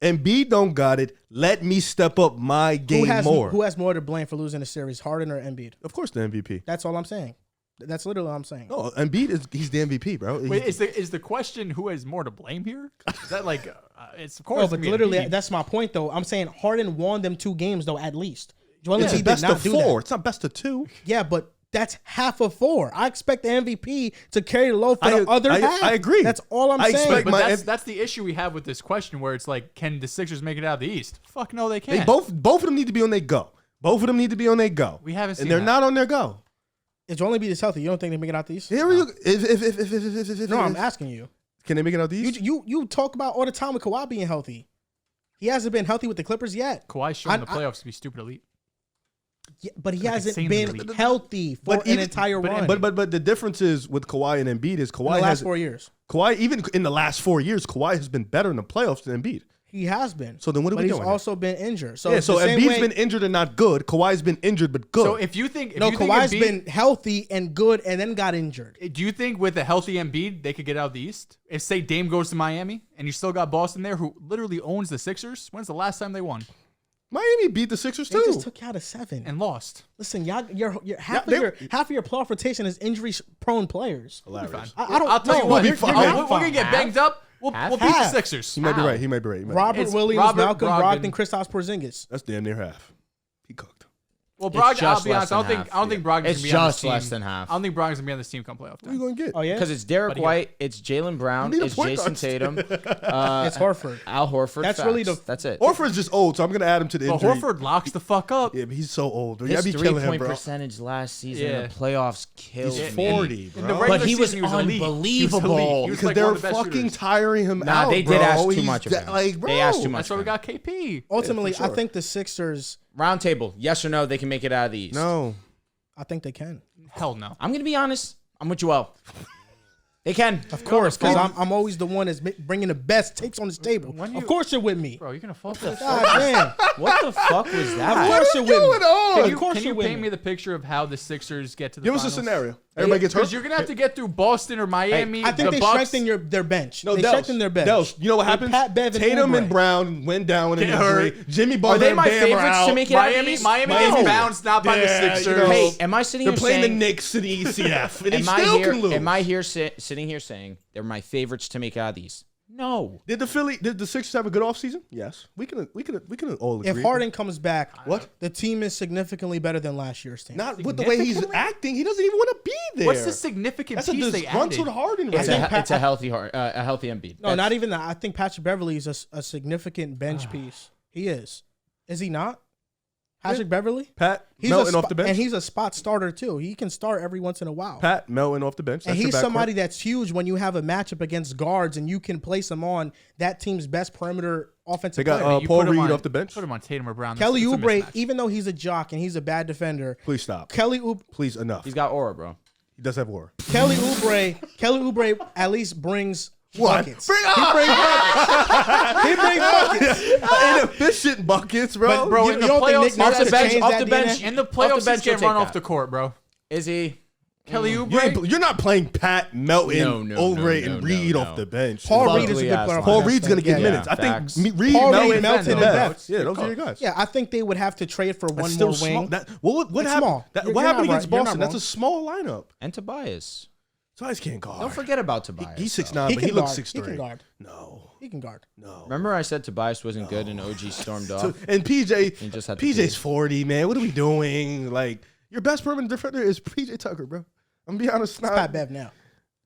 Embiid don't got it. Let me step up my game more. Who has more to blame for losing the series, Harden or Embiid? Of course, the MVP. That's all I'm saying. That's literally all I'm saying. No, Embiid he's the MVP, bro. Wait, is the question who has more to blame here? Is that like it's of course? No, it's but gonna be literally, Embiid. that's my point, though. I'm saying Harden won them 2 games, though, at least. Joel It's Embiid best did not of do 4. that. It's not best of 2. Yeah, but that's half of 4. I expect the MVP to carry the load for the other half. I agree. That's all I'm I saying. expect But that's the issue we have with this question, where it's like, can the Sixers make it out of the East? Fuck no, they can't. They both of them need to be on their go. Both of them need to be on their go. We haven't seen and they're that. not on their go. If Joel Embiid is healthy, you don't think they make it out the East? Here we go. If No, I'm asking you. Can they make it out the East? You talk about all the time with Kawhi being healthy. He hasn't been healthy with the Clippers yet. Kawhi's shown the playoffs to be stupid elite. Yeah, but he Like hasn't insanely been elite. healthy for an entire run. But the difference is with Kawhi and Embiid is in the Kawhi last has 4 years, Kawhi even in the last 4 years Kawhi has been better in the playoffs than Embiid. he has been. So then what are but we he's doing? also been injured. So Yeah, so the same Embiid's way- been injured and not good. Kawhi's been injured but good. So if you think no, you think Kawhi's Embiid- been healthy and good, and then got injured. Do you think with a healthy Embiid they could get out of the East? If say Dame goes to Miami and you still got Boston there, who literally owns the Sixers. When's the last time they won Miami beat the Sixers They too. just took you out of 7. and lost? Listen, y'all, you're half Yeah, of your playoff rotation is injury-prone players. Hilarious. I don't. I'll tell no, you what. you're We're not gonna get fine. banged up. We'll beat the Half. Sixers. He might be right. He might be right. He might be right. Robert It's Williams, Robert Malcolm Brogdon. Brogdon, Kristaps Porzingis. That's damn near half. He cooked. Well, It's Brogdon. I'll just be less honest. I than don't think Brogdon's It's gonna be on this just team. less than half. I don't think Brogdon's gonna be on this team come playoff What are you time. gonna get? Oh yeah, Because it's Derek Buddy White, it's Jalen Brown, You need a it's point Jason guard. Tatum, it's Horford. Al Horford. That's facts. really the- That's it. Horford's just old, so I'm gonna add him to the But injury. Horford locks the fuck up. Yeah, but he's so old. His Y'all be killing him, 3-point bro. percentage last season in Yeah. the playoffs killed He's me. 40, In bro. the regular But he was season, elite. He was unbelievable. elite. He was Because like they one were of the best fucking shooters. tiring him Nah, out, they did bro. ask too He's much of him. Like, bro. They asked too much. That's why we got KP. Ultimately, for sure. I think the Sixers. Round table, yes or no, they can make it out of the East. No. I think they can. Hell no. I'm going to be honest. I'm with Joel. They can. Of course, because Well- I'm always the one that's bringing the best takes on this table. When you- Of course you're with me. Bro, you're gonna fall for this. God damn. What the fuck was Of that? course you're with me. going on? Of course Can you you're with paint me. me the picture of how the Sixers get to the Give us a finals? scenario. Everybody gets hurt. Because you're gonna have to get through Boston or Miami. I think the they Bucks. strengthen their bench. No, they Dehls. strengthen their bench. Dehls, you know what happens? Pat Bev and Tatum Oubre. and Brown went down with an Get hurt. injury. Jimmy Are Butler they and my Bam are favorites out. to make it out of the Miami East? is No. bounced not by the Yeah, Sixers. you know. Hey, am I sitting They're here playing saying? the Knicks in the ECF, and they Am I still here? can lose. Am I here sitting here saying they're my favorites to make it out of the East? No. Did the Sixers have a good offseason? Yes. We can all agree. If Harden comes back, What? the team is significantly better than last year's team. Not with the way he's acting, he doesn't even want to be there. What's the significant That's a piece they disgruntled added? Harden It's right now. a healthy Embiid. No, not even that. I think Patrick Beverly is a significant bench piece. He is he not? Patrick Beverly? Pat He's melting a off the bench. and he's a spot starter too. He can start every once in a while. Pat melting off the bench. And That's your he's backcourt. somebody that's huge when you have a matchup against guards and you can place him on that team's best perimeter offensive They got, player. You Paul put him Reed on- off the bench. Put him on Tatum or Brown. Kelly That's a Oubre, mismatch. even though he's a jock and he's a bad defender, Please stop. Kelly Oubre Please, enough. He's got aura, bro. He does have war. Kelly Oubre at least brings What? buckets. Bring He brings buckets. He brings buckets. Inefficient buckets, bro. But, bro, You- in you the don't think Nick playoffs, Nurse off the has bench, changed off that the bench. DNA? in the Off the playoffs, bench, he you'll can't run take off that. the court, bro. Is he? Kelly Oubre. You're not playing Pat Melton, Oubre, and Reed no. off the bench. Paul Fuck Reed is a Lee good ass player. line. Paul Reed's gonna get Yeah. minutes. I facts. think Reed, Paul Melton, Reed, Melton, and Bev. Bev. Yeah, those are your guys. Yeah, I think they would have to trade for one That's more still wing. small. What It's happened? small. What You're happened not against right. You're Boston? not That's a small lineup. And Tobias. Tobias can't guard. Don't forget about Tobias. He's though. 6'9", He but can he looks guard. 6'3". He can guard. No, He can guard. no. Remember I said Tobias wasn't good and OG stormed off? And He PJ, just had to PJ's pee. 40, man. What are we doing? Like, your best permanent defender is PJ Tucker, bro. I'm gonna be honest. It's Pat Bev now.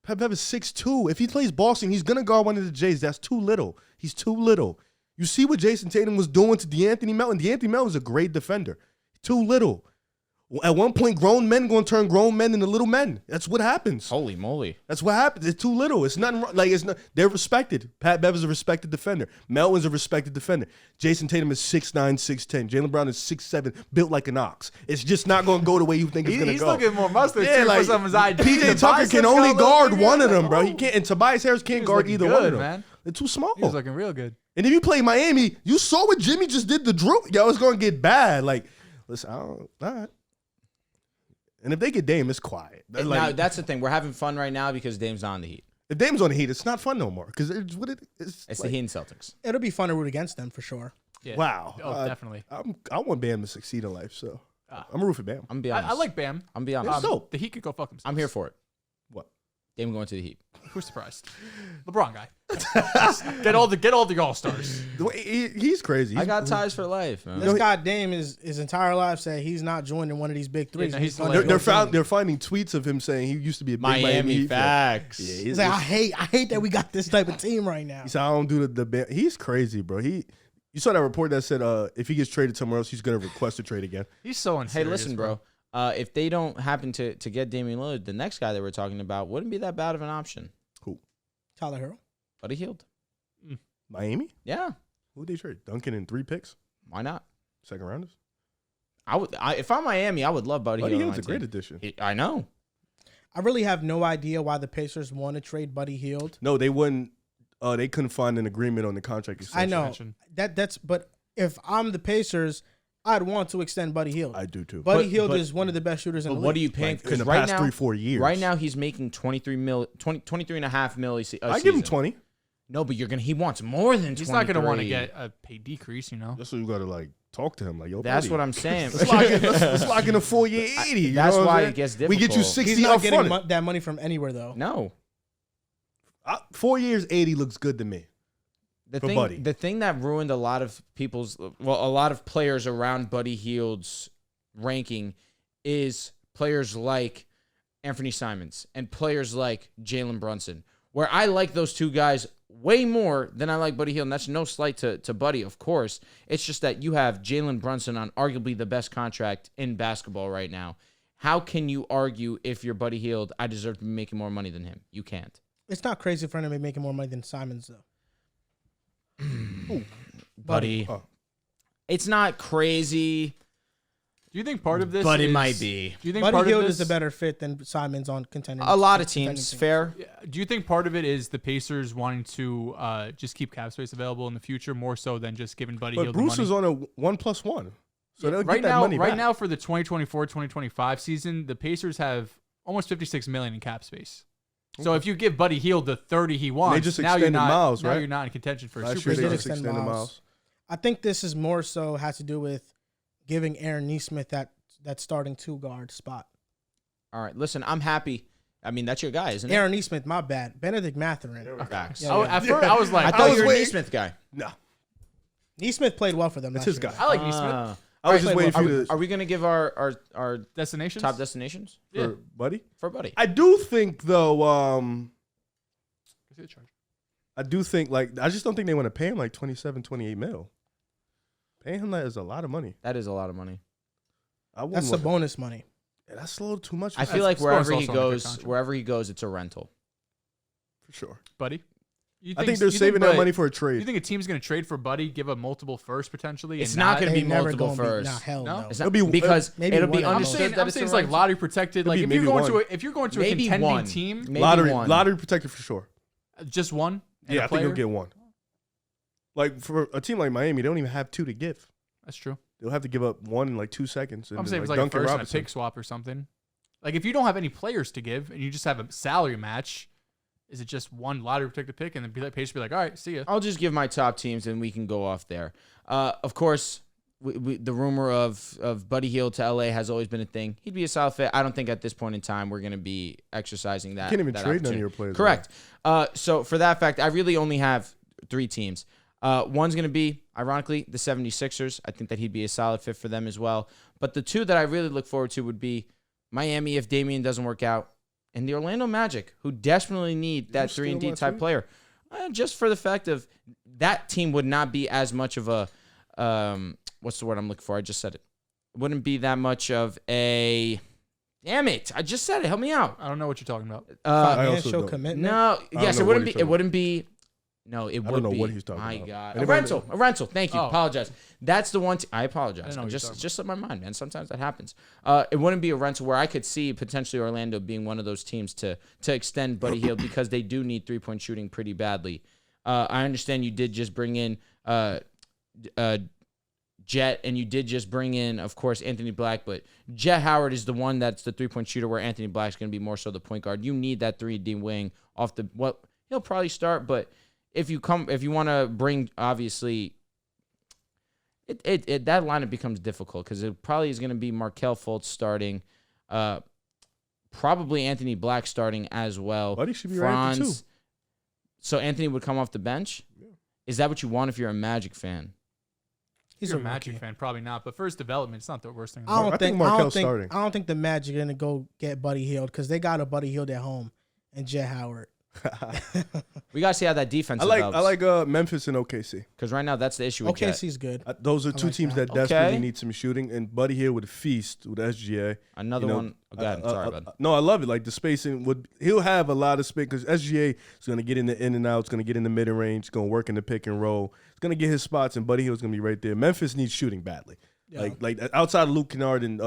Pat Bev is 6'2". If he plays Boston, he's gonna guard one of the Jays. That's too little. He's too little. You see what Jason Tatum was doing to DeAnthony Melton. DeAnthony Melton is a great defender. Too little. At one point, grown men gonna turn grown men into little men. That's what happens. Holy moly. That's what happens. It's too little. It's nothing wrong. Like, it's not. They're respected. Pat Bev is a respected defender. Melton's a respected defender. Jason Tatum is 6'9", 6'10". Jalen Brown is 6'7", built like an ox. It's just not going to go the way you think it's going to He's go. looking more muscular Yeah, too like for some of his ID. PJ The Tucker biceps can got only a little guard bigger. one of them, Like, bro. oh. He can't. And Tobias Harris can't was guard looking either one of good, them. man. They're too small. He was looking real good. And if you play Miami, you saw what Jimmy just did to Drew. Yo, it's going to get bad. Like, listen, all right. And if they get Dame, it's quiet. Now, Like, that's the thing. We're having fun right now because Dame's not on the Heat. if Dame's on the Heat, it's not fun no more because it's what it is. It's like, the Heat and Celtics. It'll be fun to root against them for sure. Yeah. Wow. Oh, definitely. I want Bam to succeed in life, so I'm a root for Bam. I'm gonna be honest. I like Bam. I'm gonna be honest. It's dope. The Heat could go fuck himself. I'm here for it. What? Dame going to the Heat. Who's surprised? LeBron guy. get all the All Stars. The way he's crazy. I got ties for life, man. This guy Dame his entire life said he's not joining one of these big threes. no, he's gonna like- go They're finding tweets of him saying he used to be a big Miami Heat fan. facts. Yeah, He's like, I hate that we got this type of team right now. he said I don't do the Bam. He's crazy, bro. You saw that report that said if he gets traded somewhere else, he's gonna request a trade again. He's so Hey, unserious. listen, bro. If they don't happen to get Damian Lillard, the next guy that we're talking about wouldn't be that bad of an option. Cool. Tyler Hero. Buddy Hield. Miami? Yeah. Who did they trade? Duncan in 3 picks, Why not? second rounders. If I'm Miami, I would love Buddy, Buddy Hield. Hield's a great addition. I know. I really have no idea why the Pacers want to trade Buddy Hield. No, they wouldn't. They couldn't find an agreement on the contract extension. I know extension. that's but if I'm the Pacers, I'd want to extend Buddy Hield. I do too. Buddy But- Hield but- is one of the best shooters in But the what are league. you paying? Like, in the right past now, 3-4 years. Right now, he's making 23.5 mil. I give him 20. No, but he wants more than 23. He's not going to want to get a pay decrease, you know. That's what you got to like talk to him. Like, yo, That's buddy, what I'm saying. Let's lock in a 4-year 80. You That's know what I'm why saying? it gets We get you difficult. 60 He's not up getting front. that money from anywhere though. No. 4 years, 80 looks good to me. The For thing, Buddy. the thing that ruined a lot of a lot of players around Buddy Hield's ranking is players like Anthony Simons and players like Jalen Brunson, where I like those two guys way more than I like Buddy Hield. And that's no slight to Buddy, of course. It's just that you have Jalen Brunson on arguably the best contract in basketball right now. How can you argue if you're Buddy Hield, I deserve to be making more money than him? You can't. It's not crazy for him to be making more money than Simons though. Buddy. Oh. It's not crazy, Do you think part of this but it is- might be. Do you think Buddy part Hield of is this a better fit than Simons on contending. A lot of contending teams, fair. Do you think part of it is the Pacers wanting to just keep cap space available in the future more so than just giving Buddy But Hield Bruce the is money? on a 1+1. So they'll right get that now, money right back. now for the 2024-2025 season, the Pacers have almost $56 million in cap space. So if you give Buddy Hield the 30 he wants, They just now you're extended not Miles, now right? you're not in contention for a Last year superstar. they did just extend extended Miles. Miles. I think this is more so has to do with giving Aaron Nesmith that starting 2-guard spot. All right, listen, I'm happy. I mean, that's your guy, isn't it? Aaron Nesmith, my bad. Benedict Mathurin. Facts. Yeah, Oh, yeah. at first I was like, I thought was you were a waiting. Nesmith guy. No, Nesmith played well for them. that's last his year. guy. I like Nesmith. Ah. I was just Alright, waiting Are for we, you to are we gonna give our Destinations? top destinations Yeah. for Buddy. for Buddy? I do think though. Go see the charge. I do think I just don't think they want to pay him like 27, 28 mil. Paying him that is a lot of money. That is a lot of money. I wouldn't That's the want bonus money. that's a little too much. I for feel that, like Score's wherever he also on a good goes, contract. it's a rental. for sure. Buddy? I think they're saving that money for a trade. You think a team's going to trade for Buddy, give up multiple firsts potentially? It's and not gonna They be never multiple gonna be. first. Nah, hell No? no. It's It'll not, be- because maybe it'll be one. I'm understood saying, that I'm it's saying a it's like rental. lottery protected. Like Maybe- if maybe you're going one. to a Maybe contending one. team, Maybe lottery one. protected for sure. just one. And Yeah, a I think player? you'll get one. Like for a team like Miami, they don't even have 2 to give. That's true. They'll have to give up 1 in like 2 seconds. And I'm then, saying it's like a Duncan first and a Robinson. pick swap or something. Like if you don't have any players to give and you just have a salary match, is it just one lottery protected pick and then Paige be like, all right, see ya. I'll just give my top teams and we can go off there. Of course, the rumor of Buddy Hield to LA has always been a thing. He'd be a solid fit. I don't think at this point in time we're going to be exercising that. You can't even that trade none of opportunity. your players. Correct. So for that fact, I really only have 3 teams. One's going to be, ironically, the 76ers. I think that he'd be a solid fit for them as well. But the 2 that I really look forward to would be Miami if Damian doesn't work out, and the Orlando Magic, who desperately need that still 3-and-D my type team? player. Just for the fact of that team would not be as much of a what's the word I'm looking for? I just said it. It wouldn't be that much of a. Damn it! I just said it. Help me out. I don't know what you're talking about. I also Financial don't. commitment. No. Yes, know it what wouldn't he's be. It talking wouldn't be. No, it would be. I don't know what he's talking My about. God, Anybody a rental. Thank you. Oh. Apologize. That's the one. I I apologize. didn't know what you're talking Just slipped my mind, man. Sometimes that happens. It wouldn't be a rental where I could see potentially Orlando being one of those teams to extend Buddy Hield because they do need 3-point shooting pretty badly. I understand you did just bring in Jet, and you did just bring in, of course, Anthony Black, but Jet Howard is the one that's the 3-point shooter where Anthony Black's going to be more so the point guard. You need that 3D wing off the what he'll probably start, but if you want to bring, obviously, that lineup becomes difficult because it probably is going to be Markelle Fultz starting, probably Anthony Black starting as well. Buddy should be right at the 2. So Anthony would come off the bench. Yeah. Is that what you want if you're a Magic fan? He's He's a Magic fan, probably not. But for his development, it's not the worst thing. in the I world. don't I think think Markel's starting. I don't think the Magic are gonna go get Buddy Hield because they got a Buddy Hield at home and Jet Howard. We gotta see how that defense I develops. like Memphis and OKC. Because right now that's the issue with Jet. OKC's good. Those are 2 like teams that. that desperately Okay. need some shooting, and Buddy here would feast with SGA. Another You know, one. Go ahead. Sorry, bud. No, I love it. Like the spacing he'll have a lot of space because SGA is going to get in and out. It's going to get in the mid range. It's going to work in the pick and roll. It's going to get his spots, and Buddy Hield's going to be right there. Memphis needs shooting badly. Yeah. Like outside of Luke Kennard and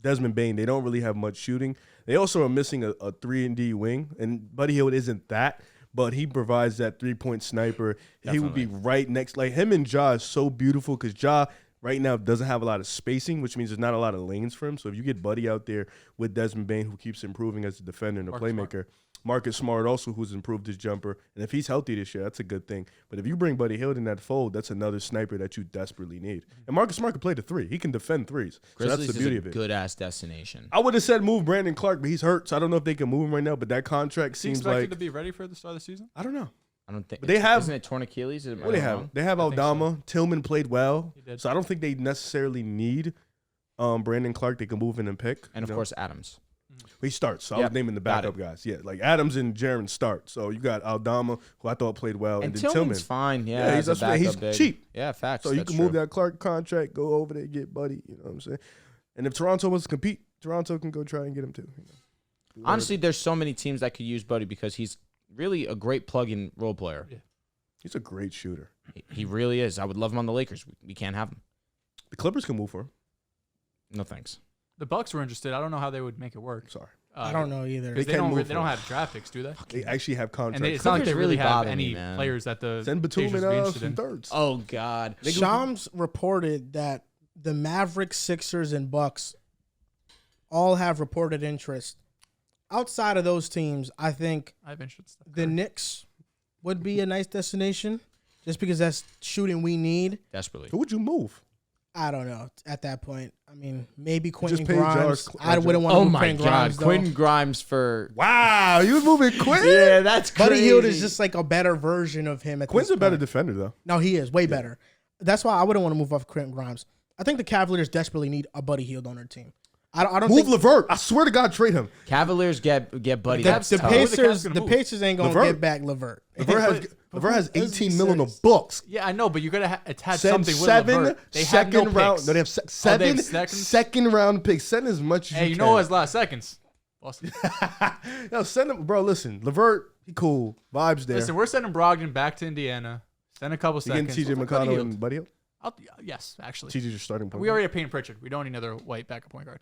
Desmond Bane, they don't really have much shooting. They also are missing a 3-and-D wing, and Buddy Hield isn't that. But he provides that 3-point sniper. He would be right next. Like him and Ja is so beautiful because Ja right now doesn't have a lot of spacing, which means there's not a lot of lanes for him. So if you get Buddy out there with Desmond Bane, who keeps improving as a defender and a playmaker, Marcus Smart also, who's improved his jumper. And if he's healthy this year, that's a good thing. But if you bring Buddy Hield in that fold, that's another sniper that you desperately need. And Marcus Smart can play the 3. He can defend 3s. So Grizzlies that's the beauty is of a it. good-ass destination. I would have said move Brandon Clark, but he's hurt. So I don't know if they can move him right now. But that contract Is he seems expected like to be ready for the start of the season? I don't know. I don't think. But they have- Isn't it torn Achilles? What do they have? They have I think Aldama. Tillman played well. He did. So I don't think they necessarily need Brandon Clark. They can move in and pick. And of you know? course Adams. He starts. So I Yep. was naming the Got backup guys. Yeah, like Adams and Jaron start. So you got Aldama, who I thought played well, And then Tillman's Tillman. fine. Yeah, Yeah, as a that's right. He's backup big. cheap. Yeah, facts. So you That's can move true. that Clark contract, go over there, get Buddy. You know what I'm saying? And if Toronto wants to compete, Toronto can go try and get him too. You know? Honestly, there's so many teams that could use Buddy because he's really a great plug-in role player. Yeah. He's a great shooter. He really is. I would love him on the Lakers. We can't have him. The Clippers can move for him. No thanks. The Bucks were interested. I don't know how they would make it work. Sorry. I don't know either. Because They they can't don't. move They for don't him. have draft picks, do they? They actually have contracts. And it's not like they Clippers really really have bother any me, man. players that the Send Pacers Batum would be and interested some in. thirds. Oh God. Shams reported that the Mavericks, Sixers, and Bucks all have reported interest outside of those teams, I think I have interest in Steph the Curry. Knicks would be a nice destination just because that's shooting we need. Desperately. Who would you move? I don't know at that point. I mean, maybe Quentin paid Grimes. Jars- I wouldn't want to Oh move my Quentin God, Grimes, though. Quentin Grimes for Wow, you was moving Quinn? yeah, that's crazy. Buddy Hield is just like a better version of him. At Quinn's this a better point. defender, though. No, he is way better. That's why I wouldn't want to move off Quentin Grimes. I think the Cavaliers desperately need a Buddy Hield on their team. I don't Move think LeVert. I swear to God, trade him. Cavaliers get Buddy. the, That's the tough. Pacers. gonna The move? Pacers ain't gonna LeVert. get back LeVert. LeVert has Let's be 18 mil on the serious. books. Yeah, I know, but you gotta attach Send something with seven LeVert. They have no second round. picks. No, they have seven seconds? second round picks. Send as much as Hey, you know what? It's a lot of seconds. Boston. No, send him, bro. Listen, LeVert, he cool. Vibes there. Listen, we're sending Brogdon back to Indiana. Send a couple You getting seconds. TJ We'll take Buddy McConnell Hield. and Buddy Hield? Yes, actually. TJ's your starting point. We already have Payne Pritchard. We don't need another white backup point guard.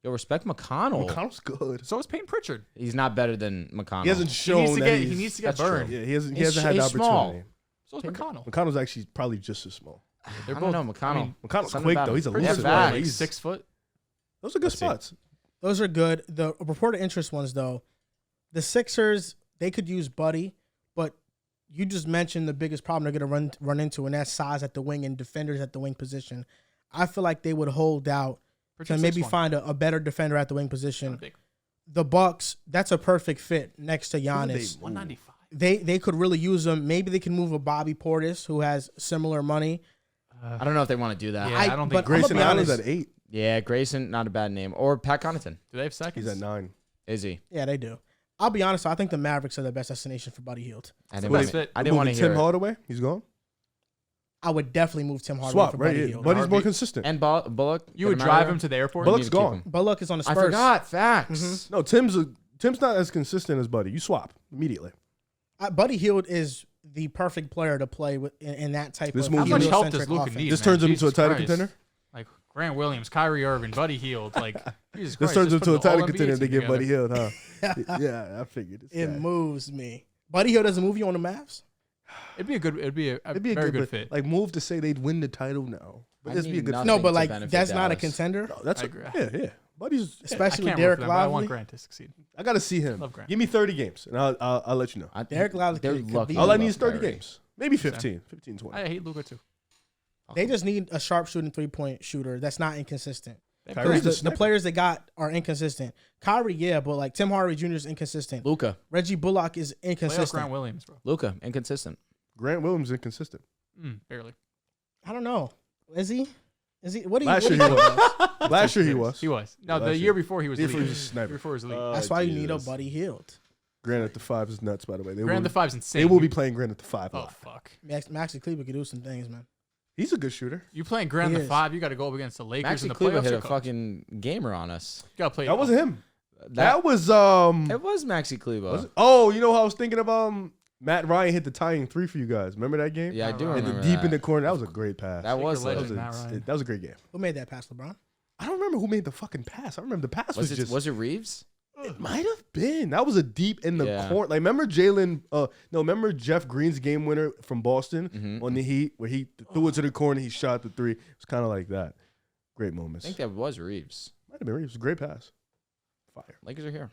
Yo, respect McConnell. McConnell's good. So is Payne Pritchard. He's not better than McConnell. He hasn't shown to that get- he's, he needs to get that's true. burned. Yeah, he hasn't He's had the small. opportunity. So is McConnell. McConnell's actually probably just as small. They're I both. don't know, McConnell. I mean, McConnell's Something quick about though. him. He's a Pritchard's looser. facts. like He's 6 foot. Those are good Let's see. spots. Those are good. The reported interest ones, though, the Sixers, they could use Buddy, but you just mentioned the biggest problem they're going to run into, and that's size at the wing and defenders at the wing position. I feel like they would hold out to Pritchard's maybe 6'1". find a better defender at the wing position. Not big. The Bucks, that's a perfect fit next to Who Giannis. would 195. They could really use them. Maybe they can move a Bobby Portis who has similar money. I don't know if they want to do that. Yeah, Yeah, I don't but think I'ma Grayson be Allen's honest. at 8. Grayson, not a bad name. Or Pat Connaughton. Do they have seconds? He's at 9. Is he? Yeah, they do. I'll be honest. I think the Mavericks are the best destination for Buddy Hield. I the didn't best want fit. to. I didn't want to hear Tim it. Hardaway. He's gone. I would definitely move Tim Hardaway Swap for right Buddy here. Hield. Buddy's more Heartbeat. consistent. And Bullock. You get would him out drive of him to the airport? Bullock's You need to keep gone. him. Bullock is on the Spurs. I forgot. Facts. No, Tim's not as consistent as Buddy. You swap immediately. Buddy Hield is the perfect player to play with in that type This of movie- How much help does heliocentric Luka offense. need? This man? turns him into a Jesus title Christ. contender. Like Grant Williams, Kyrie Irving, Buddy Hield. Like, Jesus This Christ. turns just into a put the title All-NBA contender. They team get Buddy together. Hield, huh? Yeah, I figured. This It guy. moves me. Buddy Hield doesn't move you on the Mavs. It'd be a good. It'd be a It'd be a very good but, fit. Like move to say they'd win the title now. But I this be a need good. nothing. No, to but like benefit that's not a Dallas. contender, No, that's I agree. yeah. Buddy's. I especially can't with root Derek for them, but I want Lively. Grant to succeed. I got to see him. Love Grant. Give me 30 games, and I'll let you know. Derek Lively They're could lucky. be- All I love need is 30 Kyrie. games, maybe 15, 20. I hate Luka too. They just need a sharp shooting 3-point shooter that's not inconsistent. Kyrie's Because a the sniper. players they got are inconsistent. Kyrie, yeah, but like Tim Hardaway Jr. is inconsistent. Luka. Reggie Bullock is Play out Grant inconsistent. Williams, bro. Luka. Inconsistent. Grant Williams inconsistent. Barely. I don't know. Is he? Is he? What do you? Last what year do he you was. Last year he was. He was. No, Last the year. year before he was Year elite. before he was a sniper. Year before he was elite. That's why you need a Jesus. Buddy Hield. Grant at the 5 is nuts. By the way, Grant the five's insane. They will be playing Grant at the 5. a Oh lot. fuck! Maxi Kleber could do some things, man. He's a good shooter. You playing Grant He the is. 5? You got to go up against the Lakers in Maxi the Kleber playoffs. hit or a Cubs. fucking gamer on us. You got to play. That wasn't him. That That was It was Maxi Kleber. was it? Oh, you know how I was thinking of Matt Ryan hit the tying 3 for you guys. Remember that game? Yeah, I do Matt In Ryan. remember the deep that. in the corner. That was a great pass. That was Sneaker That was, legend, a, Matt Ryan. that was a great game. Who made that pass, LeBron? I don't remember who made the fucking pass. I remember the pass was, just. was it Reeves? It might have been. That was a deep in the Yeah. corner. Like remember Jalen? No, remember Jeff Green's game winner from Boston on the Heat where he threw it to the corner. He shot the 3. It was kind of like that. Great I moments. think that was Reeves. Might have been. It was a great pass. Fire. Lakers are here.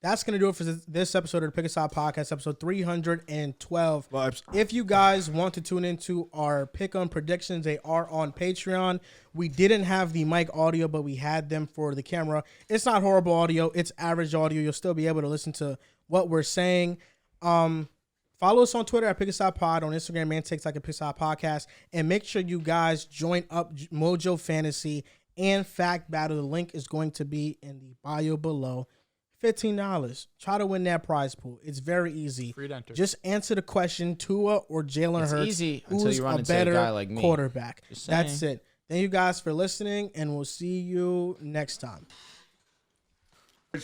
That's going to do it for this episode of the Pick a Side Podcast, episode 312. Vibes. If you guys want to tune into our pick-on predictions, they are on Patreon. We didn't have the mic audio, but we had them for the camera. It's not horrible audio. It's average audio. You'll still be able to listen to what we're saying. Follow us on Twitter at Pick a Side Pod, on Instagram and TikTok at Pick a Side Podcast. And make sure you guys join up Mojo Fantasy and Fact Battle. The link is going to be in the bio below. $15. Try to win that prize pool. It's very easy. Free to enter. Just answer the question: Tua or Jalen It's Hurts. easy until who's you run a into a better guy like me. quarterback? Just That's saying. it. Thank you guys for listening, and we'll see you next time.